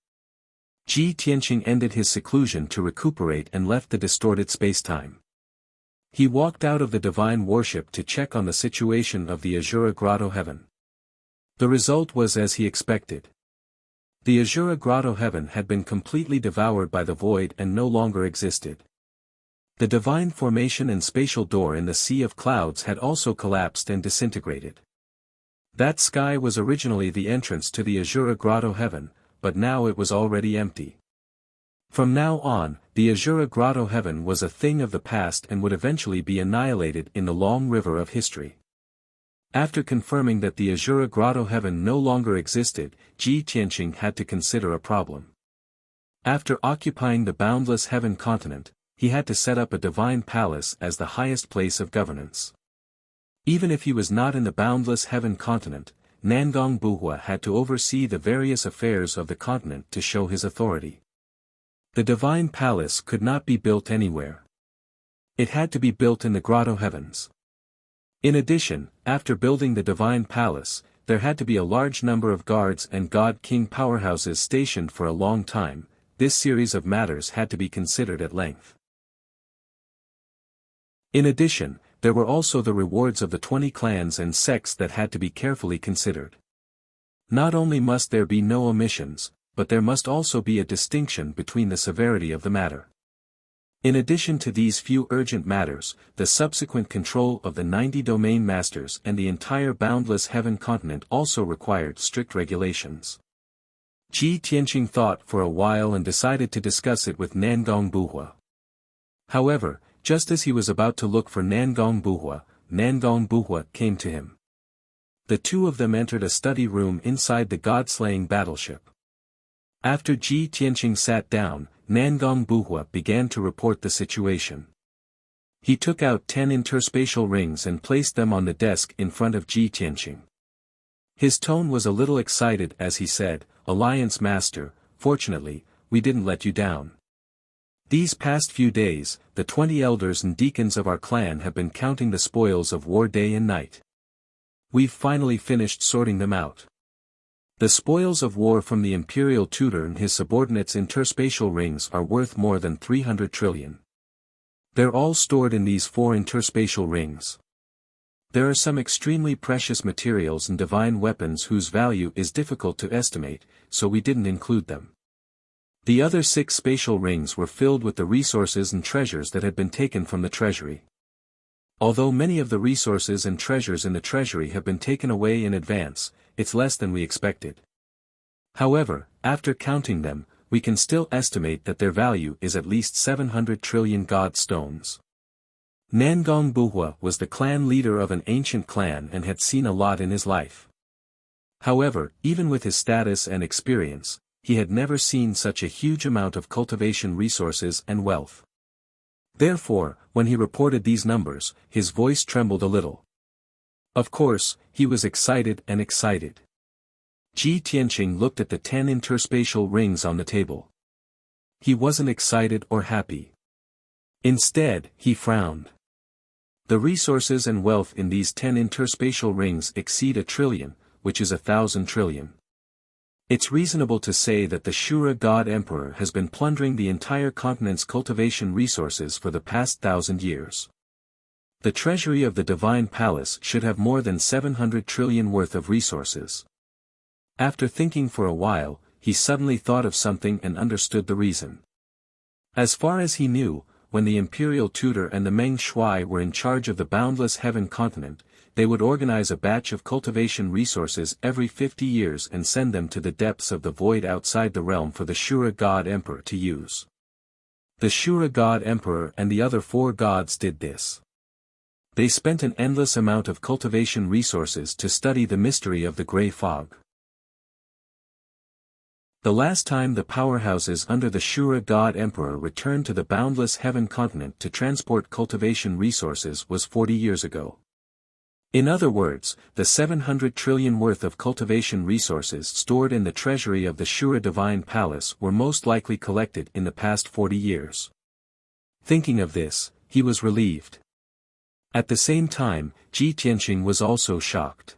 Ji Tianqing ended his seclusion to recuperate and left the distorted spacetime. He walked out of the divine worship to check on the situation of the Azura Grotto Heaven. The result was as he expected. The Azura Grotto Heaven had been completely devoured by the void and no longer existed. The divine formation and spatial door in the sea of clouds had also collapsed and disintegrated. That sky was originally the entrance to the Azura Grotto Heaven, but now it was already empty. From now on, the Azura Grotto Heaven was a thing of the past and would eventually be annihilated in the long river of history. After confirming that the Azura Grotto Heaven no longer existed, Ji Tianqing had to consider a problem. After occupying the boundless heaven continent, he had to set up a divine palace as the highest place of governance. Even if he was not in the boundless heaven continent, Nangong Buhua had to oversee the various affairs of the continent to show his authority. The divine palace could not be built anywhere. It had to be built in the grotto heavens. In addition, after building the divine palace, there had to be a large number of guards and god-king powerhouses stationed for a long time. This series of matters had to be considered at length. In addition, there were also the rewards of the 20 clans and sects that had to be carefully considered. Not only must there be no omissions, but there must also be a distinction between the severity of the matter. In addition to these few urgent matters, the subsequent control of the 90 domain masters and the entire boundless heaven continent also required strict regulations. Ji Tianqing thought for a while and decided to discuss it with Nangong Buhua. However, just as he was about to look for Nangong Buhua came to him. The two of them entered a study room inside the god-slaying battleship. After Ji Tianqing sat down, Nangong Buhua began to report the situation. He took out 10 interspatial rings and placed them on the desk in front of Ji Tianqing. His tone was a little excited as he said, "Alliance Master, fortunately, we didn't let you down. These past few days, the 20 elders and deacons of our clan have been counting the spoils of war day and night. We've finally finished sorting them out. The spoils of war from the imperial tutor and his subordinates' interspatial rings are worth more than 300 trillion. They're all stored in these 4 interspatial rings. There are some extremely precious materials and divine weapons whose value is difficult to estimate, so we didn't include them. The other 6 spatial rings were filled with the resources and treasures that had been taken from the treasury. Although many of the resources and treasures in the treasury have been taken away in advance, it's less than we expected. However, after counting them, we can still estimate that their value is at least 700 trillion god stones." Nangong Buhua was the clan leader of an ancient clan and had seen a lot in his life. However, even with his status and experience, he had never seen such a huge amount of cultivation resources and wealth. Therefore, when he reported these numbers, his voice trembled a little. Of course, he was excited. Ji Tianqing looked at the 10 interspatial rings on the table. He wasn't excited or happy. Instead, he frowned. The resources and wealth in these 10 interspatial rings exceed 1 trillion, which is 1,000 trillion. It's reasonable to say that the Shura God Emperor has been plundering the entire continent's cultivation resources for the past 1,000 years. The treasury of the Divine Palace should have more than 700 trillion worth of resources. After thinking for a while, he suddenly thought of something and understood the reason. As far as he knew, when the imperial tutor and the Meng Shuai were in charge of the boundless heaven continent, they would organize a batch of cultivation resources every 50 years and send them to the depths of the void outside the realm for the Shura God Emperor to use. The Shura God Emperor and the other 4 gods did this. They spent an endless amount of cultivation resources to study the mystery of the Grey Fog. The last time the powerhouses under the Shura God Emperor returned to the boundless heaven continent to transport cultivation resources was 40 years ago. In other words, the 700 trillion worth of cultivation resources stored in the treasury of the Shura Divine Palace were most likely collected in the past 40 years. Thinking of this, he was relieved. At the same time, Ji Tianqing was also shocked.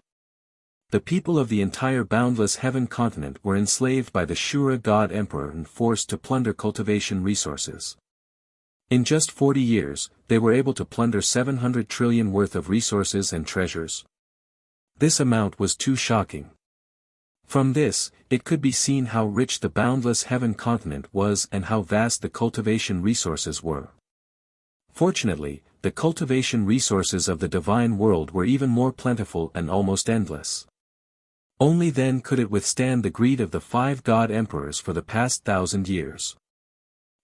The people of the entire boundless heaven continent were enslaved by the Shura God Emperor and forced to plunder cultivation resources. In just 40 years, they were able to plunder 700 trillion worth of resources and treasures. This amount was too shocking. From this, it could be seen how rich the boundless heaven continent was and how vast the cultivation resources were. Fortunately, the cultivation resources of the divine world were even more plentiful and almost endless. Only then could it withstand the greed of the 5 god emperors for the past 1,000 years.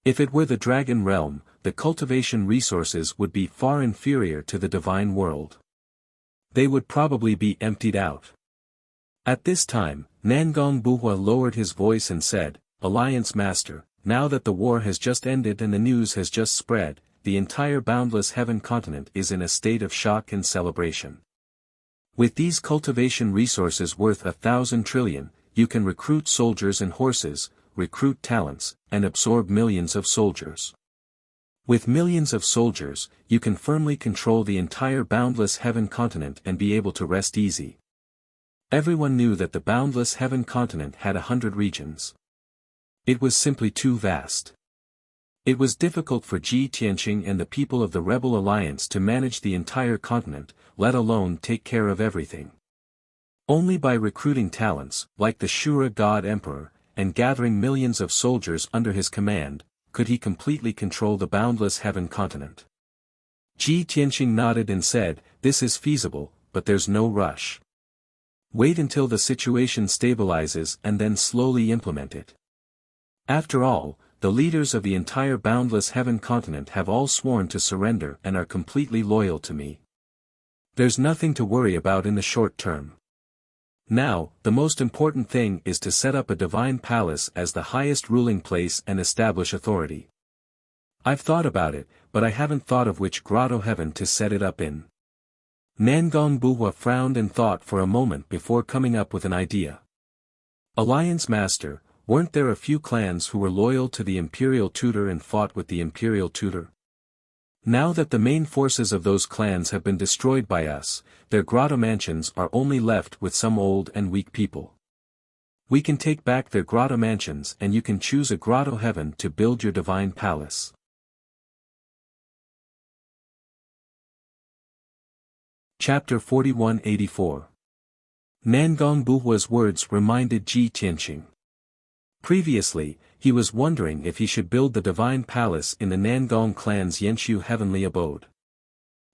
If it were the dragon realm, the cultivation resources would be far inferior to the divine world. They would probably be emptied out. At this time, Nangong Buhua lowered his voice and said, "Alliance Master, now that the war has just ended and the news has just spread, the entire boundless heaven continent is in a state of shock and celebration. With these cultivation resources worth 1,000 trillion, you can recruit soldiers and horses, recruit talents, and absorb millions of soldiers. With millions of soldiers, you can firmly control the entire boundless heaven continent and be able to rest easy." Everyone knew that the boundless heaven continent had 100 regions. It was simply too vast. It was difficult for Ji Tianqing and the people of the Rebel Alliance to manage the entire continent, let alone take care of everything. Only by recruiting talents, like the Shura God Emperor, and gathering millions of soldiers under his command, could he completely control the boundless heaven continent. Ji Tianqing nodded and said, "This is feasible, but there's no rush. Wait until the situation stabilizes and then slowly implement it. After all, the leaders of the entire boundless heaven continent have all sworn to surrender and are completely loyal to me. There's nothing to worry about in the short term. Now, the most important thing is to set up a divine palace as the highest ruling place and establish authority. I've thought about it, but I haven't thought of which grotto heaven to set it up in." Nangong Buhua frowned and thought for a moment before coming up with an idea. "Alliance Master, weren't there a few clans who were loyal to the imperial tutor and fought with the imperial tutor? Now that the main forces of those clans have been destroyed by us, their grotto mansions are only left with some old and weak people. We can take back their grotto mansions and you can choose a grotto heaven to build your divine palace." Chapter 4184. Nangong Buhua's words reminded Ji Tianqing. Previously, he was wondering if he should build the divine palace in the Nangong clan's Yenshu heavenly abode.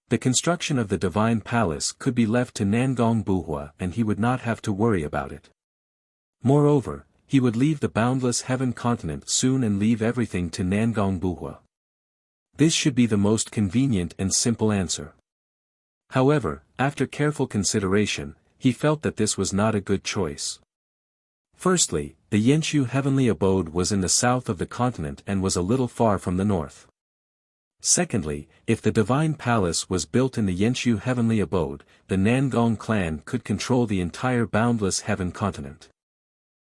The construction of the divine palace could be left to Nangong Buhua and he would not have to worry about it. Moreover, he would leave the boundless heaven continent soon and leave everything to Nangong Buhua. This should be the most convenient and simple answer. However, after careful consideration, he felt that this was not a good choice. Firstly, the Yenshu heavenly abode was in the south of the continent and was a little far from the north. Secondly, if the divine palace was built in the Yenshu heavenly abode, the Nangong clan could control the entire boundless heaven continent.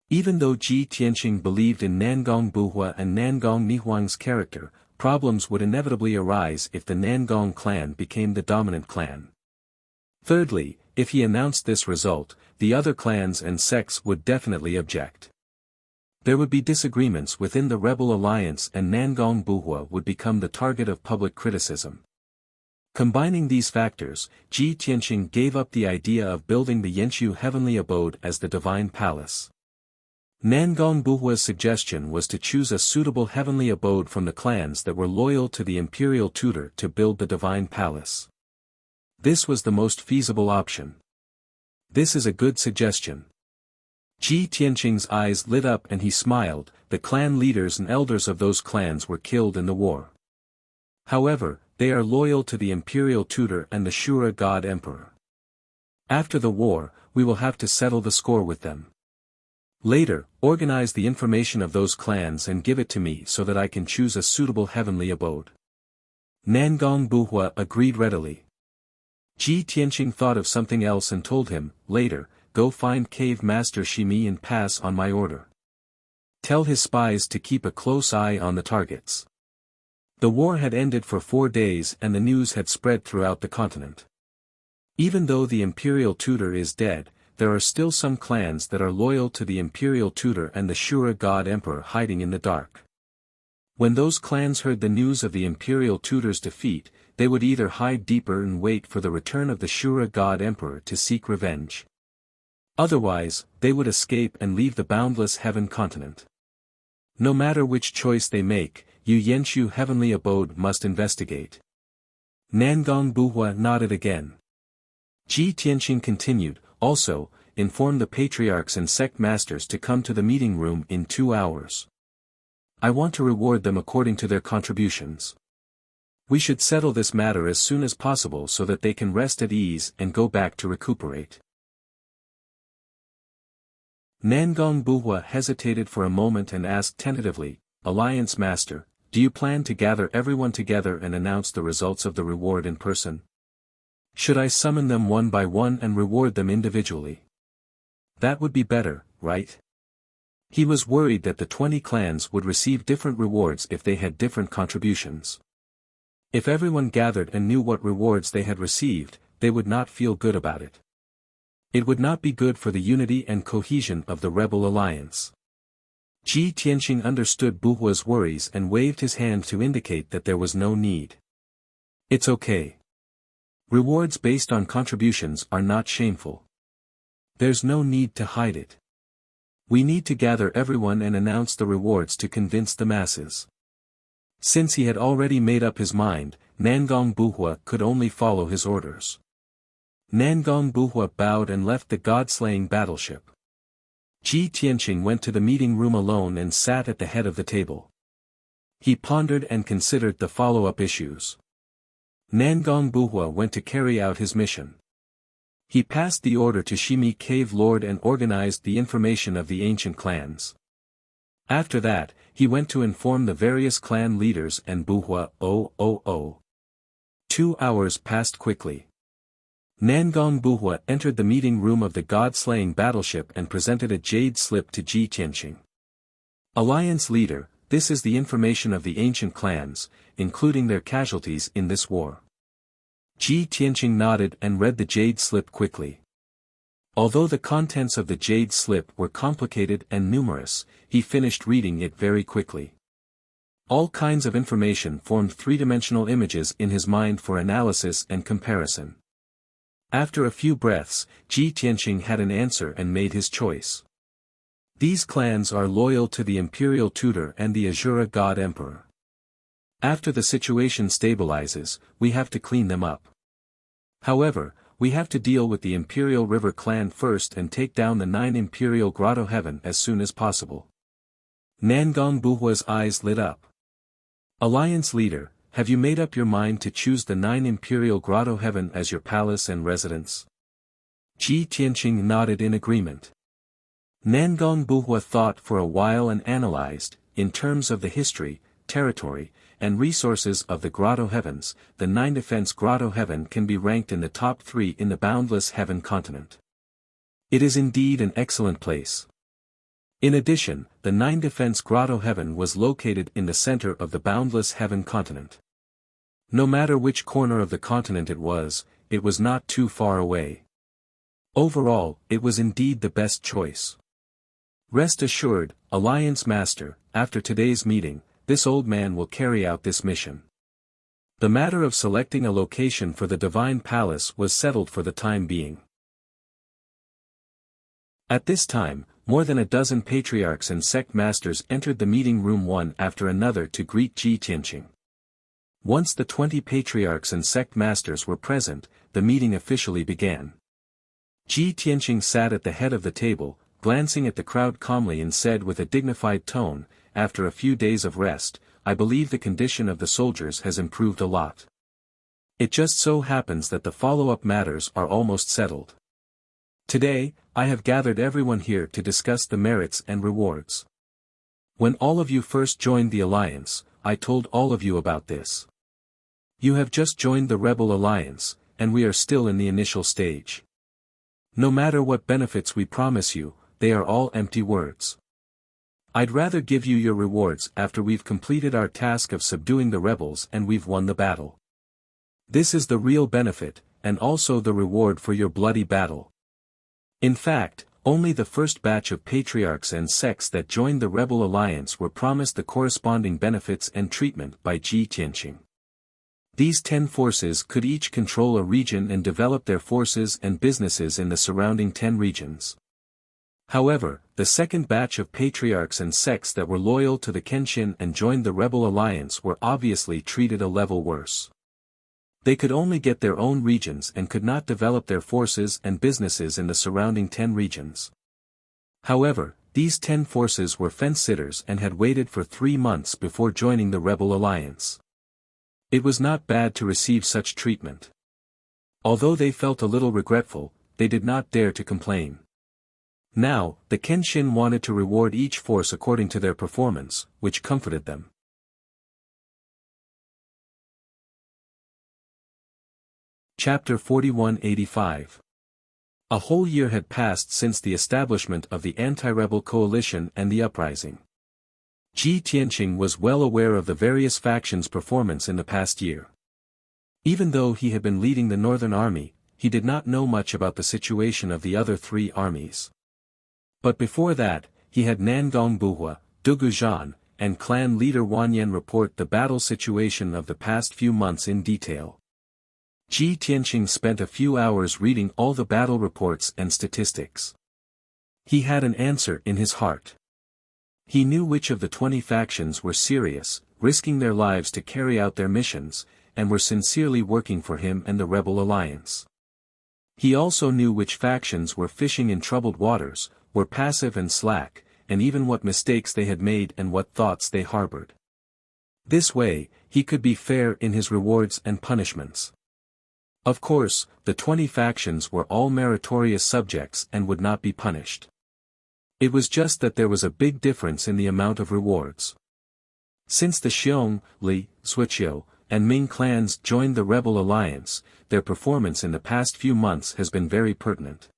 Even though Ji Tianqing believed in Nangong Buhua and Nangong Nihuang's character, problems would inevitably arise if the Nangong clan became the dominant clan. Thirdly, if he announced this result, the other clans and sects would definitely object. There would be disagreements within the rebel alliance and Nangong Buhua would become the target of public criticism. Combining these factors, Ji Tianqing gave up the idea of building the Yenshu heavenly abode as the divine palace. Nangong Buhua's suggestion was to choose a suitable heavenly abode from the clans that were loyal to the imperial tutor to build the divine palace. This was the most feasible option. "This is a good suggestion." Ji Tianqing's eyes lit up and he smiled. The clan leaders and elders of those clans were killed in the war. However, they are loyal to the imperial tutor and the Shura god emperor. After the war, we will have to settle the score with them. Later, organize the information of those clans and give it to me so that I can choose a suitable heavenly abode. Nangong Buhua agreed readily. Ji Tianqing thought of something else and told him, later, "Go find cave master Shimi and pass on my order. Tell his spies to keep a close eye on the targets." The war had ended for 4 days and the news had spread throughout the continent. Even though the imperial tutor is dead, there are still some clans that are loyal to the imperial tutor and the Shura god emperor hiding in the dark. When those clans heard the news of the imperial tutor's defeat, they would either hide deeper and wait for the return of the Shura god emperor to seek revenge. Otherwise, they would escape and leave the boundless heaven continent. No matter which choice they make, Yu Yenshu heavenly abode must investigate. Nangong Buhua nodded again. Ji Tianqing continued, "Also, inform the patriarchs and sect masters to come to the meeting room in 2 hours. I want to reward them according to their contributions. We should settle this matter as soon as possible so that they can rest at ease and go back to recuperate." Nangong Buhua hesitated for a moment and asked tentatively, "Alliance Master, do you plan to gather everyone together and announce the results of the reward in person? Should I summon them one by one and reward them individually? That would be better, right?" He was worried that the 20 clans would receive different rewards if they had different contributions. If everyone gathered and knew what rewards they had received, they would not feel good about it. It would not be good for the unity and cohesion of the rebel alliance. Ji Tianqing understood Buhua's worries and waved his hand to indicate that there was no need. "It's okay. Rewards based on contributions are not shameful. There's no need to hide it. We need to gather everyone and announce the rewards to convince the masses. Since he had already made up his mind, Nangong Buhua could only follow his orders. Nangong Buhua bowed and left the god-slaying battleship. Ji Tianqing went to the meeting room alone and sat at the head of the table. He pondered and considered the follow-up issues. Nangong Buhua went to carry out his mission. He passed the order to Shimi Cave Lord and organized the information of the ancient clans. After that, he went to inform the various clan leaders and Buhua. 2 hours passed quickly. Nangong Buhua entered the meeting room of the god-slaying battleship and presented a jade slip to Ji Tianqing. Alliance leader, this is the information of the ancient clans, including their casualties in this war. Ji Tianqing nodded and read the jade slip quickly. Although the contents of the jade slip were complicated and numerous, he finished reading it very quickly. All kinds of information formed three-dimensional images in his mind for analysis and comparison. After a few breaths, Ji Tianqing had an answer and made his choice. These clans are loyal to the Imperial Tutor and the Azura God Emperor. After the situation stabilizes, we have to clean them up. However, we have to deal with the Imperial River clan first and take down the 9 Imperial Grotto Heaven as soon as possible. Nangong Buhua's eyes lit up. Alliance leader, have you made up your mind to choose the 9 Imperial Grotto Heaven as your palace and residence? Ji Tianqing nodded in agreement. Nangong Buhua thought for a while and analyzed, in terms of the history, territory, and resources of the Grotto Heavens, the 9 Defense Grotto Heaven can be ranked in the top 3 in the Boundless Heaven continent. It is indeed an excellent place. In addition, the 9 Defense Grotto Heaven was located in the center of the Boundless Heaven continent. No matter which corner of the continent it was not too far away. Overall, it was indeed the best choice. Rest assured, Alliance Master, after today's meeting, this old man will carry out this mission. The matter of selecting a location for the Divine Palace was settled for the time being. At this time, more than a dozen patriarchs and sect masters entered the meeting room one after another to greet Ji Tianqing. Once the 20 patriarchs and sect masters were present, the meeting officially began. Ji Tianqing sat at the head of the table, glancing at the crowd calmly and said with a dignified tone, after a few days of rest, I believe the condition of the soldiers has improved a lot. It just so happens that the follow-up matters are almost settled. Today, I have gathered everyone here to discuss the merits and rewards. When all of you first joined the Alliance, I told all of you about this. You have just joined the Rebel Alliance, and we are still in the initial stage. No matter what benefits we promise you, they are all empty words. I'd rather give you your rewards after we've completed our task of subduing the rebels and we've won the battle. This is the real benefit, and also the reward for your bloody battle. In fact, only the first batch of patriarchs and sects that joined the Rebel Alliance were promised the corresponding benefits and treatment by Ji Tianqing. These 10 forces could each control a region and develop their forces and businesses in the surrounding 10 regions. However, the second batch of patriarchs and sects that were loyal to the Kenshin and joined the Rebel Alliance were obviously treated a level worse. They could only get their own regions and could not develop their forces and businesses in the surrounding 10 regions. However, these 10 forces were fence-sitters and had waited for 3 months before joining the Rebel Alliance. It was not bad to receive such treatment. Although they felt a little regretful, they did not dare to complain. Now, the Kenshin wanted to reward each force according to their performance, which comforted them. Chapter 4185. A whole year had passed since the establishment of the anti-rebel coalition and the uprising. Ji Tianqing was well aware of the various factions' performance in the past year. Even though he had been leading the Northern Army, he did not know much about the situation of the other 3 armies. But before that, he had Nangong Buhua, Dugu Zhan, and clan leader Wanyan report the battle situation of the past few months in detail. Ji Tianqing spent a few hours reading all the battle reports and statistics. He had an answer in his heart. He knew which of the 20 factions were serious, risking their lives to carry out their missions, and were sincerely working for him and the rebel alliance. He also knew which factions were fishing in troubled waters, were passive and slack, and even what mistakes they had made and what thoughts they harbored. This way, he could be fair in his rewards and punishments. Of course, the 20 factions were all meritorious subjects and would not be punished. It was just that there was a big difference in the amount of rewards. Since the Xiong, Li, Zuiqiu, and Ming clans joined the rebel alliance, their performance in the past few months has been very pertinent.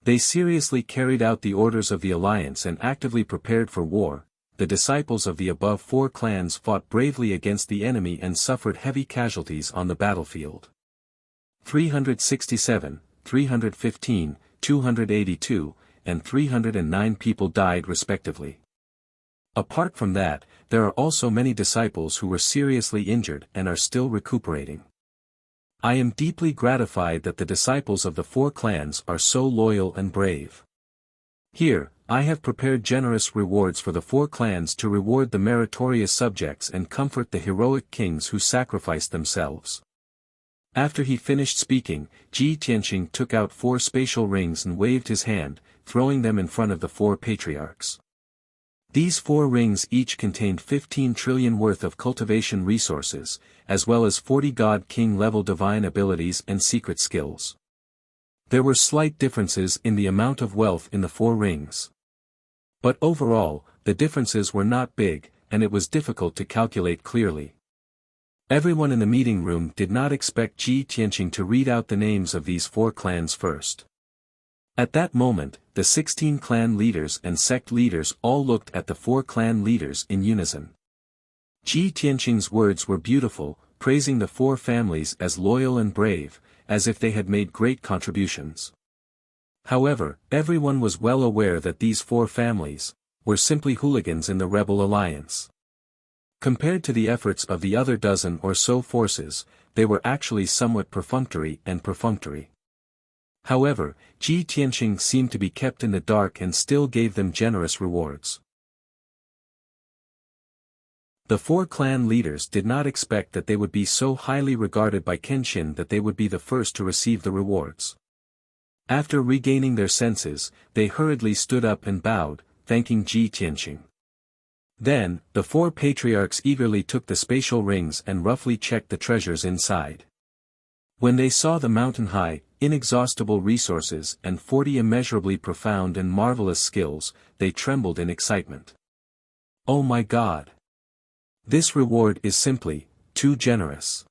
They seriously carried out the orders of the alliance and actively prepared for war. The disciples of the above 4 clans fought bravely against the enemy and suffered heavy casualties on the battlefield. 367, 315, 282, and 309 people died respectively. Apart from that, there are also many disciples who were seriously injured and are still recuperating. I am deeply gratified that the disciples of the 4 clans are so loyal and brave. Here, I have prepared generous rewards for the 4 clans to reward the meritorious subjects and comfort the heroic kings who sacrificed themselves. After he finished speaking, Ji Tianqing took out 4 spatial rings and waved his hand, throwing them in front of the 4 patriarchs. These 4 rings each contained 15 trillion worth of cultivation resources, as well as 40 God-King level divine abilities and secret skills. There were slight differences in the amount of wealth in the 4 rings. But overall, the differences were not big, and it was difficult to calculate clearly. Everyone in the meeting room did not expect Ji Tianqing to read out the names of these 4 clans first. At that moment, the 16 clan leaders and sect leaders all looked at the 4 clan leaders in unison. Ji Tianqing's words were beautiful, praising the 4 families as loyal and brave, as if they had made great contributions. However, everyone was well aware that these 4 families were simply hooligans in the rebel alliance. Compared to the efforts of the other dozen or so forces, they were actually somewhat perfunctory. However, Ji Tianqing seemed to be kept in the dark and still gave them generous rewards. The 4 clan leaders did not expect that they would be so highly regarded by Kenshin that they would be the first to receive the rewards. After regaining their senses, they hurriedly stood up and bowed, thanking Ji Tianqing. Then, the 4 patriarchs eagerly took the spatial rings and roughly checked the treasures inside. When they saw the mountain-high, inexhaustible resources and 40 immeasurably profound and marvelous skills, they trembled in excitement. Oh my God! This reward is simply too generous.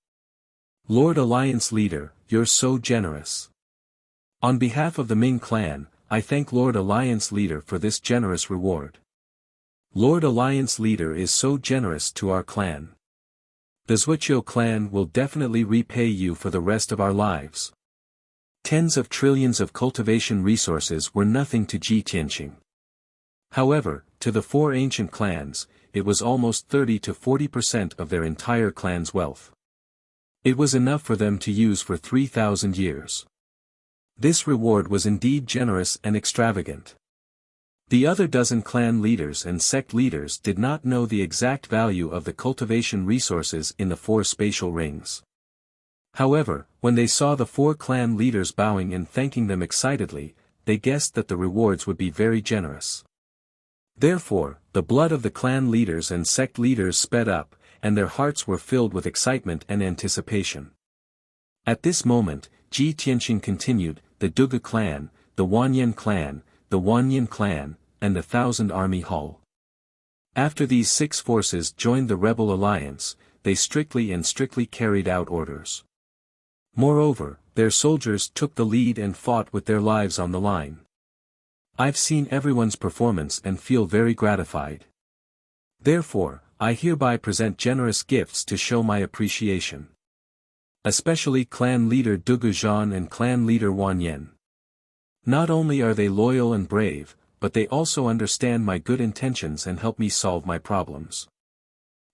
Lord Alliance Leader, you're so generous. On behalf of the Ming clan, I thank Lord Alliance Leader for this generous reward. Lord Alliance Leader is so generous to our clan. The Zuiqiu clan will definitely repay you for the rest of our lives. Tens of trillions of cultivation resources were nothing to Ji Tianqing. However, to the 4 ancient clans, it was almost 30 to 40% of their entire clan's wealth. It was enough for them to use for 3,000 years. This reward was indeed generous and extravagant. The other dozen clan leaders and sect leaders did not know the exact value of the cultivation resources in the 4 spatial rings. However, when they saw the 4 clan leaders bowing and thanking them excitedly, they guessed that the rewards would be very generous. Therefore, the blood of the clan leaders and sect leaders sped up, and their hearts were filled with excitement and anticipation. At this moment, Ji Tianqing continued, the Duga clan, the Wanyan clan, the Wanyin clan, and the 1,000 Army Hall. After these 6 forces joined the rebel alliance, they strictly carried out orders. Moreover, their soldiers took the lead and fought with their lives on the line. I've seen everyone's performance and feel very gratified. Therefore, I hereby present generous gifts to show my appreciation. Especially clan leader Dugu Zhan and clan leader Wanyan. Not only are they loyal and brave, but they also understand my good intentions and help me solve my problems.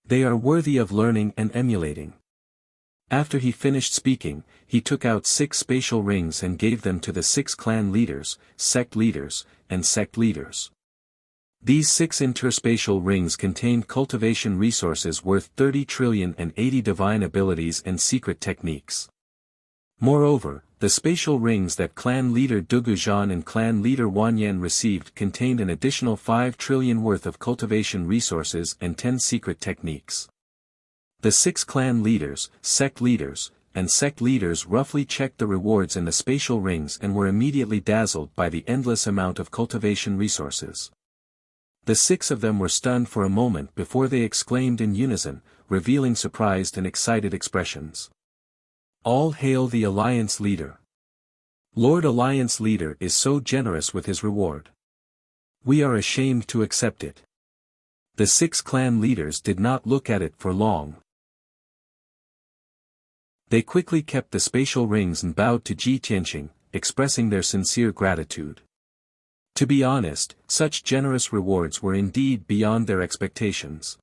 They are worthy of learning and emulating. After he finished speaking, he took out 6 spatial rings and gave them to the 6 clan leaders, and sect leaders. These 6 interspatial rings contained cultivation resources worth 30 trillion and 80 divine abilities and secret techniques. Moreover, the spatial rings that clan leader Dugu Zhan and clan leader Wanyan received contained an additional 5 trillion worth of cultivation resources and 10 secret techniques. The 6 clan leaders, and sect leaders roughly checked the rewards in the spatial rings and were immediately dazzled by the endless amount of cultivation resources. The 6 of them were stunned for a moment before they exclaimed in unison, revealing surprised and excited expressions. All hail the Alliance Leader. Lord Alliance Leader is so generous with his reward. We are ashamed to accept it. The 6 clan leaders did not look at it for long. They quickly kept the spatial rings and bowed to Ji Tianqing, expressing their sincere gratitude. To be honest, such generous rewards were indeed beyond their expectations.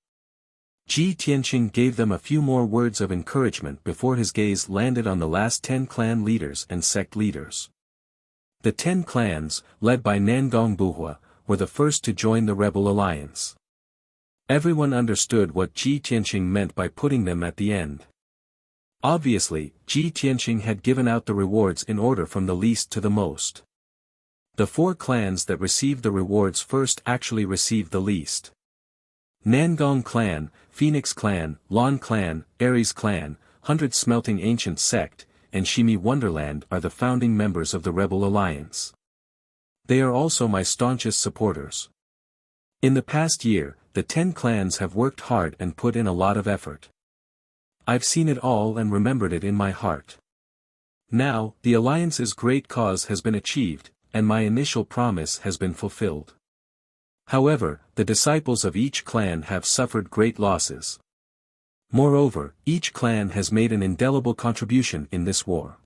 Ji Tianqing gave them a few more words of encouragement before his gaze landed on the last 10 clan leaders and sect leaders. The 10 clans, led by Nangong Buhua, were the first to join the rebel alliance. Everyone understood what Ji Tianqing meant by putting them at the end. Obviously, Ji Tianqing had given out the rewards in order from the least to the most. The 4 clans that received the rewards first actually received the least. Nangong Clan, Phoenix Clan, Lan Clan, Aries Clan, 100 Smelting Ancient Sect, and Shimi Wonderland are the founding members of the Rebel Alliance. They are also my staunchest supporters. In the past year, the 10 clans have worked hard and put in a lot of effort. I've seen it all and remembered it in my heart. Now, the Alliance's great cause has been achieved, and my initial promise has been fulfilled. However, the disciples of each clan have suffered great losses. Moreover, each clan has made an indelible contribution in this war.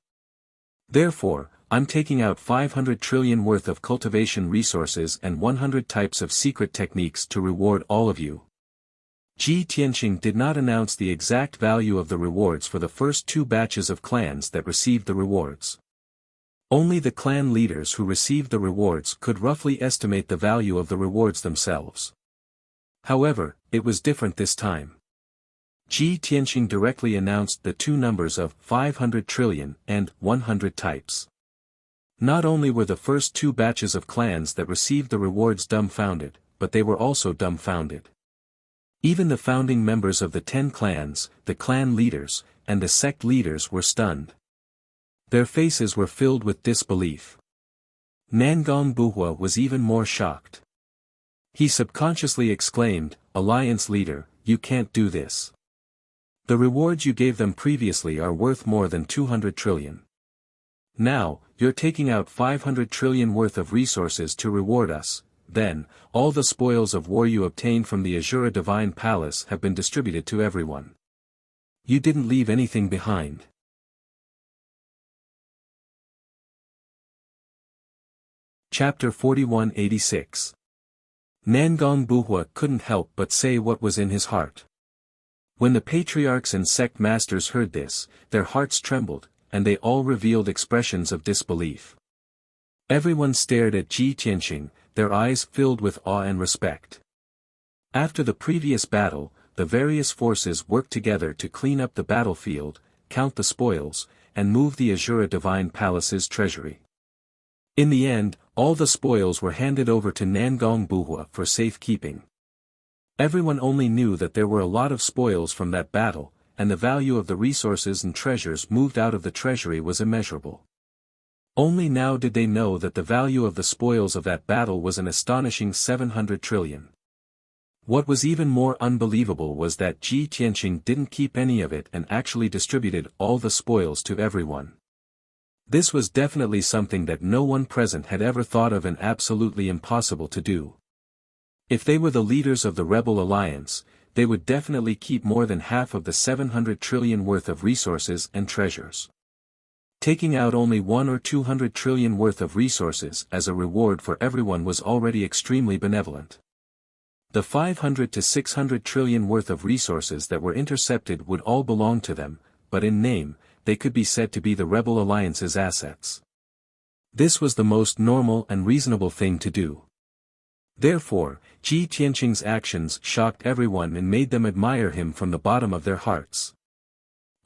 Therefore, I'm taking out 500 trillion worth of cultivation resources and 100 types of secret techniques to reward all of you. Ji Tianqing did not announce the exact value of the rewards for the first 2 batches of clans that received the rewards. Only the clan leaders who received the rewards could roughly estimate the value of the rewards themselves. However, it was different this time. Ji Tianqing directly announced the 2 numbers of 500 trillion and 100 types. Not only were the first 2 batches of clans that received the rewards dumbfounded, but they were also dumbfounded. Even the founding members of the 10 clans, the clan leaders, and the sect leaders were stunned. Their faces were filled with disbelief. Nangong Buhua was even more shocked. He subconsciously exclaimed, "Alliance leader, you can't do this. The rewards you gave them previously are worth more than 200 trillion. Now, you're taking out 500 trillion worth of resources to reward us, then, all the spoils of war you obtained from the Azura Divine Palace have been distributed to everyone. You didn't leave anything behind." Chapter 4186. Nangong Buhua couldn't help but say what was in his heart. When the patriarchs and sect masters heard this, their hearts trembled, and they all revealed expressions of disbelief. Everyone stared at Ji Tianqing, their eyes filled with awe and respect. After the previous battle, the various forces worked together to clean up the battlefield, count the spoils, and move the Azura Divine Palace's treasury. In the end, all the spoils were handed over to Nangong Buhua for safekeeping. Everyone only knew that there were a lot of spoils from that battle, and the value of the resources and treasures moved out of the treasury was immeasurable. Only now did they know that the value of the spoils of that battle was an astonishing 700 trillion. What was even more unbelievable was that Ji Tianqing didn't keep any of it and actually distributed all the spoils to everyone. This was definitely something that no one present had ever thought of and absolutely impossible to do. If they were the leaders of the Rebel Alliance, they would definitely keep more than half of the 700 trillion worth of resources and treasures. Taking out only 1 or 200 trillion worth of resources as a reward for everyone was already extremely benevolent. The 500 to 600 trillion worth of resources that were intercepted would all belong to them, but in name, they could be said to be the Rebel Alliance's assets. This was the most normal and reasonable thing to do. Therefore, Ji Tianqing's actions shocked everyone and made them admire him from the bottom of their hearts.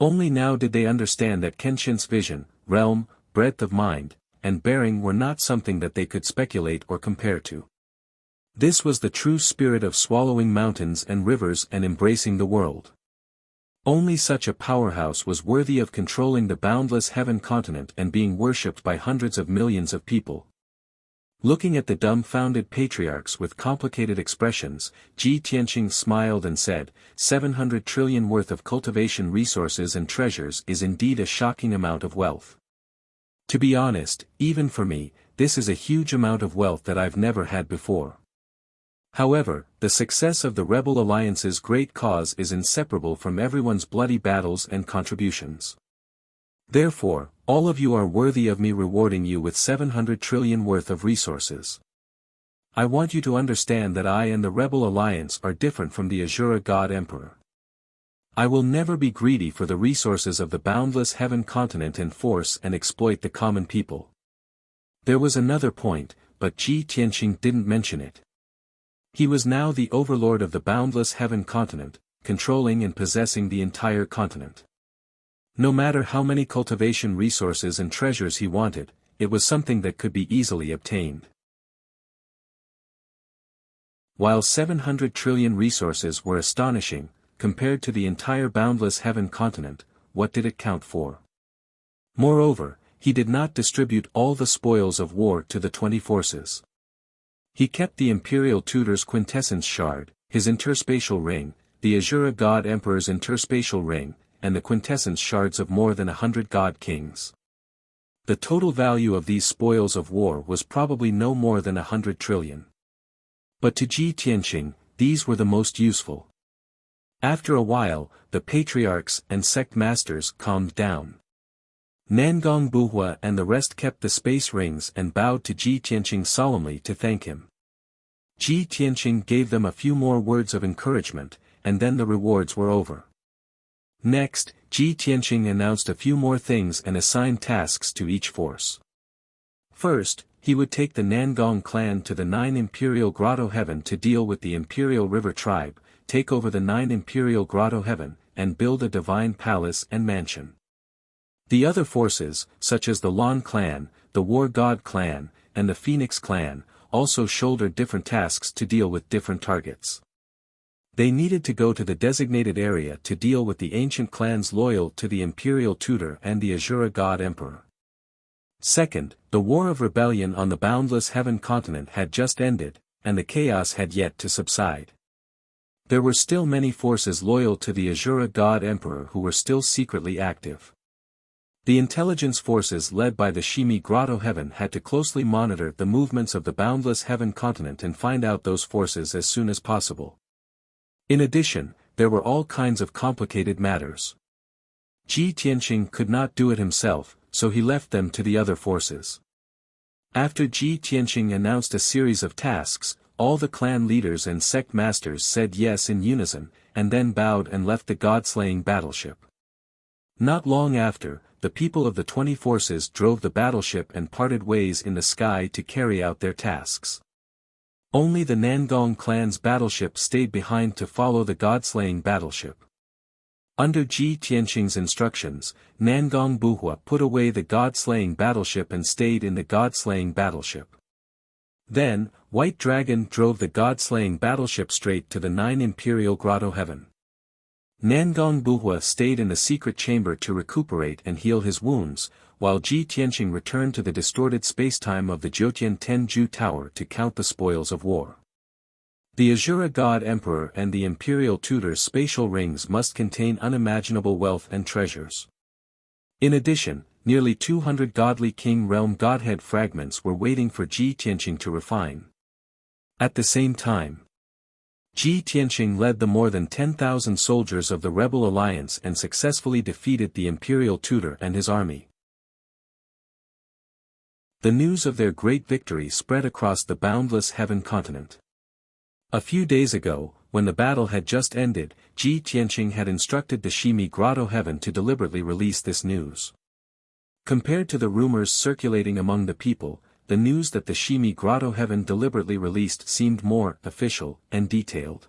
Only now did they understand that Kenshin's vision, realm, breadth of mind, and bearing were not something that they could speculate or compare to. This was the true spirit of swallowing mountains and rivers and embracing the world. Only such a powerhouse was worthy of controlling the boundless heaven continent and being worshipped by hundreds of millions of people. Looking at the dumbfounded patriarchs with complicated expressions, Ji Tianqing smiled and said, 700 trillion worth of cultivation resources and treasures is indeed a shocking amount of wealth. To be honest, even for me, this is a huge amount of wealth that I've never had before. However, the success of the Rebel Alliance's great cause is inseparable from everyone's bloody battles and contributions. Therefore, all of you are worthy of me rewarding you with 700 trillion worth of resources. I want you to understand that I and the Rebel Alliance are different from the Azura God Emperor. I will never be greedy for the resources of the boundless heaven continent and force and exploit the common people. There was another point, but Ji Tianqing didn't mention it. He was now the overlord of the boundless heaven continent, controlling and possessing the entire continent. No matter how many cultivation resources and treasures he wanted, it was something that could be easily obtained. While 700 trillion resources were astonishing, compared to the entire boundless heaven continent, what did it count for? Moreover, he did not distribute all the spoils of war to the 20 forces. He kept the imperial tutor's quintessence shard, his interspatial ring, the Azura God Emperor's interspatial ring, and the quintessence shards of more than 100 god kings. The total value of these spoils of war was probably no more than 100 trillion. But to Ji Tianqing, these were the most useful. After a while, the patriarchs and sect masters calmed down. Nangong Buhua and the rest kept the space rings and bowed to Ji Tianqing solemnly to thank him. Ji Tianqing gave them a few more words of encouragement, and then the rewards were over. Next, Ji Tianqing announced a few more things and assigned tasks to each force. First, he would take the Nangong clan to the 9 Imperial Grotto Heaven to deal with the Imperial River Tribe, take over the 9 Imperial Grotto Heaven, and build a divine palace and mansion. The other forces, such as the Lan clan, the War God clan, and the Phoenix clan, also shouldered different tasks to deal with different targets. They needed to go to the designated area to deal with the ancient clans loyal to the Imperial Tutor and the Azura God Emperor. Second, the war of rebellion on the boundless heaven continent had just ended, and the chaos had yet to subside. There were still many forces loyal to the Azura God Emperor who were still secretly active. The intelligence forces led by the Shimi Grotto Heaven had to closely monitor the movements of the boundless heaven continent and find out those forces as soon as possible. In addition, there were all kinds of complicated matters. Ji Tianqing could not do it himself, so he left them to the other forces. After Ji Tianqing announced a series of tasks, all the clan leaders and sect masters said yes in unison, and then bowed and left the god-slaying battleship. Not long after, the people of the 20 forces drove the battleship and parted ways in the sky to carry out their tasks. Only the Nangong clan's battleship stayed behind to follow the god-slaying battleship. Under Ji Tianqing's instructions, Nangong Buhua put away the god-slaying battleship and stayed in the god-slaying battleship. Then, White Dragon drove the god-slaying battleship straight to the 9 Imperial Grotto Heaven. Nangong Buhua stayed in the secret chamber to recuperate and heal his wounds, while Ji Tianqing returned to the distorted spacetime of the Jiutian Tenju Tower to count the spoils of war. The Azura God Emperor and the Imperial Tutor's spatial rings must contain unimaginable wealth and treasures. In addition, nearly 200 godly king realm godhead fragments were waiting for Ji Tianqing to refine. At the same time, Ji Tianqing led the more than 10,000 soldiers of the Rebel Alliance and successfully defeated the Imperial Tutor and his army. The news of their great victory spread across the boundless heaven continent. A few days ago, when the battle had just ended, Ji Tianqing had instructed the Shimi Grotto Heaven to deliberately release this news. Compared to the rumors circulating among the people, the news that the Shimi Grotto Heaven deliberately released seemed more official and detailed.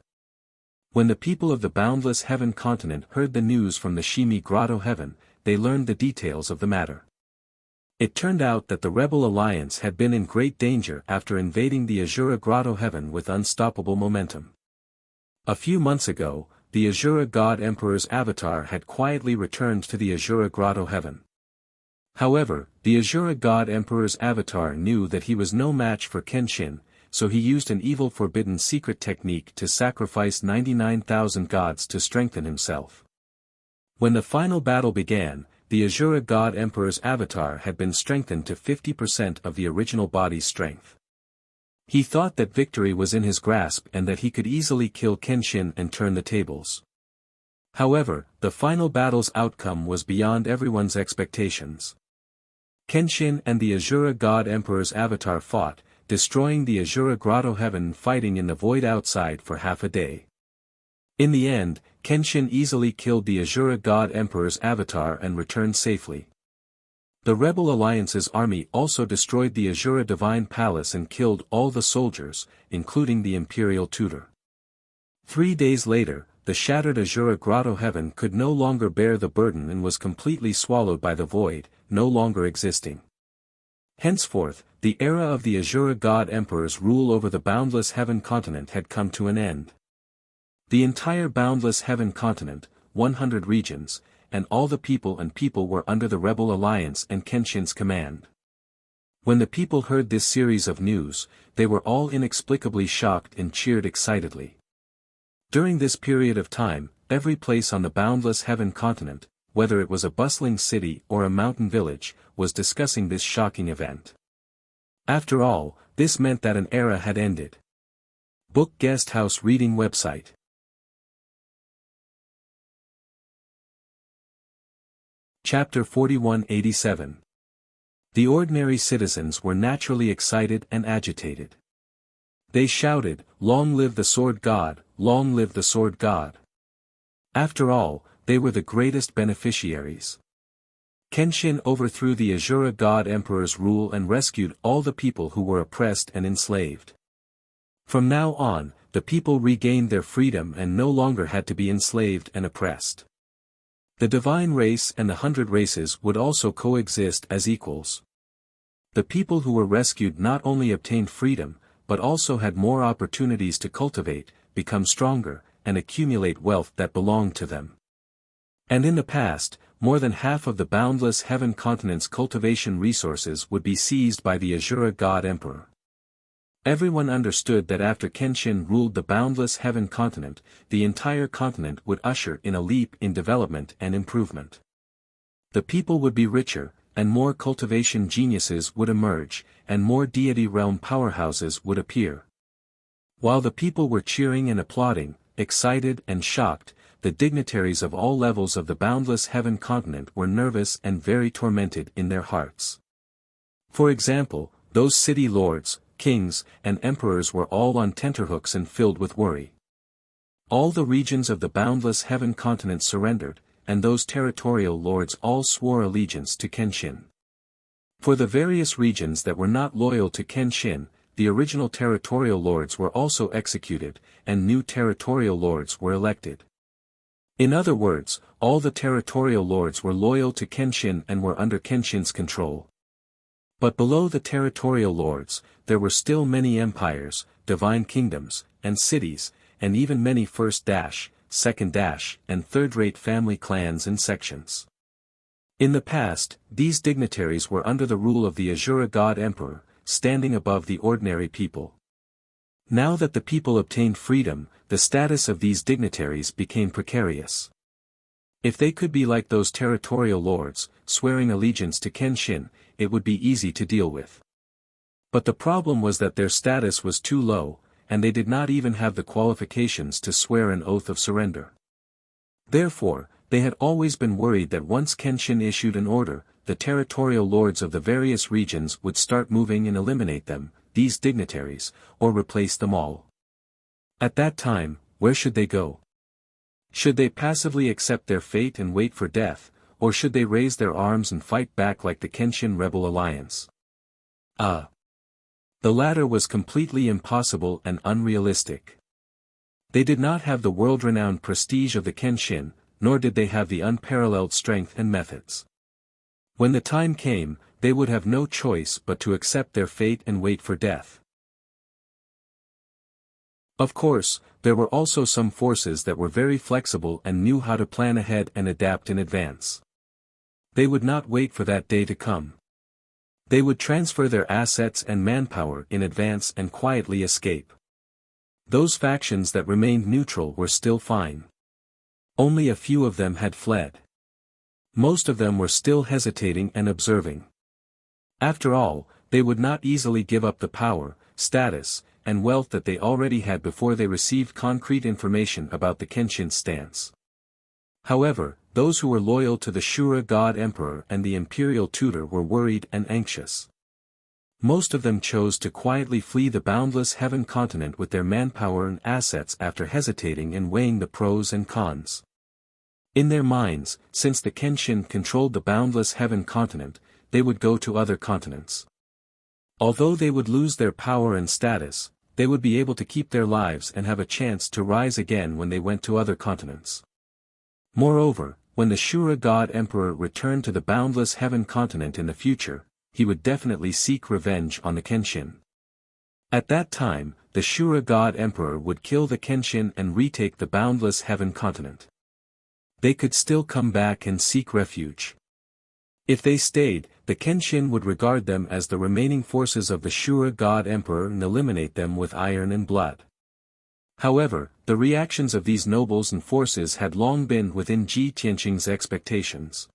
When the people of the Boundless Heaven continent heard the news from the Shimi Grotto Heaven, they learned the details of the matter. It turned out that the Rebel Alliance had been in great danger after invading the Azura Grotto Heaven with unstoppable momentum. A few months ago, the Azura God Emperor's avatar had quietly returned to the Azura Grotto Heaven. However, the Azura God Emperor's avatar knew that he was no match for Kenshin, so he used an evil forbidden secret technique to sacrifice 99,000 gods to strengthen himself. When the final battle began, the Azura God Emperor's avatar had been strengthened to 50% of the original body's strength. He thought that victory was in his grasp and that he could easily kill Kenshin and turn the tables. However, the final battle's outcome was beyond everyone's expectations. Kenshin and the Azura God Emperor's avatar fought, destroying the Azura Grotto Heaven, fighting in the void outside for half a day. In the end, Kenshin easily killed the Azura God Emperor's avatar and returned safely. The Rebel Alliance's army also destroyed the Azura Divine Palace and killed all the soldiers, including the Imperial Tutor. 3 days later, the shattered Azura Grotto Heaven could no longer bear the burden and was completely swallowed by the void, no longer existing. Henceforth, the era of the Azura God Emperor's rule over the Boundless Heaven continent had come to an end. The entire Boundless Heaven continent, 100 regions, and all the people were under the Rebel Alliance and Kenshin's command. When the people heard this series of news, they were all inexplicably shocked and cheered excitedly. During this period of time, every place on the Boundless Heaven continent, whether it was a bustling city or a mountain village, was discussing this shocking event. After all, this meant that an era had ended. Book Guest House Reading Website. Chapter 4187. The ordinary citizens were naturally excited and agitated. They shouted, "Long live the Sword God, long live the Sword God." After all, they were the greatest beneficiaries. Kenshin overthrew the Azura God Emperor's rule and rescued all the people who were oppressed and enslaved. From now on, the people regained their freedom and no longer had to be enslaved and oppressed. The divine race and the 100 races would also coexist as equals. The people who were rescued not only obtained freedom, but also had more opportunities to cultivate, become stronger, and accumulate wealth that belonged to them. And in the past, more than half of the Boundless Heaven continent's cultivation resources would be seized by the Azura God Emperor. Everyone understood that after Kenshin ruled the Boundless Heaven continent, the entire continent would usher in a leap in development and improvement. The people would be richer, and more cultivation geniuses would emerge, and more deity realm powerhouses would appear. While the people were cheering and applauding, excited and shocked, the dignitaries of all levels of the Boundless Heaven continent were nervous and very tormented in their hearts. For example, those city lords, kings, and emperors were all on tenterhooks and filled with worry. All the regions of the Boundless Heaven continent surrendered, and those territorial lords all swore allegiance to Kenshin. For the various regions that were not loyal to Kenshin, the original territorial lords were also executed, and new territorial lords were elected. In other words, all the territorial lords were loyal to Kenshin and were under Kenshin's control. But below the territorial lords, there were still many empires, divine kingdoms, and cities, and even many first-, second-, and third-rate family clans and sections. In the past, these dignitaries were under the rule of the Azura God Emperor, standing above the ordinary people. Now that the people obtained freedom, the status of these dignitaries became precarious. If they could be like those territorial lords, swearing allegiance to Kenshin, it would be easy to deal with. But the problem was that their status was too low, and they did not even have the qualifications to swear an oath of surrender. Therefore, they had always been worried that once Kenshin issued an order, the territorial lords of the various regions would start moving and eliminate them, these dignitaries, or replace them all. At that time, where should they go? Should they passively accept their fate and wait for death, or should they raise their arms and fight back like the Kenshin Rebel Alliance? The latter was completely impossible and unrealistic. They did not have the world-renowned prestige of the Kenshin, nor did they have the unparalleled strength and methods. When the time came, they would have no choice but to accept their fate and wait for death. Of course, there were also some forces that were very flexible and knew how to plan ahead and adapt in advance. They would not wait for that day to come. They would transfer their assets and manpower in advance and quietly escape. Those factions that remained neutral were still fine. Only a few of them had fled. Most of them were still hesitating and observing. After all, they would not easily give up the power, status, and wealth that they already had before they received concrete information about the Kenshin's stance. However, those who were loyal to the Shura God Emperor and the Imperial Tutor were worried and anxious. Most of them chose to quietly flee the boundless heaven continent with their manpower and assets after hesitating and weighing the pros and cons. In their minds, since the Kenshin controlled the boundless heaven continent, they would go to other continents. Although they would lose their power and status, they would be able to keep their lives and have a chance to rise again when they went to other continents. Moreover, when the Shura God Emperor returned to the boundless heaven continent in the future, he would definitely seek revenge on the Kenshin. At that time, the Shura God Emperor would kill the Kenshin and retake the boundless heaven continent. They could still come back and seek refuge. If they stayed, the Kenshin would regard them as the remaining forces of the Shura God Emperor and eliminate them with iron and blood. However, the reactions of these nobles and forces had long been within Ji Tianqing's expectations.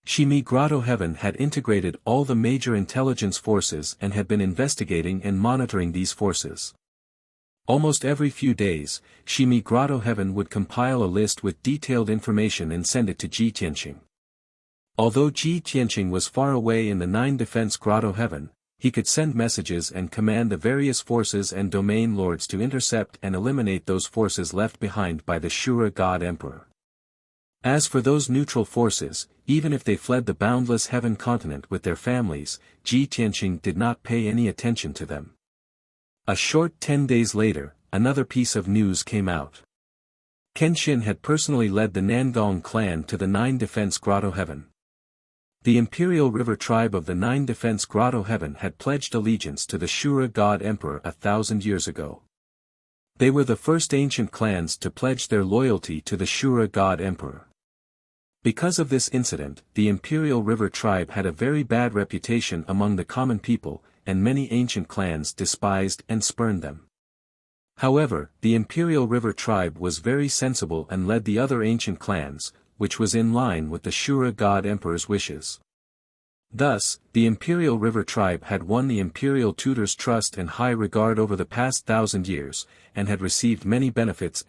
Shimi Grotto Heaven had integrated all the major intelligence forces and had been investigating and monitoring these forces. Almost every few days, Shimi Grotto Heaven would compile a list with detailed information and send it to Ji Tianqing. Although Ji Tianqing was far away in the 9 Defense Grotto Heaven, he could send messages and command the various forces and domain lords to intercept and eliminate those forces left behind by the Shura God Emperor. As for those neutral forces, even if they fled the boundless heaven continent with their families, Ji Tianqing did not pay any attention to them. A short 10 days later, another piece of news came out. Kenshin had personally led the Nangong clan to the 9 Defense Grotto Heaven. The Imperial River tribe of the 9 Defense Grotto Heaven had pledged allegiance to the Shura God Emperor 1,000 years ago. They were the first ancient clans to pledge their loyalty to the Shura God Emperor. Because of this incident, the Imperial River tribe had a very bad reputation among the common people, and many ancient clans despised and spurned them. However, the Imperial River tribe was very sensible and led the other ancient clans, which was in line with the Shura God Emperor's wishes. Thus, the Imperial River tribe had won the Imperial Tutor's trust and high regard over the past 1,000 years, and had received many benefits.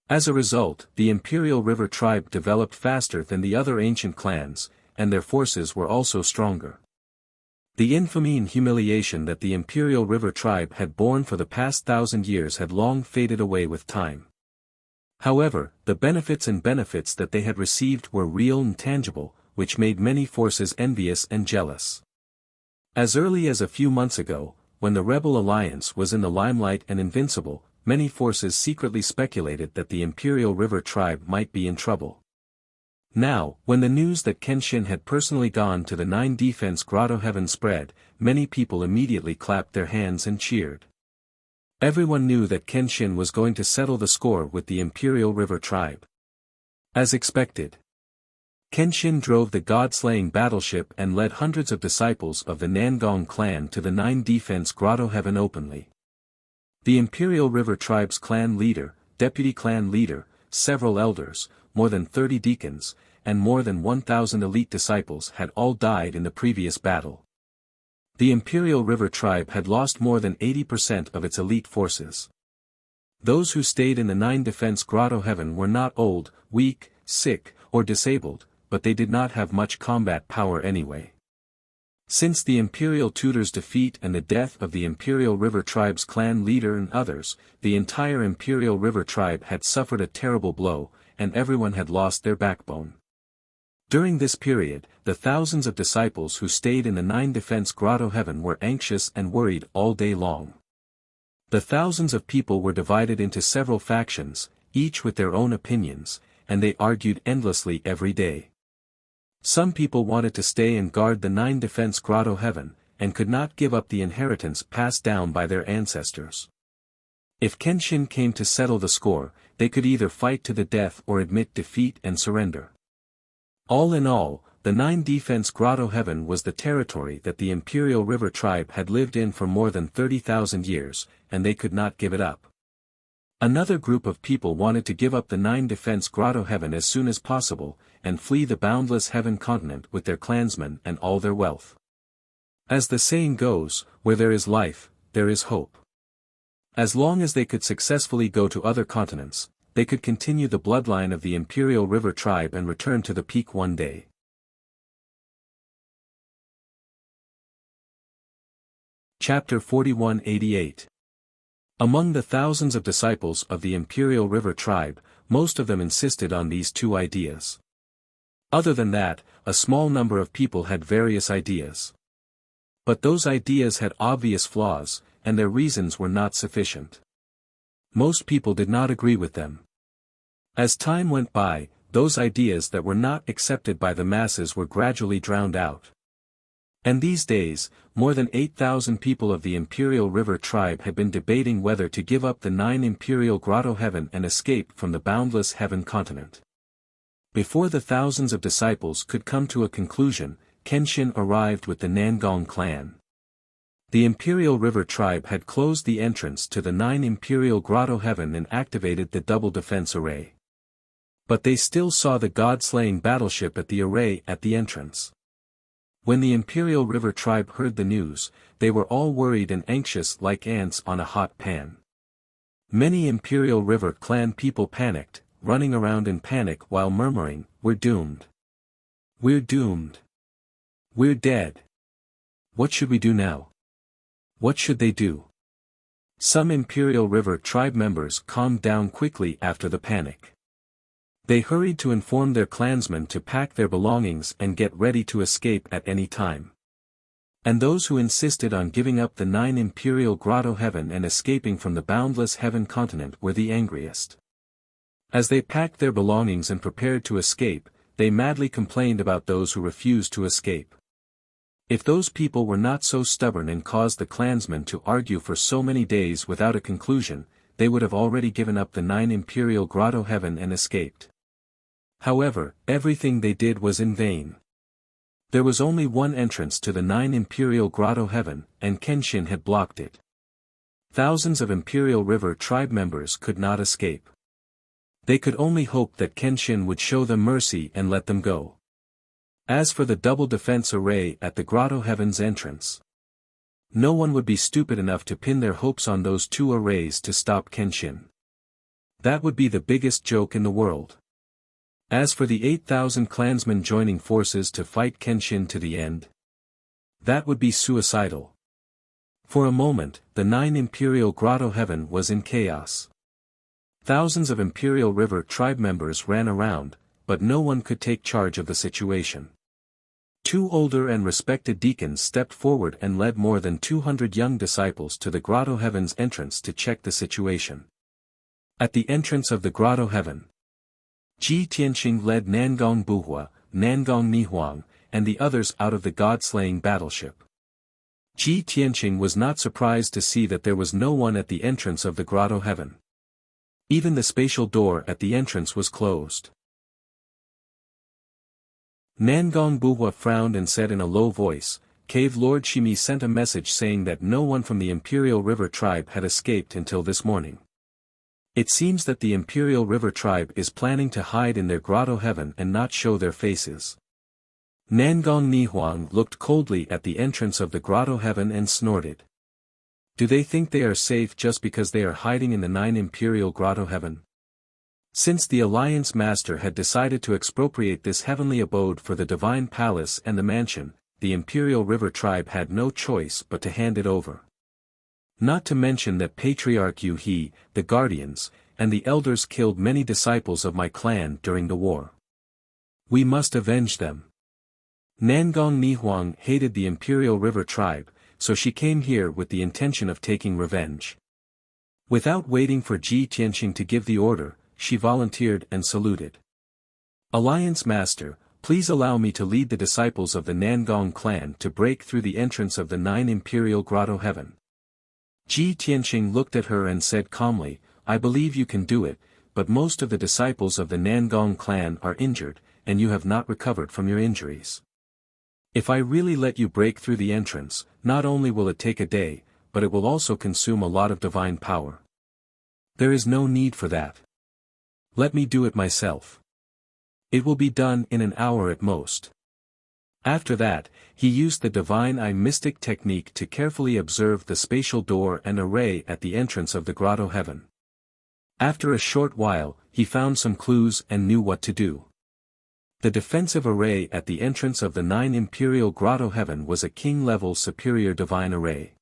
As a result, the Imperial River tribe developed faster than the other ancient clans, and their forces were also stronger. The infamy and humiliation that the Imperial River tribe had borne for the past 1,000 years had long faded away with time. However, the benefits that they had received were real and tangible, which made many forces envious and jealous. As early as a few months ago, when the Rebel Alliance was in the limelight and invincible, many forces secretly speculated that the Imperial River tribe might be in trouble. Now, when the news that Kenshin had personally gone to the 9 Defense Grotto Heaven spread, many people immediately clapped their hands and cheered. Everyone knew that Kenshin was going to settle the score with the Imperial River tribe. As expected, Kenshin drove the god-slaying battleship and led hundreds of disciples of the Nangong clan to the 9 Defense Grotto Heaven openly. The Imperial River tribe's clan leader, deputy clan leader, several elders, more than 30 deacons, and more than 1,000 elite disciples had all died in the previous battle. The Imperial River tribe had lost more than 80% of its elite forces. Those who stayed in the 9 Defense Grotto Heaven were not old, weak, sick, or disabled, but they did not have much combat power anyway. Since the Imperial Tutor's defeat and the death of the Imperial River tribe's clan leader and others, the entire Imperial River tribe had suffered a terrible blow, and everyone had lost their backbone. During this period, the thousands of disciples who stayed in the 9 defense grotto heaven were anxious and worried all day long. The thousands of people were divided into several factions, each with their own opinions, and they argued endlessly every day. Some people wanted to stay and guard the 9 defense grotto heaven, and could not give up the inheritance passed down by their ancestors. If Kenshin came to settle the score, they could either fight to the death or admit defeat and surrender. All in all, the 9 defense grotto heaven was the territory that the Imperial River tribe had lived in for more than 30,000 years, and they could not give it up. Another group of people wanted to give up the 9 defense grotto heaven as soon as possible, and flee the boundless heaven continent with their clansmen and all their wealth. As the saying goes, where there is life, there is hope. As long as they could successfully go to other continents, they could continue the bloodline of the Imperial River tribe and return to the peak one day. Chapter 4188. Among the thousands of disciples of the Imperial River tribe, most of them insisted on these 2 ideas. Other than that, a small number of people had various ideas. But those ideas had obvious flaws, and their reasons were not sufficient. Most people did not agree with them. As time went by, those ideas that were not accepted by the masses were gradually drowned out. And these days, more than 8,000 people of the Imperial River tribe had been debating whether to give up the 9 Imperial Grotto Heaven and escape from the boundless heaven continent. Before the thousands of disciples could come to a conclusion, Kenshin arrived with the Nangong clan. The Imperial River tribe had closed the entrance to the 9 Imperial Grotto Heaven and activated the double defense array. But they still saw the god-slaying battleship at the array at the entrance. When the Imperial River tribe heard the news, they were all worried and anxious like ants on a hot pan. Many Imperial River clan people panicked, running around in panic while murmuring, "We're doomed. We're doomed. We're dead. What should we do now? What should they do?" Some Imperial River tribe members calmed down quickly after the panic. They hurried to inform their clansmen to pack their belongings and get ready to escape at any time. And those who insisted on giving up the 9 Imperial Grotto Heaven and escaping from the boundless heaven continent were the angriest. As they packed their belongings and prepared to escape, they madly complained about those who refused to escape. If those people were not so stubborn and caused the clansmen to argue for so many days without a conclusion, they would have already given up the 9 Imperial Grotto Heaven and escaped. However, everything they did was in vain. There was only one entrance to the 9 Imperial Grotto Heaven, and Kenshin had blocked it. Thousands of Imperial River tribe members could not escape. They could only hope that Kenshin would show them mercy and let them go. As for the double defense array at the Grotto Heaven's entrance, no one would be stupid enough to pin their hopes on those 2 arrays to stop Kenshin. That would be the biggest joke in the world. As for the 8,000 clansmen joining forces to fight Kenshin to the end, that would be suicidal. For a moment, the 9 Imperial Grotto Heaven was in chaos. Thousands of Imperial River tribe members ran around, but no one could take charge of the situation. 2 older and respected deacons stepped forward and led more than 200 young disciples to the Grotto Heaven's entrance to check the situation. At the entrance of the Grotto Heaven, Ji Tianqing led Nangong Buhua, Nangong Nihuang, and the others out of the god-slaying battleship. Ji Tianqing was not surprised to see that there was no one at the entrance of the Grotto Heaven. Even the spatial door at the entrance was closed. Nangong Buhua frowned and said in a low voice, "Cave Lord Shimi sent a message saying that no one from the Imperial River tribe had escaped until this morning. It seems that the Imperial River tribe is planning to hide in their Grotto Heaven and not show their faces." Nangong Nihuang looked coldly at the entrance of the Grotto Heaven and snorted. Do they think they are safe just because they are hiding in the 9 Imperial Grotto Heaven? Since the Alliance Master had decided to expropriate this heavenly abode for the Divine Palace and the mansion, the Imperial River tribe had no choice but to hand it over. Not to mention that Patriarch Yu He, the Guardians, and the Elders killed many disciples of my clan during the war. We must avenge them. Nangong Nihuang hated the Imperial River tribe, so she came here with the intention of taking revenge. Without waiting for Ji Tianqing to give the order, she volunteered and saluted. Alliance Master, please allow me to lead the disciples of the Nangong clan to break through the entrance of the 9 Imperial Grotto Heaven. Ji Tianqing looked at her and said calmly, I believe you can do it, but most of the disciples of the Nangong clan are injured, and you have not recovered from your injuries. If I really let you break through the entrance, not only will it take a day, but it will also consume a lot of divine power. There is no need for that. Let me do it myself. It will be done in an hour at most. After that, he used the divine eye mystic technique to carefully observe the spatial door and array at the entrance of the grotto heaven. After a short while, he found some clues and knew what to do. The defensive array at the entrance of the 9 Imperial Grotto Heaven was a king-level superior divine array.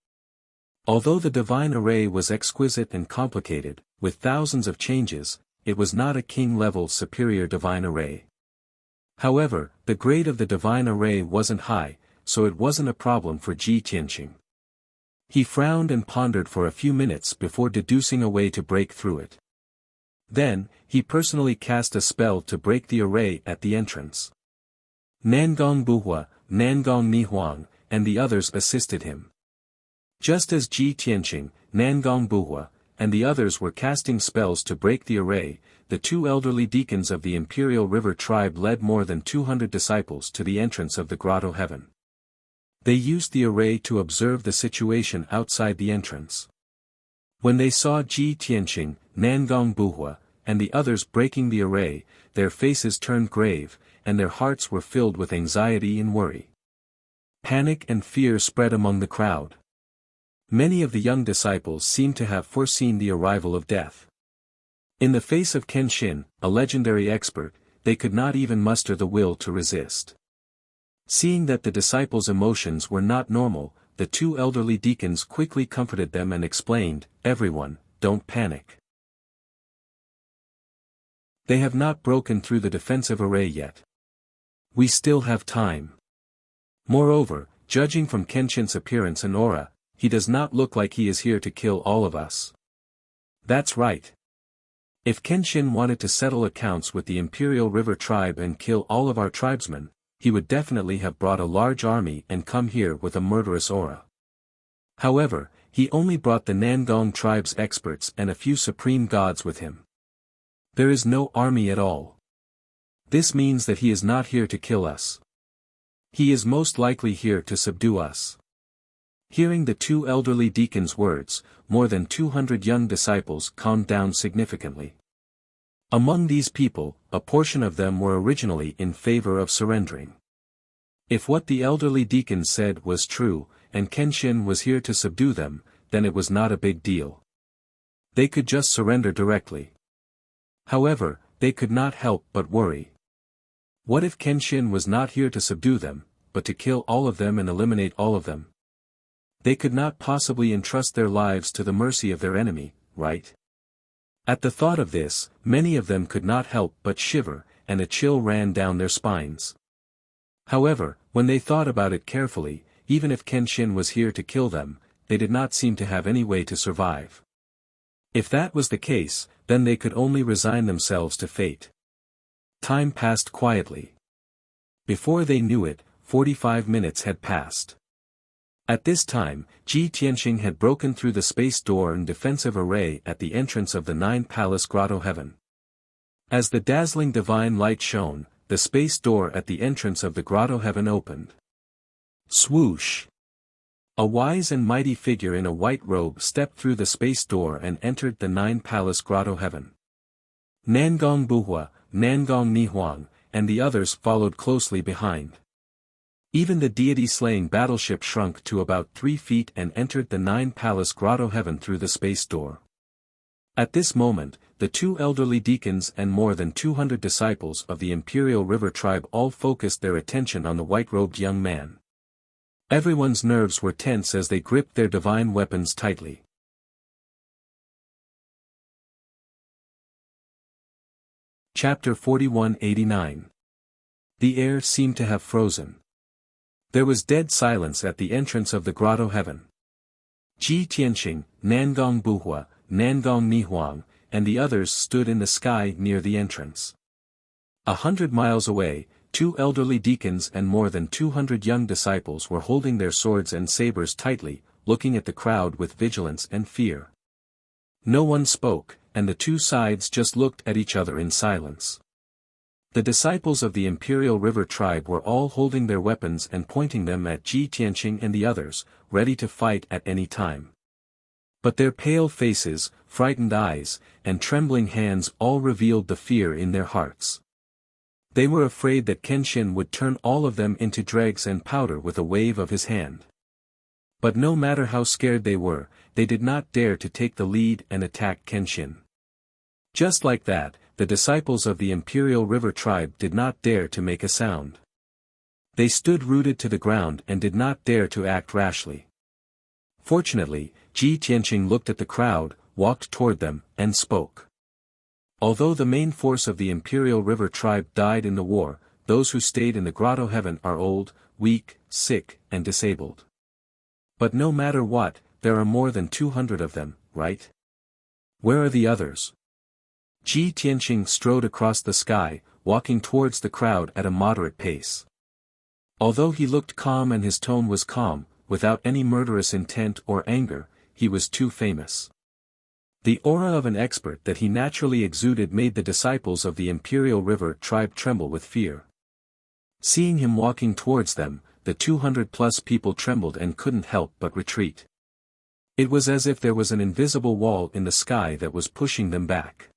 Although the divine array was exquisite and complicated, with thousands of changes, it was not a king-level superior divine array. However, the grade of the divine array wasn't high, so it wasn't a problem for Ji Tianqing. He frowned and pondered for a few minutes before deducing a way to break through it. Then, he personally cast a spell to break the array at the entrance. Nangong Buhua, Nangong Nihuang, and the others assisted him. Just as Ji Tianqing, Nangong Buhua, and the others were casting spells to break the array, the 2 elderly deacons of the Imperial River tribe led more than 200 disciples to the entrance of the grotto heaven. They used the array to observe the situation outside the entrance. When they saw Ji Tianqing, Nangong Buhua, and the others breaking the array, their faces turned grave, and their hearts were filled with anxiety and worry. Panic and fear spread among the crowd. Many of the young disciples seemed to have foreseen the arrival of death. In the face of Kenshin, a legendary expert, they could not even muster the will to resist. Seeing that the disciples' emotions were not normal, the 2 elderly deacons quickly comforted them and explained, everyone, don't panic. They have not broken through the defensive array yet. We still have time. Moreover, judging from Kenshin's appearance and aura, he does not look like he is here to kill all of us. That's right. If Kenshin wanted to settle accounts with the Imperial River tribe and kill all of our tribesmen, he would definitely have brought a large army and come here with a murderous aura. However, he only brought the Nangong tribe's experts and a few supreme gods with him. There is no army at all. This means that he is not here to kill us. He is most likely here to subdue us. Hearing the 2 elderly deacons' words, more than 200 young disciples calmed down significantly. Among these people, a portion of them were originally in favor of surrendering. If what the elderly deacons said was true, and Kenshin was here to subdue them, then it was not a big deal. They could just surrender directly. However, they could not help but worry. What if Kenshin was not here to subdue them, but to kill all of them and eliminate all of them? They could not possibly entrust their lives to the mercy of their enemy, right? At the thought of this, many of them could not help but shiver, and a chill ran down their spines. However, when they thought about it carefully, even if Kenshin was here to kill them, they did not seem to have any way to survive. If that was the case, then they could only resign themselves to fate. Time passed quietly. Before they knew it, 45 minutes had passed. At this time, Ji Tianqing had broken through the space door and defensive array at the entrance of the 9 Palace Grotto Heaven. As the dazzling divine light shone, the space door at the entrance of the Grotto Heaven opened. Swoosh! A wise and mighty figure in a white robe stepped through the space door and entered the 9 Palace Grotto Heaven. Nangong Buhua, Nangong Nihuang, and the others followed closely behind. Even the deity-slaying battleship shrunk to about 3 feet and entered the 9 Palace Grotto Heaven through the space door. At this moment, the 2 elderly deacons and more than 200 disciples of the Imperial River tribe all focused their attention on the white-robed young man. Everyone's nerves were tense as they gripped their divine weapons tightly. Chapter 4189. The air seemed to have frozen. There was dead silence at the entrance of the grotto heaven. Ji Tianqing, Nangong Buhua, Nangong Nihuang, and the others stood in the sky near the entrance. 100 miles away, 2 elderly deacons and more than 200 young disciples were holding their swords and sabers tightly, looking at the crowd with vigilance and fear. No one spoke, and the two sides just looked at each other in silence. The disciples of the Imperial River tribe were all holding their weapons and pointing them at Ji Tianqing and the others, ready to fight at any time. But their pale faces, frightened eyes, and trembling hands all revealed the fear in their hearts. They were afraid that Kenshin would turn all of them into dregs and powder with a wave of his hand. But no matter how scared they were, they did not dare to take the lead and attack Kenshin. Just like that, the disciples of the Imperial River tribe did not dare to make a sound. They stood rooted to the ground and did not dare to act rashly. Fortunately, Ji Tianqing looked at the crowd, walked toward them, and spoke. Although the main force of the Imperial River tribe died in the war, those who stayed in the grotto heaven are old, weak, sick, and disabled. But no matter what, there are more than 200 of them, right? Where are the others? Ji Tianqing strode across the sky, walking towards the crowd at a moderate pace. Although he looked calm and his tone was calm, without any murderous intent or anger, he was too famous. The aura of an expert that he naturally exuded made the disciples of the Imperial River tribe tremble with fear. Seeing him walking towards them, the 200-plus people trembled and couldn't help but retreat. It was as if there was an invisible wall in the sky that was pushing them back.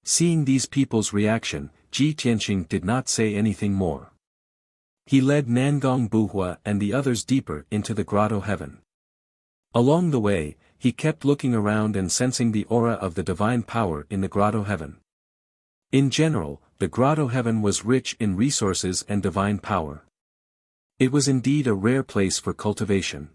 Seeing these people's reaction, Ji Tianqing did not say anything more. He led Nangong Buhua and the others deeper into the grotto heaven. Along the way, he kept looking around and sensing the aura of the divine power in the grotto heaven. In general, the grotto heaven was rich in resources and divine power. It was indeed a rare place for cultivation.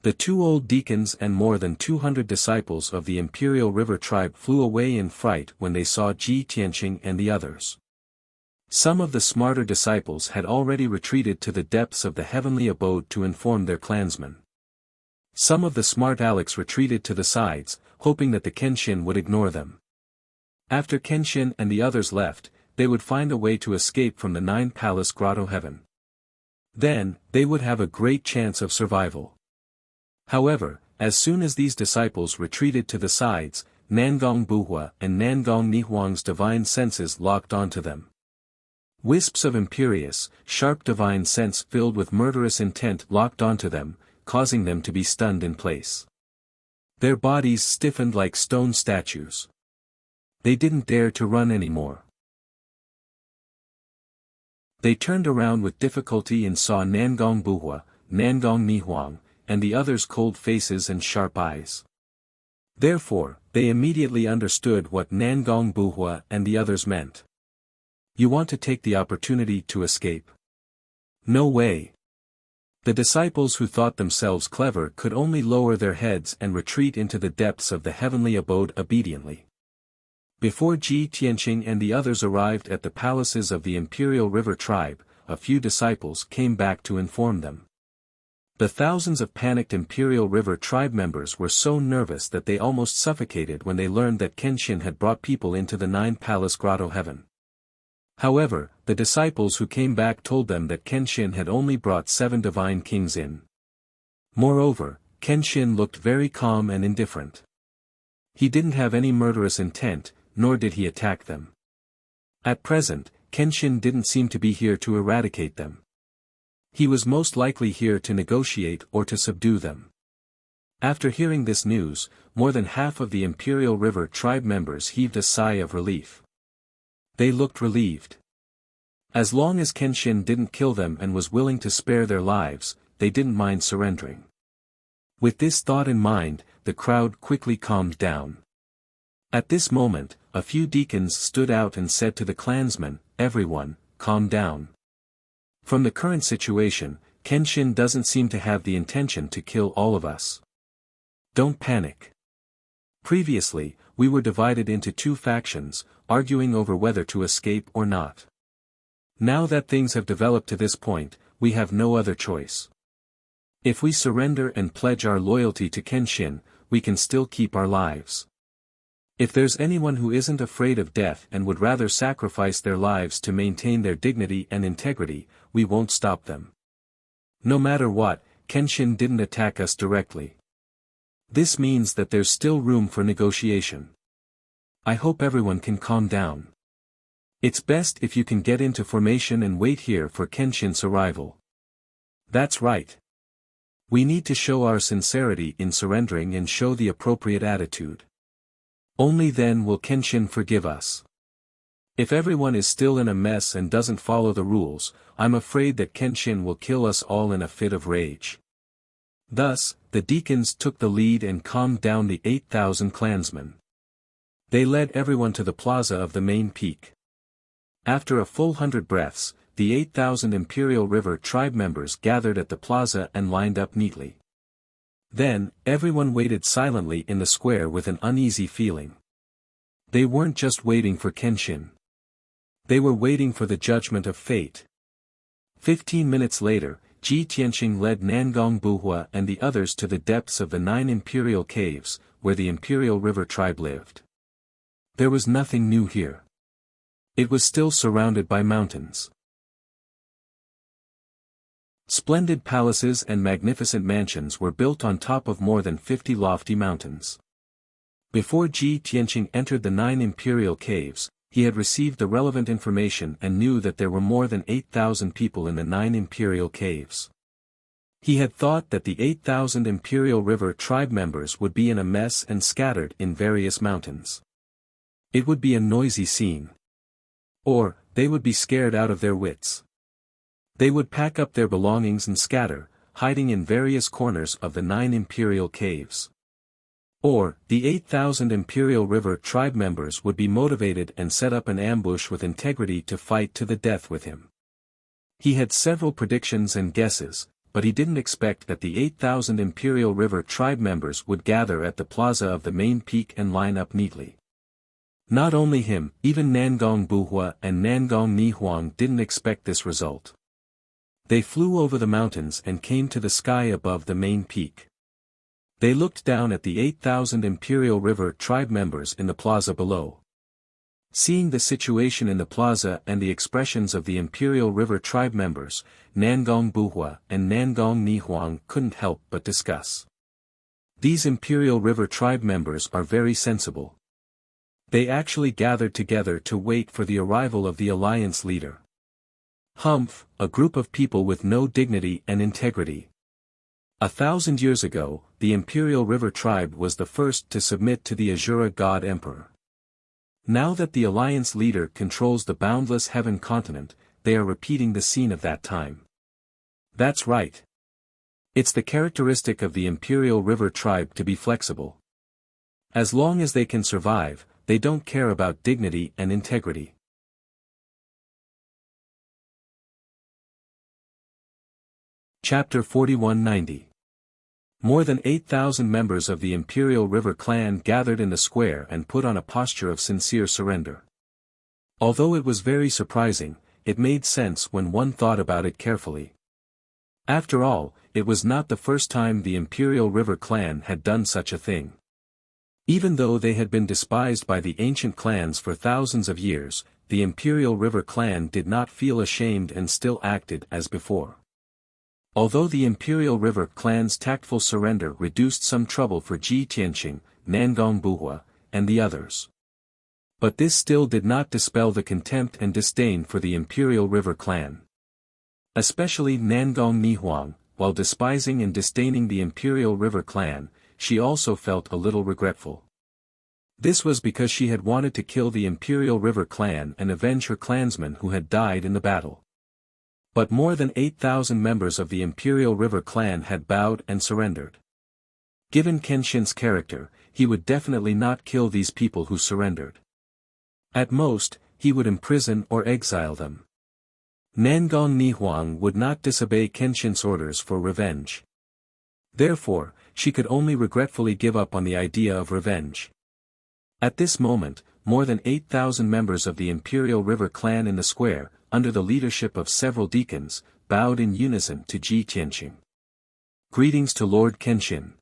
The 2 old deacons and more than 200 disciples of the Imperial River tribe flew away in fright when they saw Ji Tianqing and the others. Some of the smarter disciples had already retreated to the depths of the heavenly abode to inform their clansmen. Some of the smart Alecs retreated to the sides, hoping that the Kenshin would ignore them. After Kenshin and the others left, they would find a way to escape from the 9-palace grotto heaven. Then, they would have a great chance of survival. However, as soon as these disciples retreated to the sides, Nangong Buhua and Nangong Nihuang's divine senses locked onto them. Wisps of imperious, sharp divine sense filled with murderous intent locked onto them, causing them to be stunned in place. Their bodies stiffened like stone statues. They didn't dare to run anymore. They turned around with difficulty and saw Nangong Buhua, Nangong Nihuang, and the others' cold faces and sharp eyes. Therefore, they immediately understood what Nangong Buhua and the others meant. You want to take the opportunity to escape? No way. The disciples who thought themselves clever could only lower their heads and retreat into the depths of the heavenly abode obediently. Before Ji Tianqing and the others arrived at the palaces of the Imperial River tribe, a few disciples came back to inform them. The thousands of panicked Imperial River tribe members were so nervous that they almost suffocated when they learned that Kenshin had brought people into the 9-palace grotto heaven. However, the disciples who came back told them that Kenshin had only brought 7 divine kings in. Moreover, Kenshin looked very calm and indifferent. He didn't have any murderous intent, nor did he attack them. At present, Kenshin didn't seem to be here to eradicate them. He was most likely here to negotiate or to subdue them. After hearing this news, more than half of the Imperial River tribe members heaved a sigh of relief. They looked relieved. As long as Kenshin didn't kill them and was willing to spare their lives, they didn't mind surrendering. With this thought in mind, the crowd quickly calmed down. At this moment, a few deacons stood out and said to the clansmen, "Everyone, calm down. From the current situation, Kenshin doesn't seem to have the intention to kill all of us. Don't panic. Previously, we were divided into 2 factions, arguing over whether to escape or not. Now that things have developed to this point, we have no other choice. If we surrender and pledge our loyalty to Kenshin, we can still keep our lives. If there's anyone who isn't afraid of death and would rather sacrifice their lives to maintain their dignity and integrity, we won't stop them. No matter what, Kenshin didn't attack us directly. This means that there's still room for negotiation. I hope everyone can calm down. It's best if you can get into formation and wait here for Kenshin's arrival. That's right. We need to show our sincerity in surrendering and show the appropriate attitude. Only then will Kenshin forgive us. If everyone is still in a mess and doesn't follow the rules, I'm afraid that Kenshin will kill us all in a fit of rage. Thus, the deacons took the lead and calmed down the 8,000 clansmen. They led everyone to the plaza of the main peak. After a full 100 breaths, the 8,000 Imperial River tribe members gathered at the plaza and lined up neatly. Then, everyone waited silently in the square with an uneasy feeling. They weren't just waiting for Kenshin. They were waiting for the judgment of fate. 15 minutes later, Ji Tianqing led Nangong Buhua and the others to the depths of the 9 imperial caves, where the Imperial River tribe lived. There was nothing new here. It was still surrounded by mountains. Splendid palaces and magnificent mansions were built on top of more than 50 lofty mountains. Before Ji Tianqing entered the 9 imperial caves, he had received the relevant information and knew that there were more than 8,000 people in the 9 imperial caves. He had thought that the 8,000 Imperial River tribe members would be in a mess and scattered in various mountains. It would be a noisy scene. Or, they would be scared out of their wits. They would pack up their belongings and scatter, hiding in various corners of the 9 imperial caves. Or, the 8,000 Imperial River tribe members would be motivated and set up an ambush with integrity to fight to the death with him. He had several predictions and guesses, but he didn't expect that the 8,000 Imperial River tribe members would gather at the plaza of the main peak and line up neatly. Not only him, even Nangong Buhua and Nangong Nihuang didn't expect this result. They flew over the mountains and came to the sky above the main peak. They looked down at the 8,000 Imperial River tribe members in the plaza below. Seeing the situation in the plaza and the expressions of the Imperial River tribe members, Nangong Buhua and Nangong Nihuang couldn't help but discuss. These Imperial River tribe members are very sensible. They actually gathered together to wait for the arrival of the alliance leader. Humph, a group of people with no dignity and integrity. 1,000 years ago, the Imperial River tribe was the first to submit to the Azura God Emperor. Now that the alliance leader controls the boundless heaven continent, they are repeating the scene of that time. That's right. It's the characteristic of the Imperial River tribe to be flexible. As long as they can survive, they don't care about dignity and integrity. Chapter 4190. More than 8,000 members of the Imperial River clan gathered in the square and put on a posture of sincere surrender. Although it was very surprising, it made sense when one thought about it carefully. After all, it was not the first time the Imperial River clan had done such a thing. Even though they had been despised by the ancient clans for thousands of years, the Imperial River clan did not feel ashamed and still acted as before. Although the Imperial River clan's tactful surrender reduced some trouble for Ji Tianqing, Nangong Buhua, and the others. But this still did not dispel the contempt and disdain for the Imperial River clan. Especially Nangong Nihuang, while despising and disdaining the Imperial River clan, she also felt a little regretful. This was because she had wanted to kill the Imperial River clan and avenge her clansmen who had died in the battle. But more than 8,000 members of the Imperial River clan had bowed and surrendered. Given Kenshin's character, he would definitely not kill these people who surrendered. At most, he would imprison or exile them. Nangong Nihuang would not disobey Kenshin's orders for revenge. Therefore, she could only regretfully give up on the idea of revenge. At this moment, more than 8,000 members of the Imperial River clan in the square, under the leadership of several deacons, bowed in unison to Ji Tianqing. Greetings to Lord Kenshin.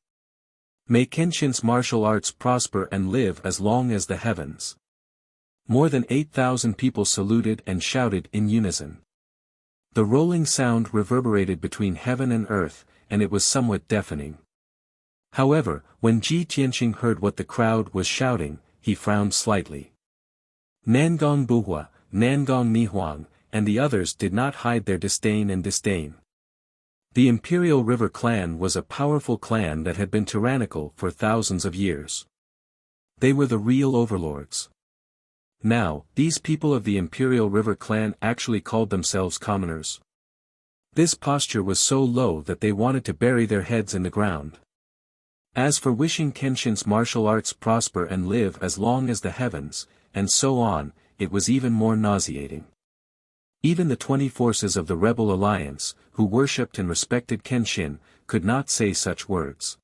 May Kenshin's martial arts prosper and live as long as the heavens. More than 8,000 people saluted and shouted in unison. The rolling sound reverberated between heaven and earth, and it was somewhat deafening. However, when Ji Tianqing heard what the crowd was shouting, he frowned slightly. Nangong Buhua, Nangong Nihuang, and the others did not hide their disdain. The Imperial River clan was a powerful clan that had been tyrannical for thousands of years. They were the real overlords. Now, these people of the Imperial River clan actually called themselves commoners. This posture was so low that they wanted to bury their heads in the ground. As for wishing Kenshin's martial arts prosper and live as long as the heavens, and so on, it was even more nauseating. Even the 20 forces of the rebel alliance, who worshipped and respected Kenshin, could not say such words.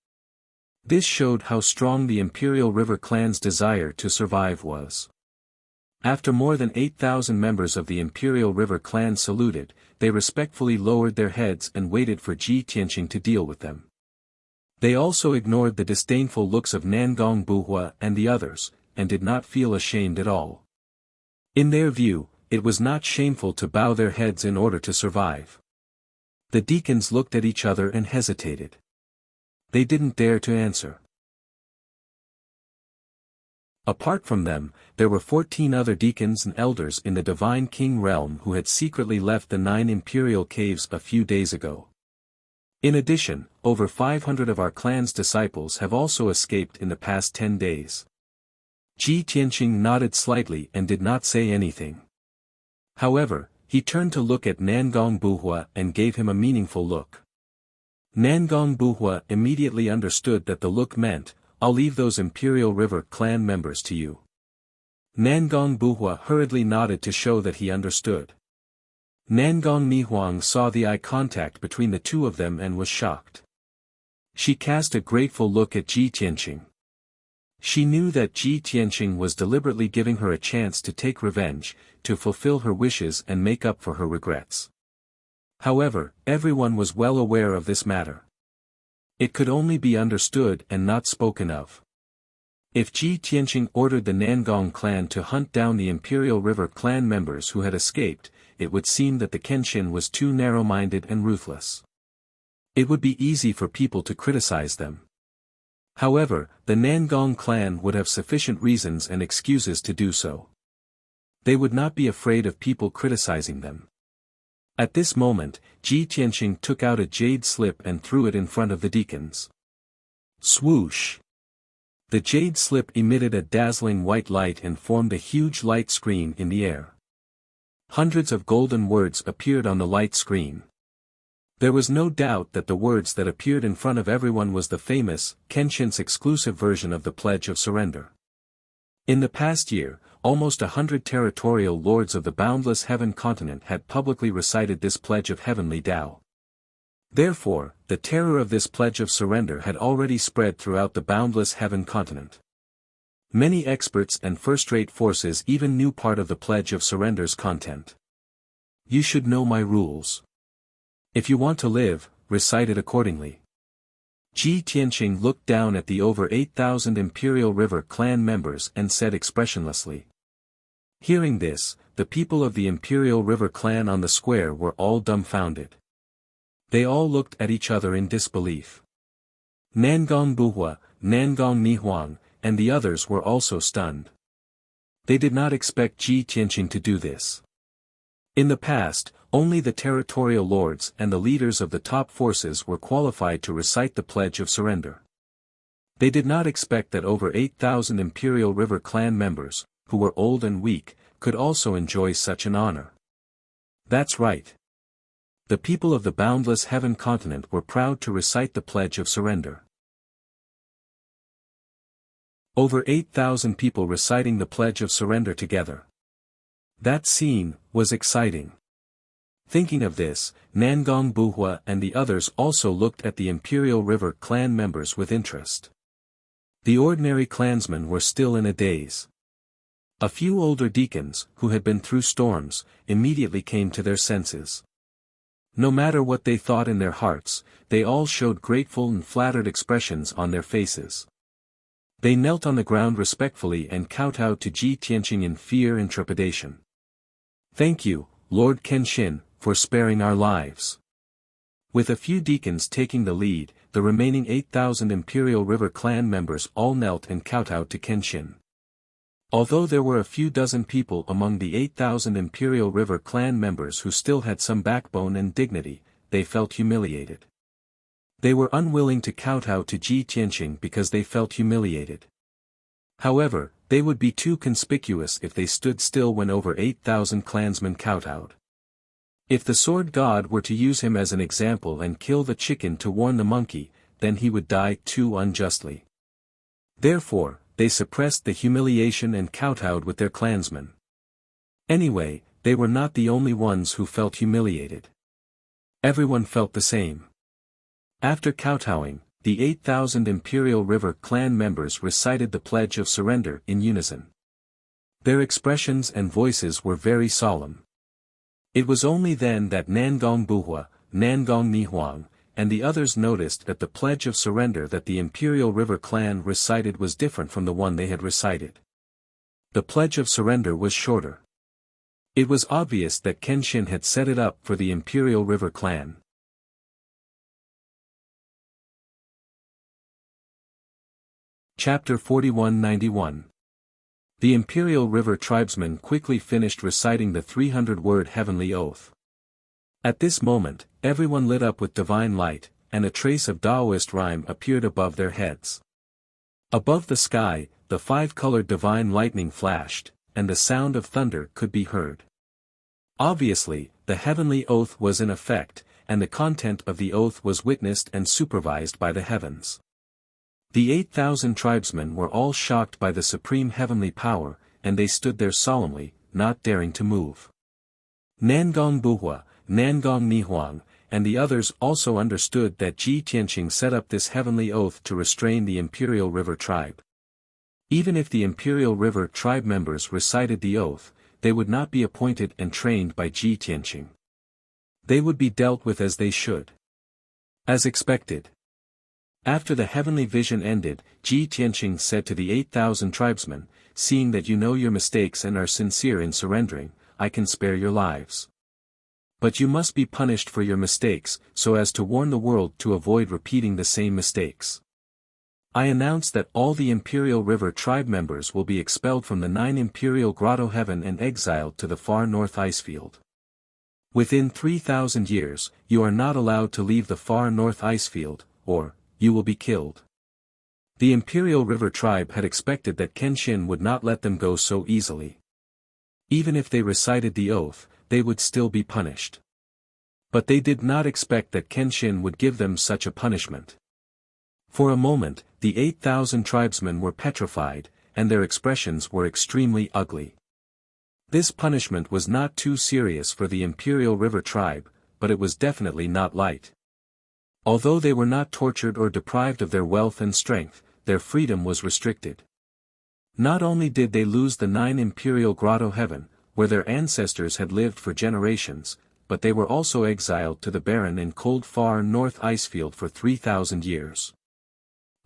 This showed how strong the Imperial River clan's desire to survive was. After more than 8,000 members of the Imperial River clan saluted, they respectfully lowered their heads and waited for Ji Tianqing to deal with them. They also ignored the disdainful looks of Nangong Buhua and the others, and did not feel ashamed at all. In their view, it was not shameful to bow their heads in order to survive. The deacons looked at each other and hesitated. They didn't dare to answer. Apart from them, there were 14 other deacons and elders in the Divine King realm who had secretly left the 9 imperial caves a few days ago. In addition, over 500 of our clan's disciples have also escaped in the past 10 days. Ji Tianqing nodded slightly and did not say anything. However, he turned to look at Nangong Buhua and gave him a meaningful look. Nangong Buhua immediately understood that the look meant, "I'll leave those Imperial River clan members to you." Nangong Buhua hurriedly nodded to show that he understood. Nangong Nihuang saw the eye contact between the two of them and was shocked. She cast a grateful look at Ji Tianqing. She knew that Ji Tianqing was deliberately giving her a chance to take revenge, to fulfill her wishes and make up for her regrets. However, everyone was well aware of this matter. It could only be understood and not spoken of. If Ji Tianqing ordered the Nangong clan to hunt down the Imperial River clan members who had escaped, it would seem that the Kenshin was too narrow-minded and ruthless. It would be easy for people to criticize them. However, the Nangong clan would have sufficient reasons and excuses to do so. They would not be afraid of people criticizing them. At this moment, Ji Tianqing took out a jade slip and threw it in front of the deacons. Swoosh! The jade slip emitted a dazzling white light and formed a huge light screen in the air. Hundreds of golden words appeared on the light screen. There was no doubt that the words that appeared in front of everyone was the famous, Kenshin's exclusive version of the Pledge of Surrender. In the past year, almost 100 territorial lords of the boundless heaven continent had publicly recited this pledge of heavenly Tao. Therefore, the terror of this pledge of surrender had already spread throughout the boundless heaven continent. Many experts and first-rate forces even knew part of the pledge of surrender's content. You should know my rules. If you want to live, recite it accordingly. Ji Tianqing looked down at the over 8,000 Imperial River clan members and said expressionlessly. Hearing this, the people of the Imperial River clan on the square were all dumbfounded. They all looked at each other in disbelief. Nangong Buhua, Nangong Nihuang, and the others were also stunned. They did not expect Ji Tianqing to do this. In the past, only the territorial lords and the leaders of the top forces were qualified to recite the Pledge of Surrender. They did not expect that over 8,000 Imperial River clan members, who were old and weak, could also enjoy such an honor. That's right. The people of the boundless heaven continent were proud to recite the Pledge of Surrender. Over 8,000 people reciting the Pledge of Surrender together. That scene was exciting. Thinking of this, Nangong Buhua and the others also looked at the Imperial River clan members with interest. The ordinary clansmen were still in a daze. A few older deacons, who had been through storms, immediately came to their senses. No matter what they thought in their hearts, they all showed grateful and flattered expressions on their faces. They knelt on the ground respectfully and kowtowed to Ji Tianqing in fear and trepidation. "Thank you, Lord Kenshin, for sparing our lives." With a few deacons taking the lead, the remaining 8,000 Imperial River clan members all knelt and kowtowed to Kenshin. Although there were a few dozen people among the 8,000 Imperial River clan members who still had some backbone and dignity, they felt humiliated. They were unwilling to kowtow to Ji Tianqing because they felt humiliated. However, they would be too conspicuous if they stood still when over 8,000 clansmen kowtowed. If the sword god were to use him as an example and kill the chicken to warn the monkey, then he would die too unjustly. Therefore, they suppressed the humiliation and kowtowed with their clansmen. Anyway, they were not the only ones who felt humiliated. Everyone felt the same. After kowtowing, the 8,000 Imperial River clan members recited the Pledge of Surrender in unison. Their expressions and voices were very solemn. It was only then that Nangong Buhua, Nangong Nihuang, and the others noticed that the Pledge of Surrender that the Imperial River clan recited was different from the one they had recited. The Pledge of Surrender was shorter. It was obvious that Kenshin had set it up for the Imperial River clan. Chapter 4191. The Imperial River tribesmen quickly finished reciting the 300-word heavenly oath. At this moment, everyone lit up with divine light, and a trace of Taoist rhyme appeared above their heads. Above the sky, the 5-colored divine lightning flashed, and the sound of thunder could be heard. Obviously, the heavenly oath was in effect, and the content of the oath was witnessed and supervised by the heavens. The 8,000 tribesmen were all shocked by the supreme heavenly power, and they stood there solemnly, not daring to move. Nangong Buhua, Nangong Nihuang, and the others also understood that Ji Tianqing set up this heavenly oath to restrain the Imperial River tribe. Even if the Imperial River tribe members recited the oath, they would not be appointed and trained by Ji Tianqing. They would be dealt with as they should. As expected. After the heavenly vision ended, Ji Tianqing said to the 8,000 tribesmen, "Seeing that you know your mistakes and are sincere in surrendering, I can spare your lives. But you must be punished for your mistakes, so as to warn the world to avoid repeating the same mistakes. I announce that all the Imperial River tribe members will be expelled from the 9 Imperial Grotto Heaven and exiled to the far north icefield. Within 3,000 years, you are not allowed to leave the far north icefield, or you will be killed." The Imperial River tribe had expected that Kenshin would not let them go so easily. Even if they recited the oath, they would still be punished. But they did not expect that Kenshin would give them such a punishment. For a moment, the 8,000 tribesmen were petrified, and their expressions were extremely ugly. This punishment was not too serious for the Imperial River tribe, but it was definitely not light. Although they were not tortured or deprived of their wealth and strength, their freedom was restricted. Not only did they lose the 9 Imperial Grotto Heaven, where their ancestors had lived for generations, but they were also exiled to the barren and cold far north icefield for 3,000 years.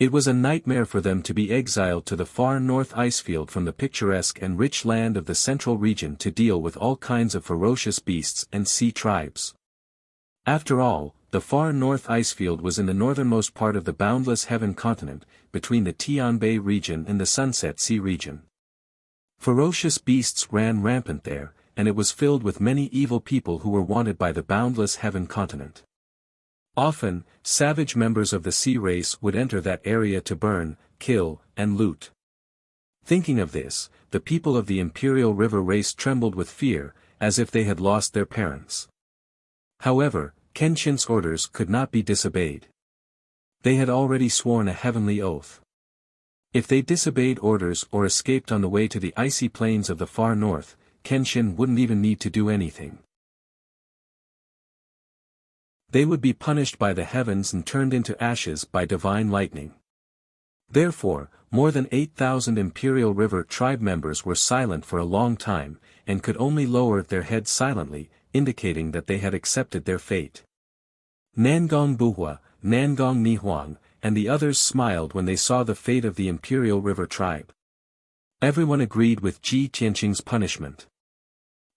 It was a nightmare for them to be exiled to the far north icefield from the picturesque and rich land of the central region to deal with all kinds of ferocious beasts and sea tribes. After all, the far north icefield was in the northernmost part of the boundless heaven continent, between the Tianbei region and the Sunset Sea region. Ferocious beasts ran rampant there, and it was filled with many evil people who were wanted by the boundless heaven continent. Often, savage members of the sea race would enter that area to burn, kill, and loot. Thinking of this, the people of the Imperial River race trembled with fear, as if they had lost their parents. However, Kenshin's orders could not be disobeyed. They had already sworn a heavenly oath. If they disobeyed orders or escaped on the way to the icy plains of the far north, Kenshin wouldn't even need to do anything. They would be punished by the heavens and turned into ashes by divine lightning. Therefore, more than 8,000 Imperial River tribe members were silent for a long time, and could only lower their heads silently, indicating that they had accepted their fate. Nangong Buhua, Nangong Nihuang, and the others smiled when they saw the fate of the Imperial River tribe. Everyone agreed with Ji Tianqing's punishment.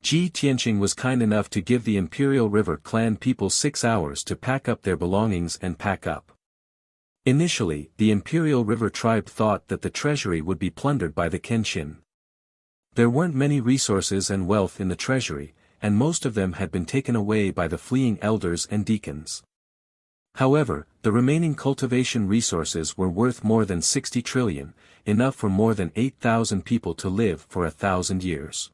Ji Tianqing was kind enough to give the Imperial River clan people 6 hours to pack up their belongings and pack up. Initially, the Imperial River tribe thought that the treasury would be plundered by the Kenshin. There weren't many resources and wealth in the treasury, and most of them had been taken away by the fleeing elders and deacons. However, the remaining cultivation resources were worth more than 60 trillion, enough for more than 8,000 people to live for 1,000 years.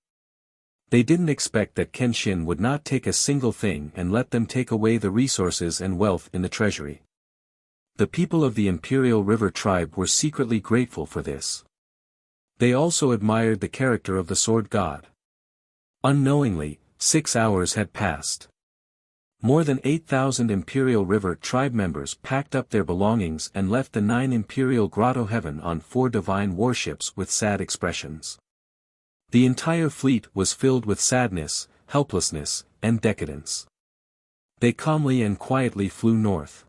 They didn't expect that Kenshin would not take a single thing and let them take away the resources and wealth in the treasury. The people of the Imperial River tribe were secretly grateful for this. They also admired the character of the sword god. Unknowingly, 6 hours had passed. More than 8,000 Imperial River tribe members packed up their belongings and left the 9 Imperial Grotto Heaven on 4 divine warships with sad expressions. The entire fleet was filled with sadness, helplessness, and decadence. They calmly and quietly flew north.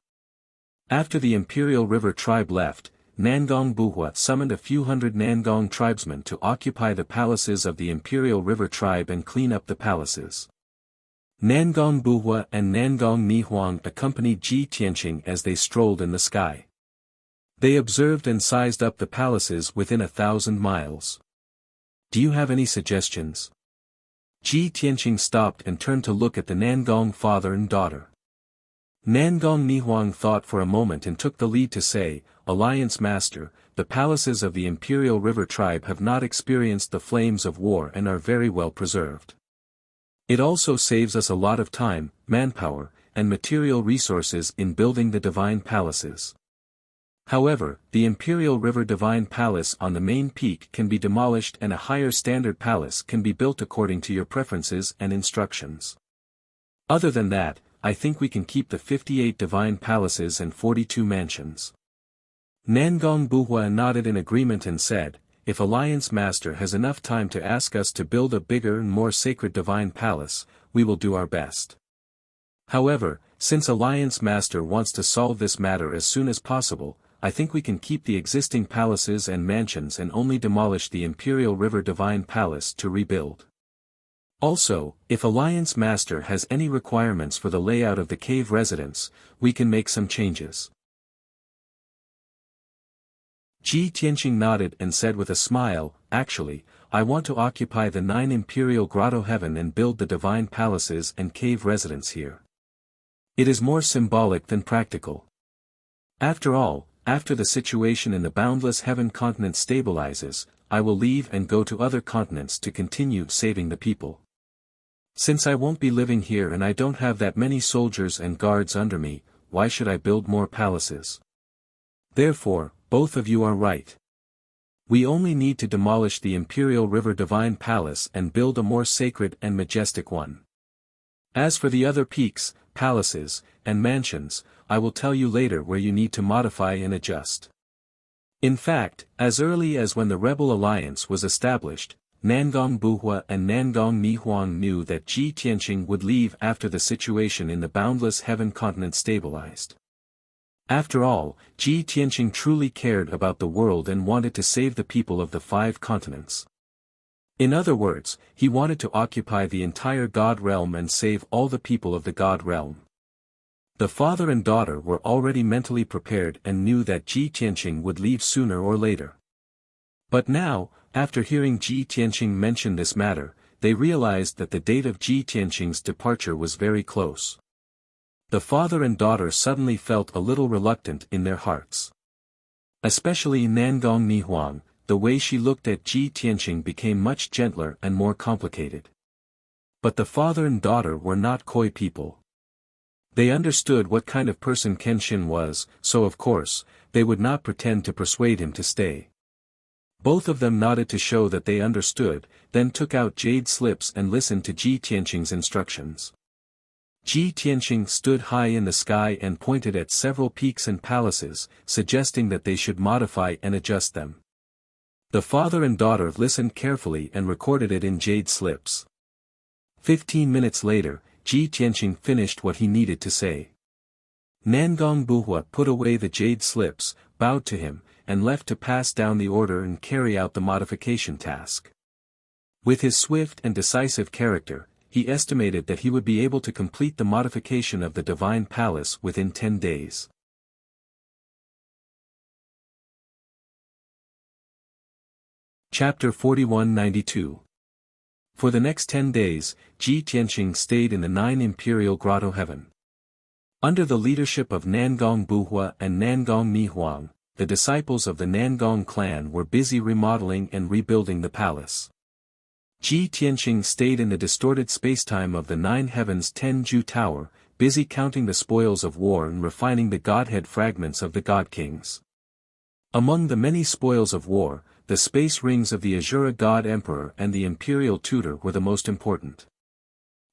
After the Imperial River tribe left, Nangong Buhua summoned a few hundred Nangong tribesmen to occupy the palaces of the Imperial River tribe and clean up the palaces. Nangong Buhua and Nangong Nihuang accompanied Ji Tianqing as they strolled in the sky. They observed and sized up the palaces within 1,000 miles. Do you have any suggestions? Ji Tianqing stopped and turned to look at the Nangong father and daughter. Nangong Nihuang thought for a moment and took the lead to say, "Alliance Master, the palaces of the Imperial River tribe have not experienced the flames of war and are very well preserved. It also saves us a lot of time, manpower, and material resources in building the divine palaces. However, the Imperial River Divine Palace on the main peak can be demolished and a higher standard palace can be built according to your preferences and instructions. Other than that, I think we can keep the 58 divine palaces and 42 mansions." Nangong Buhua nodded in agreement and said, "If Alliance Master has enough time to ask us to build a bigger and more sacred divine palace, we will do our best. However, since Alliance Master wants to solve this matter as soon as possible, I think we can keep the existing palaces and mansions and only demolish the Imperial River Divine Palace to rebuild. Also, if Alliance Master has any requirements for the layout of the cave residence, we can make some changes." Ji Tianqing nodded and said with a smile, "Actually, I want to occupy the 9 Imperial Grotto Heaven and build the divine palaces and cave residence here. It is more symbolic than practical. After all, after the situation in the boundless heaven continent stabilizes, I will leave and go to other continents to continue saving the people. Since I won't be living here and I don't have that many soldiers and guards under me, why should I build more palaces? Therefore, both of you are right. We only need to demolish the Imperial River Divine Palace and build a more sacred and majestic one. As for the other peaks, palaces, and mansions, I will tell you later where you need to modify and adjust." In fact, as early as when the Rebel Alliance was established, Nangong Buhua and Nangong Nihuang knew that Ji Tianqing would leave after the situation in the boundless heaven continent stabilized. After all, Ji Tianqing truly cared about the world and wanted to save the people of the 5 continents. In other words, he wanted to occupy the entire God realm and save all the people of the God realm. The father and daughter were already mentally prepared and knew that Ji Tianqing would leave sooner or later. But now, after hearing Ji Tianqing mention this matter, they realized that the date of Ji Tianqing's departure was very close. The father and daughter suddenly felt a little reluctant in their hearts. Especially Nangong Nihuang, the way she looked at Ji Tianqing became much gentler and more complicated. But the father and daughter were not coy people. They understood what kind of person Kenshin was, so of course, they would not pretend to persuade him to stay. Both of them nodded to show that they understood, then took out jade slips and listened to Ji Tianqing's instructions. Ji Tianqing stood high in the sky and pointed at several peaks and palaces, suggesting that they should modify and adjust them. The father and daughter listened carefully and recorded it in jade slips. 15 minutes later, Ji Tianqing finished what he needed to say. Nangong Buhua put away the jade slips, bowed to him, and left to pass down the order and carry out the modification task. With his swift and decisive character, he estimated that he would be able to complete the modification of the divine palace within 10 days. Chapter 4192. For the next 10 days, Ji Tianqing stayed in the 9 imperial grotto heaven. Under the leadership of Nangong Buhua and Nangong Nihuang, the disciples of the Nangong clan were busy remodeling and rebuilding the palace. Ji Tianqing stayed in the distorted spacetime of the 9 heavens Tenju Tower, busy counting the spoils of war and refining the godhead fragments of the god kings. Among the many spoils of war, the space rings of the Azura God Emperor and the Imperial Tutor were the most important.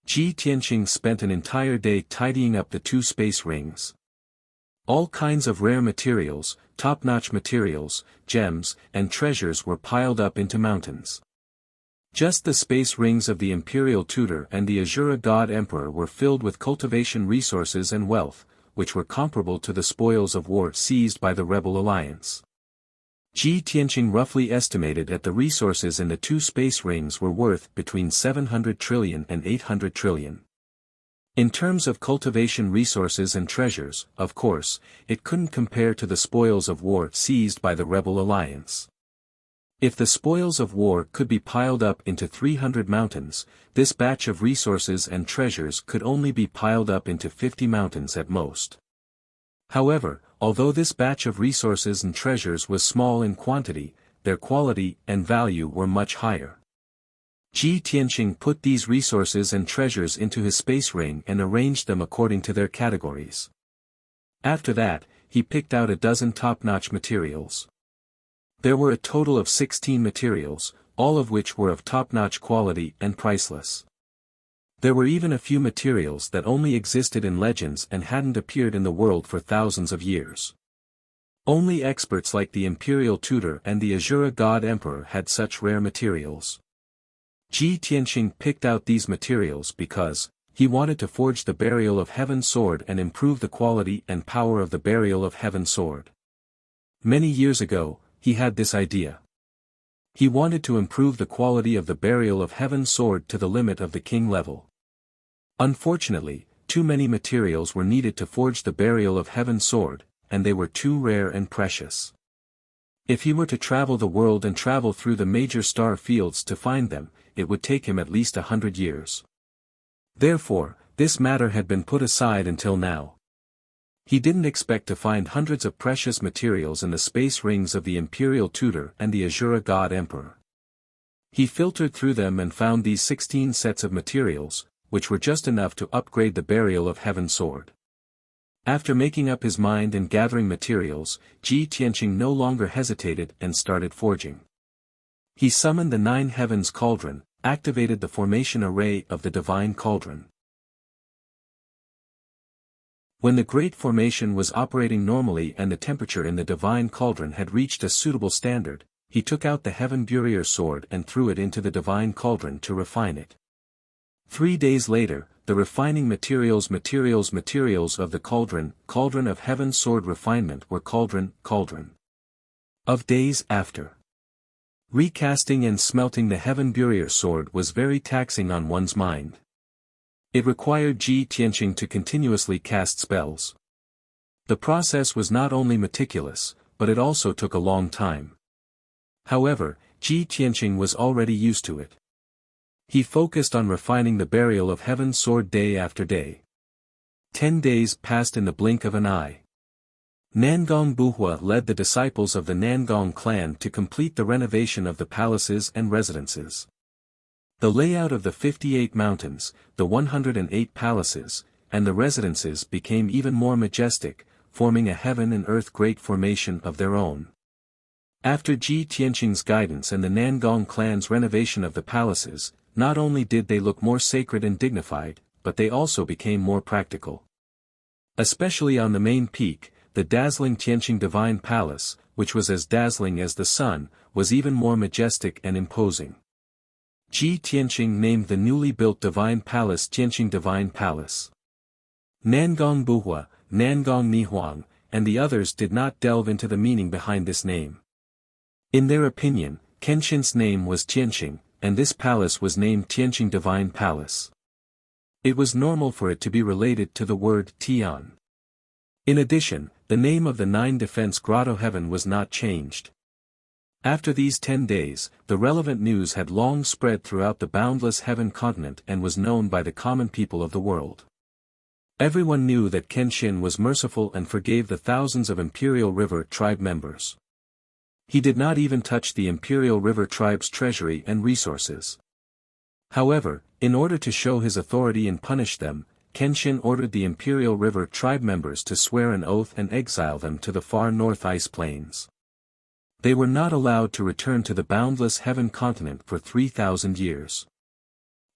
Ji Tianqing spent an entire day tidying up the 2 space rings. All kinds of rare materials, top-notch materials, gems, and treasures were piled up into mountains. Just the space rings of the Imperial Tutor and the Azura God Emperor were filled with cultivation resources and wealth, which were comparable to the spoils of war seized by the rebel alliance. Ji Tianqing roughly estimated that the resources in the 2 space rings were worth between 700 trillion and 800 trillion. In terms of cultivation resources and treasures, of course, it couldn't compare to the spoils of war seized by the rebel alliance. If the spoils of war could be piled up into 300 mountains, this batch of resources and treasures could only be piled up into 50 mountains at most. However, although this batch of resources and treasures was small in quantity, their quality and value were much higher. Ji Tianqing put these resources and treasures into his space ring and arranged them according to their categories. After that, he picked out a dozen top-notch materials. There were a total of 16 materials, all of which were of top-notch quality and priceless. There were even a few materials that only existed in legends and hadn't appeared in the world for thousands of years. Only experts like the Imperial Tutor and the Azura God Emperor had such rare materials. Ji Tianqing picked out these materials because he wanted to forge the Burial of Heaven sword and improve the quality and power of the Burial of Heaven sword. Many years ago, he had this idea. He wanted to improve the quality of the Burial of Heaven sword to the limit of the king level. Unfortunately, too many materials were needed to forge the Burial of Heaven sword, and they were too rare and precious. If he were to travel the world and travel through the major star fields to find them, it would take him at least 100 years. Therefore, this matter had been put aside until now. He didn't expect to find hundreds of precious materials in the space rings of the Imperial Tutor and the Azura God Emperor. He filtered through them and found these 16 sets of materials, which were just enough to upgrade the Burial of Heaven sword. After making up his mind and gathering materials, Ji Tianqing no longer hesitated and started forging. He summoned the 9 heavens cauldron, activated the formation array of the divine cauldron. When the great formation was operating normally and the temperature in the divine cauldron had reached a suitable standard, he took out the Heaven Burier sword and threw it into the divine cauldron to refine it. 3 days later, the refining materials of the cauldron of Heaven sword refinement were cauldron of days after. Recasting and smelting the Heaven Burier sword was very taxing on one's mind. It required Ji Tianqing to continuously cast spells. The process was not only meticulous, but it also took a long time. However, Ji Tianqing was already used to it. He focused on refining the Burial of Heaven sword day after day. 10 days passed in the blink of an eye. Nangong Buhua led the disciples of the Nangong clan to complete the renovation of the palaces and residences. The layout of the 58 mountains, the 108 palaces, and the residences became even more majestic, forming a heaven and earth great formation of their own. After Ji Tianqing's guidance and the Nangong clan's renovation of the palaces, not only did they look more sacred and dignified, but they also became more practical. Especially on the main peak, the dazzling Tianqing Divine Palace, which was as dazzling as the sun, was even more majestic and imposing. Ji Tianqing named the newly built Divine Palace Tianqing Divine Palace. Nangong Buhua, Nangong Nihuang, and the others did not delve into the meaning behind this name. In their opinion, Kenshin's name was Tianqing, and this palace was named Tianqing Divine Palace. It was normal for it to be related to the word Tian. In addition, the name of the 9 defense grotto heaven was not changed. After these 10 days, the relevant news had long spread throughout the boundless heaven continent and was known by the common people of the world. Everyone knew that Kenshin was merciful and forgave the thousands of Imperial River tribe members. He did not even touch the Imperial River tribe's treasury and resources. However, in order to show his authority and punish them, Kenshin ordered the Imperial River tribe members to swear an oath and exile them to the far north ice plains. They were not allowed to return to the boundless heaven continent for 3,000 years.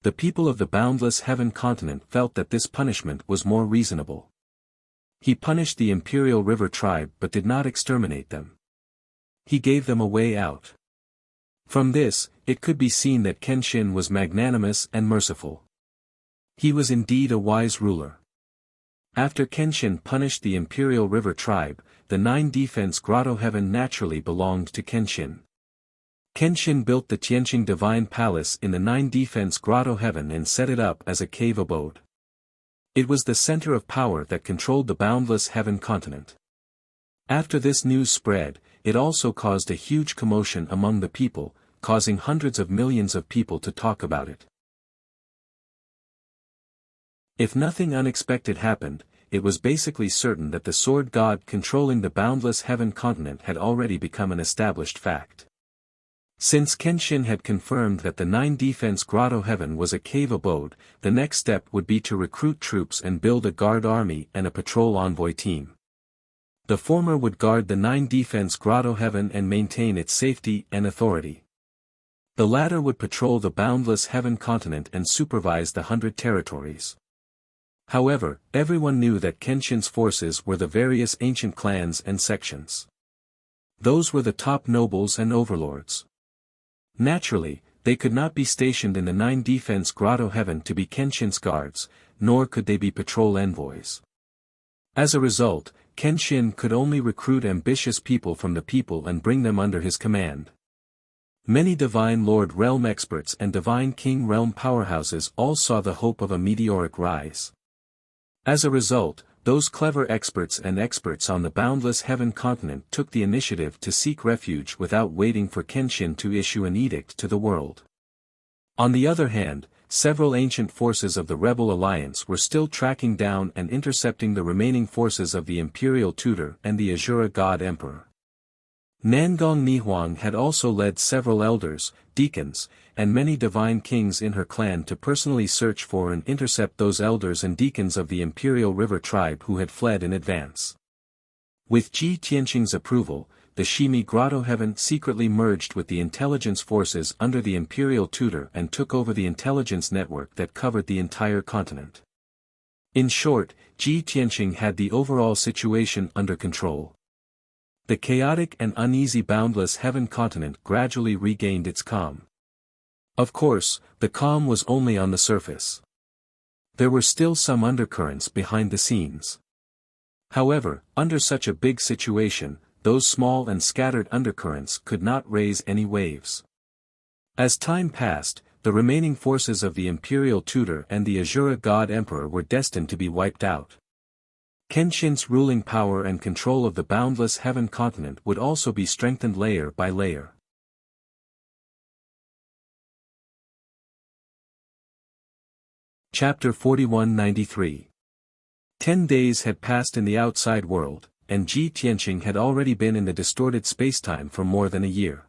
The people of the boundless heaven continent felt that this punishment was more reasonable. He punished the Imperial River tribe but did not exterminate them. He gave them a way out. From this, it could be seen that Kenshin was magnanimous and merciful. He was indeed a wise ruler. After Kenshin punished the Imperial River tribe, the 9 defense grotto heaven naturally belonged to Kenshin. Kenshin built the Tianqing Divine Palace in the 9 defense grotto heaven and set it up as a cave abode. It was the center of power that controlled the boundless heaven continent. After this news spread, it also caused a huge commotion among the people, causing hundreds of millions of people to talk about it. If nothing unexpected happened, it was basically certain that the sword god controlling the boundless heaven continent had already become an established fact. Since Kenshin had confirmed that the 9 defense grotto heaven was a cave abode, the next step would be to recruit troops and build a guard army and a patrol envoy team. The former would guard the 9 defense grotto heaven and maintain its safety and authority. The latter would patrol the boundless heaven continent and supervise the 100 territories. However, everyone knew that Kenshin's forces were the various ancient clans and sections. Those were the top nobles and overlords. Naturally, they could not be stationed in the 9 defense grotto heaven to be Kenshin's guards, nor could they be patrol envoys. As a result, Kenshin could only recruit ambitious people from the people and bring them under his command. Many Divine Lord realm experts and Divine King realm powerhouses all saw the hope of a meteoric rise. As a result, those clever experts and experts on the boundless heaven continent took the initiative to seek refuge without waiting for Kenshin to issue an edict to the world. On the other hand, several ancient forces of the Rebel Alliance were still tracking down and intercepting the remaining forces of the Imperial Tutor and the Azura God Emperor. Nangong Nihuang had also led several elders, deacons, and many divine kings in her clan to personally search for and intercept those elders and deacons of the Imperial River tribe who had fled in advance. With Ji Tianqing's approval, the Shimi Grotto Heaven secretly merged with the intelligence forces under the Imperial Tutor and took over the intelligence network that covered the entire continent. In short, Ji Tianqing had the overall situation under control. The chaotic and uneasy boundless heaven continent gradually regained its calm. Of course, the calm was only on the surface. There were still some undercurrents behind the scenes. However, under such a big situation, those small and scattered undercurrents could not raise any waves. As time passed, the remaining forces of the Imperial Tutor and the Azura God Emperor were destined to be wiped out. Kenshin's ruling power and control of the boundless heaven continent would also be strengthened layer by layer. Chapter 4193. 10 days had passed in the outside world, and Ji Tianqing had already been in the distorted spacetime for more than a year.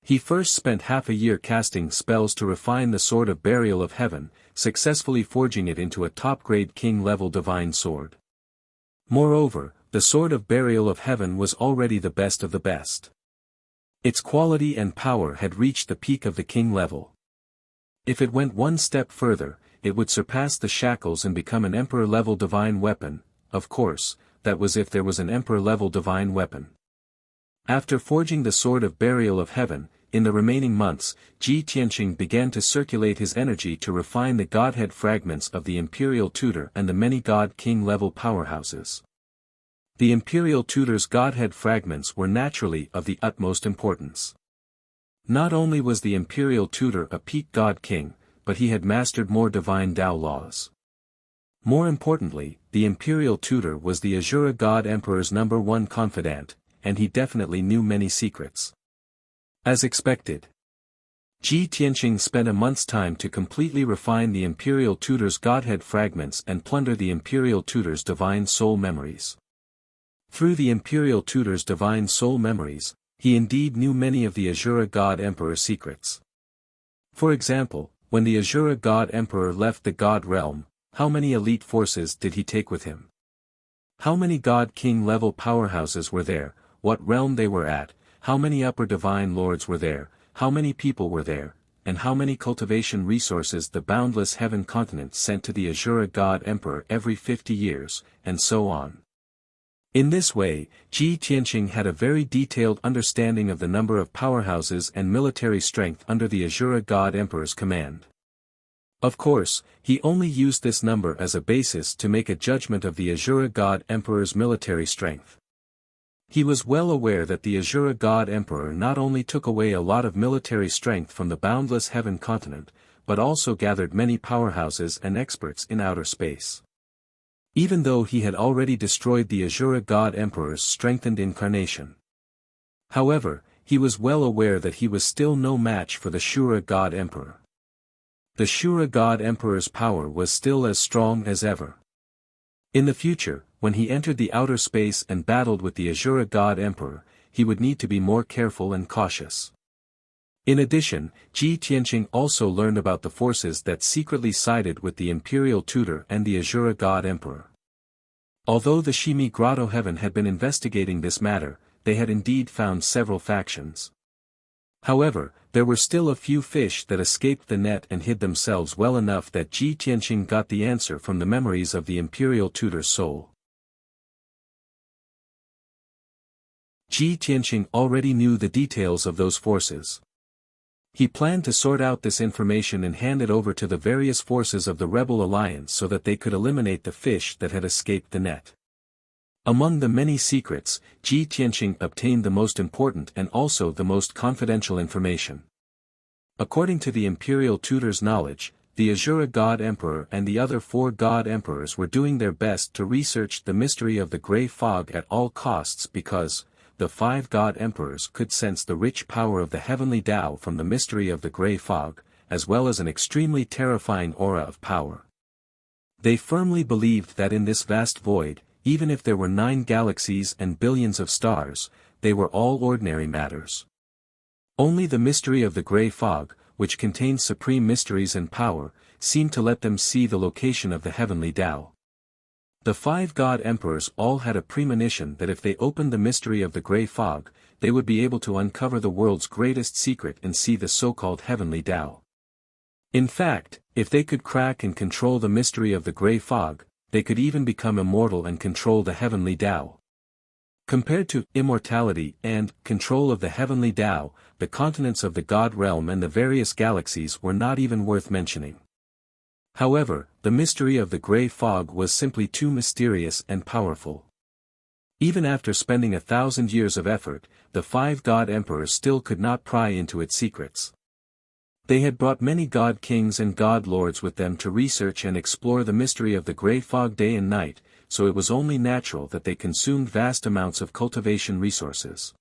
He first spent half a year casting spells to refine the Sword of Burial of Heaven, successfully forging it into a top-grade king-level divine sword. Moreover, the Sword of Burial of Heaven was already the best of the best. Its quality and power had reached the peak of the king level. If it went one step further, it would surpass the shackles and become an emperor-level divine weapon. Of course, that was if there was an emperor-level divine weapon. After forging the Sword of Burial of Heaven, in the remaining months, Ji Tianqing began to circulate his energy to refine the godhead fragments of the Imperial Tutor and the many God-King level powerhouses. The Imperial Tutor's godhead fragments were naturally of the utmost importance. Not only was the Imperial Tutor a peak God-King, but he had mastered more divine Tao laws. More importantly, the Imperial Tutor was the Azura God Emperor's #1 confidant, and he definitely knew many secrets. As expected, Ji Tianqing spent a month's time to completely refine the Imperial Tutor's godhead fragments and plunder the Imperial Tutor's divine soul memories. Through the Imperial Tutor's divine soul memories, he indeed knew many of the Azura God Emperor's secrets. For example, when the Azura God Emperor left the God realm, how many elite forces did he take with him? How many God King level powerhouses were there, what realm they were at, how many upper divine lords were there, how many people were there, and how many cultivation resources the boundless heaven continent sent to the Azura God Emperor every 50 years, and so on. In this way, Ji Tianqing had a very detailed understanding of the number of powerhouses and military strength under the Azura God Emperor's command. Of course, he only used this number as a basis to make a judgment of the Azura God Emperor's military strength. He was well aware that the Azura God Emperor not only took away a lot of military strength from the boundless heaven continent, but also gathered many powerhouses and experts in outer space. Even though he had already destroyed the Azura God Emperor's strengthened incarnation. However, he was well aware that he was still no match for the Shura God Emperor. The Shura God Emperor's power was still as strong as ever. In the future, when he entered the outer space and battled with the Azura God Emperor, he would need to be more careful and cautious. In addition, Ji Tianqing also learned about the forces that secretly sided with the Imperial Tutor and the Azura God Emperor. Although the Shimi Grotto Heaven had been investigating this matter, they had indeed found several factions. However, there were still a few fish that escaped the net and hid themselves well enough that Ji Tianqing got the answer from the memories of the Imperial Tutor's soul. Ji Tianqing already knew the details of those forces. He planned to sort out this information and hand it over to the various forces of the Rebel Alliance so that they could eliminate the fish that had escaped the net. Among the many secrets, Ji Tianqing obtained the most important and also the most confidential information. According to the Imperial Tutor's knowledge, the Azura God Emperor and the other 4 God Emperors were doing their best to research the mystery of the Grey Fog at all costs because, the 5 God Emperors could sense the rich power of the heavenly Tao from the mystery of the Grey Fog, as well as an extremely terrifying aura of power. They firmly believed that in this vast void, even if there were 9 galaxies and billions of stars, they were all ordinary matters. Only the mystery of the Grey Fog, which contains supreme mysteries and power, seemed to let them see the location of the heavenly Tao. The 5 God Emperors all had a premonition that if they opened the mystery of the Grey Fog, they would be able to uncover the world's greatest secret and see the so-called heavenly Tao. In fact, if they could crack and control the mystery of the Grey Fog, they could even become immortal and control the heavenly Tao. Compared to immortality and control of the heavenly Tao, the continents of the God realm and the various galaxies were not even worth mentioning. However, the mystery of the Grey Fog was simply too mysterious and powerful. Even after spending 1,000 years of effort, the 5 God Emperors still could not pry into its secrets. They had brought many God Kings and God Lords with them to research and explore the mystery of the Grey Fog day and night, so it was only natural that they consumed vast amounts of cultivation resources.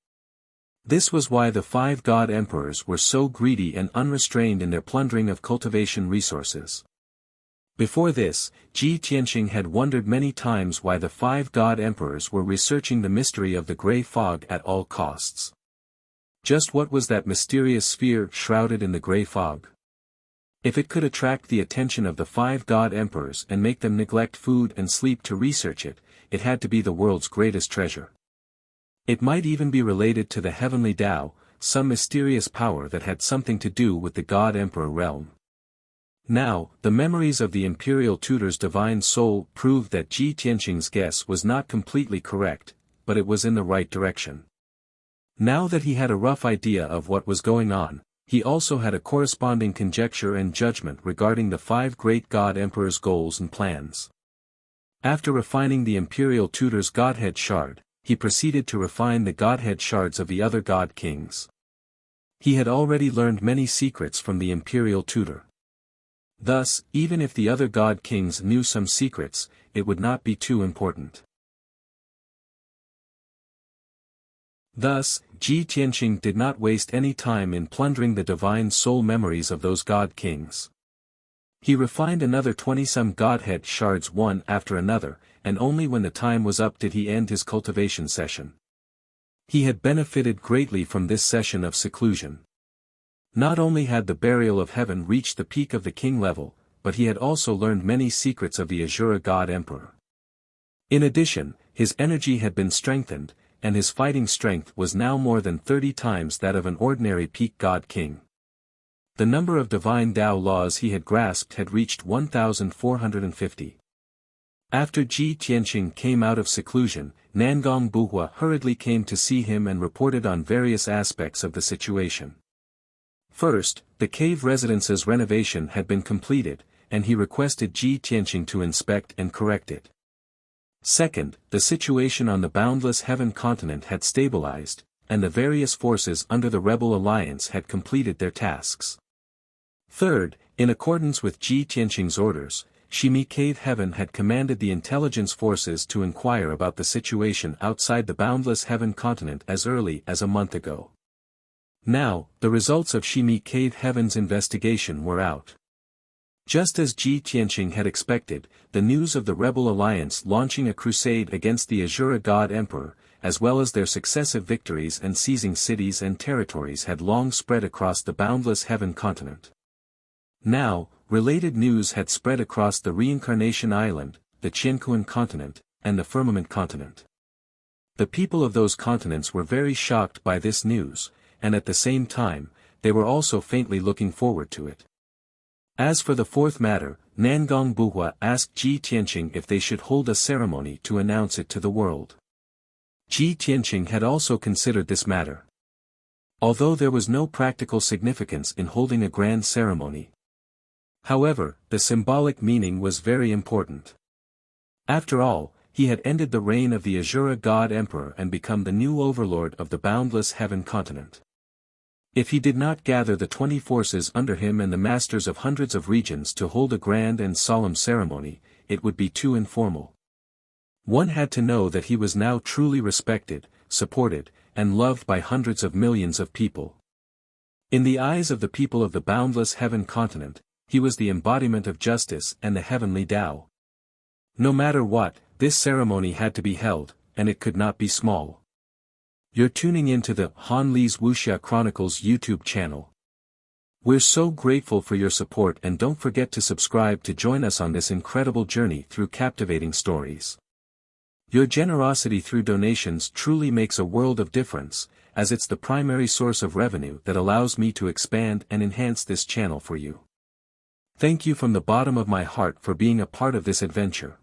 This was why the 5 God Emperors were so greedy and unrestrained in their plundering of cultivation resources. Before this, Ji Tianqing had wondered many times why the 5 God Emperors were researching the mystery of the Grey Fog at all costs. Just what was that mysterious sphere shrouded in the Grey Fog? If it could attract the attention of the 5 God Emperors and make them neglect food and sleep to research it, it had to be the world's greatest treasure. It might even be related to the heavenly Tao, some mysterious power that had something to do with the God Emperor realm. Now, the memories of the imperial tutor's divine soul proved that Ji Tianqing's guess was not completely correct, but it was in the right direction. Now that he had a rough idea of what was going on, he also had a corresponding conjecture and judgment regarding the 5 great god emperors' goals and plans. After refining the imperial tutor's godhead shard, he proceeded to refine the godhead shards of the other god kings. He had already learned many secrets from the imperial tutor. Thus, even if the other god kings knew some secrets, it would not be too important. Thus, Ji Tianqing did not waste any time in plundering the divine soul memories of those god kings. He refined another 20-some godhead shards one after another, and only when the time was up did he end his cultivation session. He had benefited greatly from this session of seclusion. Not only had the burial of heaven reached the peak of the king level, but he had also learned many secrets of the Azura god emperor. In addition, his energy had been strengthened, and his fighting strength was now more than 30 times that of an ordinary peak god king. The number of divine Tao laws he had grasped had reached 1,450. After Ji Tianqing came out of seclusion, Nangong Buhua hurriedly came to see him and reported on various aspects of the situation. First, the cave residence's renovation had been completed, and he requested Ji Tianqing to inspect and correct it. Second, the situation on the boundless heaven continent had stabilized, and the various forces under the rebel alliance had completed their tasks. Third, in accordance with Ji Tianqing's orders, Shimi Cave Heaven had commanded the intelligence forces to inquire about the situation outside the boundless heaven continent as early as a month ago. Now, the results of Shimi Cave Heaven's investigation were out. Just as Ji Tianqing had expected, the news of the rebel alliance launching a crusade against the Azura god emperor, as well as their successive victories and seizing cities and territories had long spread across the boundless heaven continent. Now, related news had spread across the Reincarnation Island, the Qiankuan continent, and the Firmament continent. The people of those continents were very shocked by this news, and at the same time, they were also faintly looking forward to it. As for the fourth matter, Nangong Buhua asked Ji Tianqing if they should hold a ceremony to announce it to the world. Ji Tianqing had also considered this matter. Although there was no practical significance in holding a grand ceremony. However, the symbolic meaning was very important. After all, he had ended the reign of the Azura god emperor and become the new overlord of the boundless heaven continent. If he did not gather the 20 forces under him and the masters of hundreds of regions to hold a grand and solemn ceremony, it would be too informal. One had to know that he was now truly respected, supported, and loved by hundreds of millions of people. In the eyes of the people of the boundless heaven continent, he was the embodiment of justice and the heavenly Tao. No matter what, this ceremony had to be held, and it could not be small. You're tuning into the Han Li's Wuxia Chronicles YouTube channel. We're so grateful for your support, and don't forget to subscribe to join us on this incredible journey through captivating stories. Your generosity through donations truly makes a world of difference, as it's the primary source of revenue that allows me to expand and enhance this channel for you. Thank you from the bottom of my heart for being a part of this adventure.